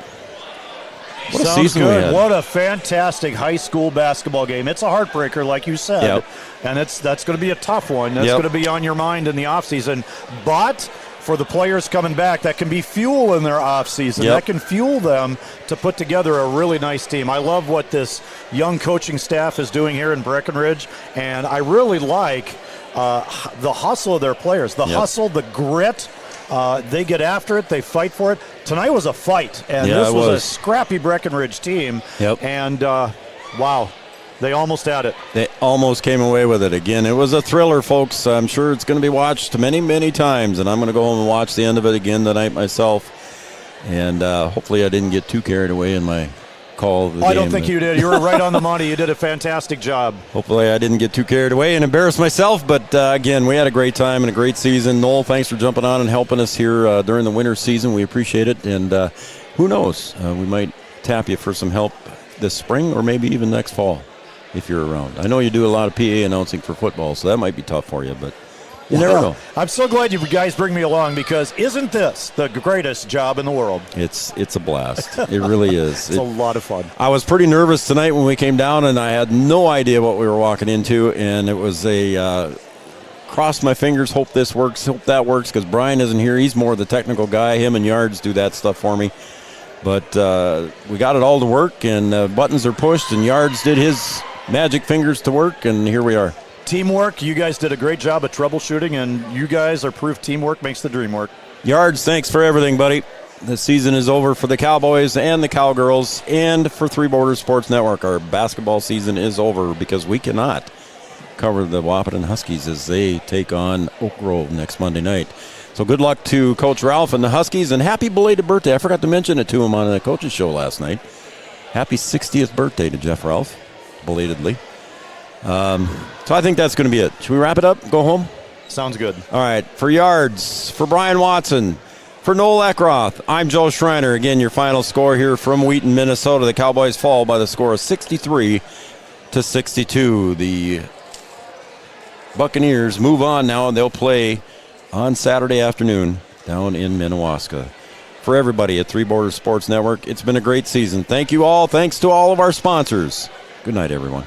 What a season we had. What a fantastic high school basketball game. It's a heartbreaker, like you said, and that's going to be a tough one. That's going to be on your mind in the offseason. But for the players coming back, that can be fuel in their offseason. That can fuel them to put together a really nice team. I love what this young coaching staff is doing here in Breckenridge, and I really like the hustle of their players, the hustle, the grit. They get after it. They fight for it. Tonight was a fight, and this was a scrappy Breckenridge team. And, wow, they almost had it. They almost came away with it. Again, it was a thriller, folks. I'm sure it's going to be watched many, many times, and I'm going to go home and watch the end of it again tonight myself. And hopefully I didn't get too carried away in my call the game. I don't think you did. You were right on the money. You did a fantastic job. Hopefully I didn't get too carried away and embarrass myself, but again, we had a great time and a great season. Noel, thanks for jumping on and helping us here during the winter season. We appreciate it, and who knows, we might tap you for some help this spring or maybe even next fall if you're around. I know you do a lot of PA announcing for football, so that might be tough for you, but you never know. I'm so glad you guys bring me along, because isn't this the greatest job in the world? It's a blast. It really is. It's a lot of fun. I was pretty nervous tonight when we came down, and I had no idea what we were walking into, and it was a cross my fingers, hope this works, hope that works, because Brian isn't here. He's more the technical guy. Him and Yards do that stuff for me. But we got it all to work, and buttons are pushed, and Yards did his magic fingers to work, and here we are. Teamwork. You guys did a great job of troubleshooting, and you guys are proof teamwork makes the dream work. Yards, thanks for everything, buddy. The season is over for the Cowboys and the Cowgirls and for Three Borders Sports Network. Our basketball season is over because we cannot cover the Wahpeton Huskies as they take on Oak Grove next Monday night. So good luck to Coach Ralph and the Huskies, and happy belated birthday. I forgot to mention it to him on the coach's show last night. Happy 60th birthday to Jeff Ralph, belatedly. So I think that's going to be it. Should we wrap it up? Go home? Sounds good. All right. For Yards, for Brian Watson, for Noel Eckroth, I'm Joe Schreiner. Again, your final score here from Wheaton, Minnesota. The Cowboys fall by the score of 63-62. The Buccaneers move on now, and they'll play on Saturday afternoon down in Minnewaska. For everybody at Three Borders Sports Network, it's been a great season. Thank you all. Thanks to all of our sponsors. Good night, everyone.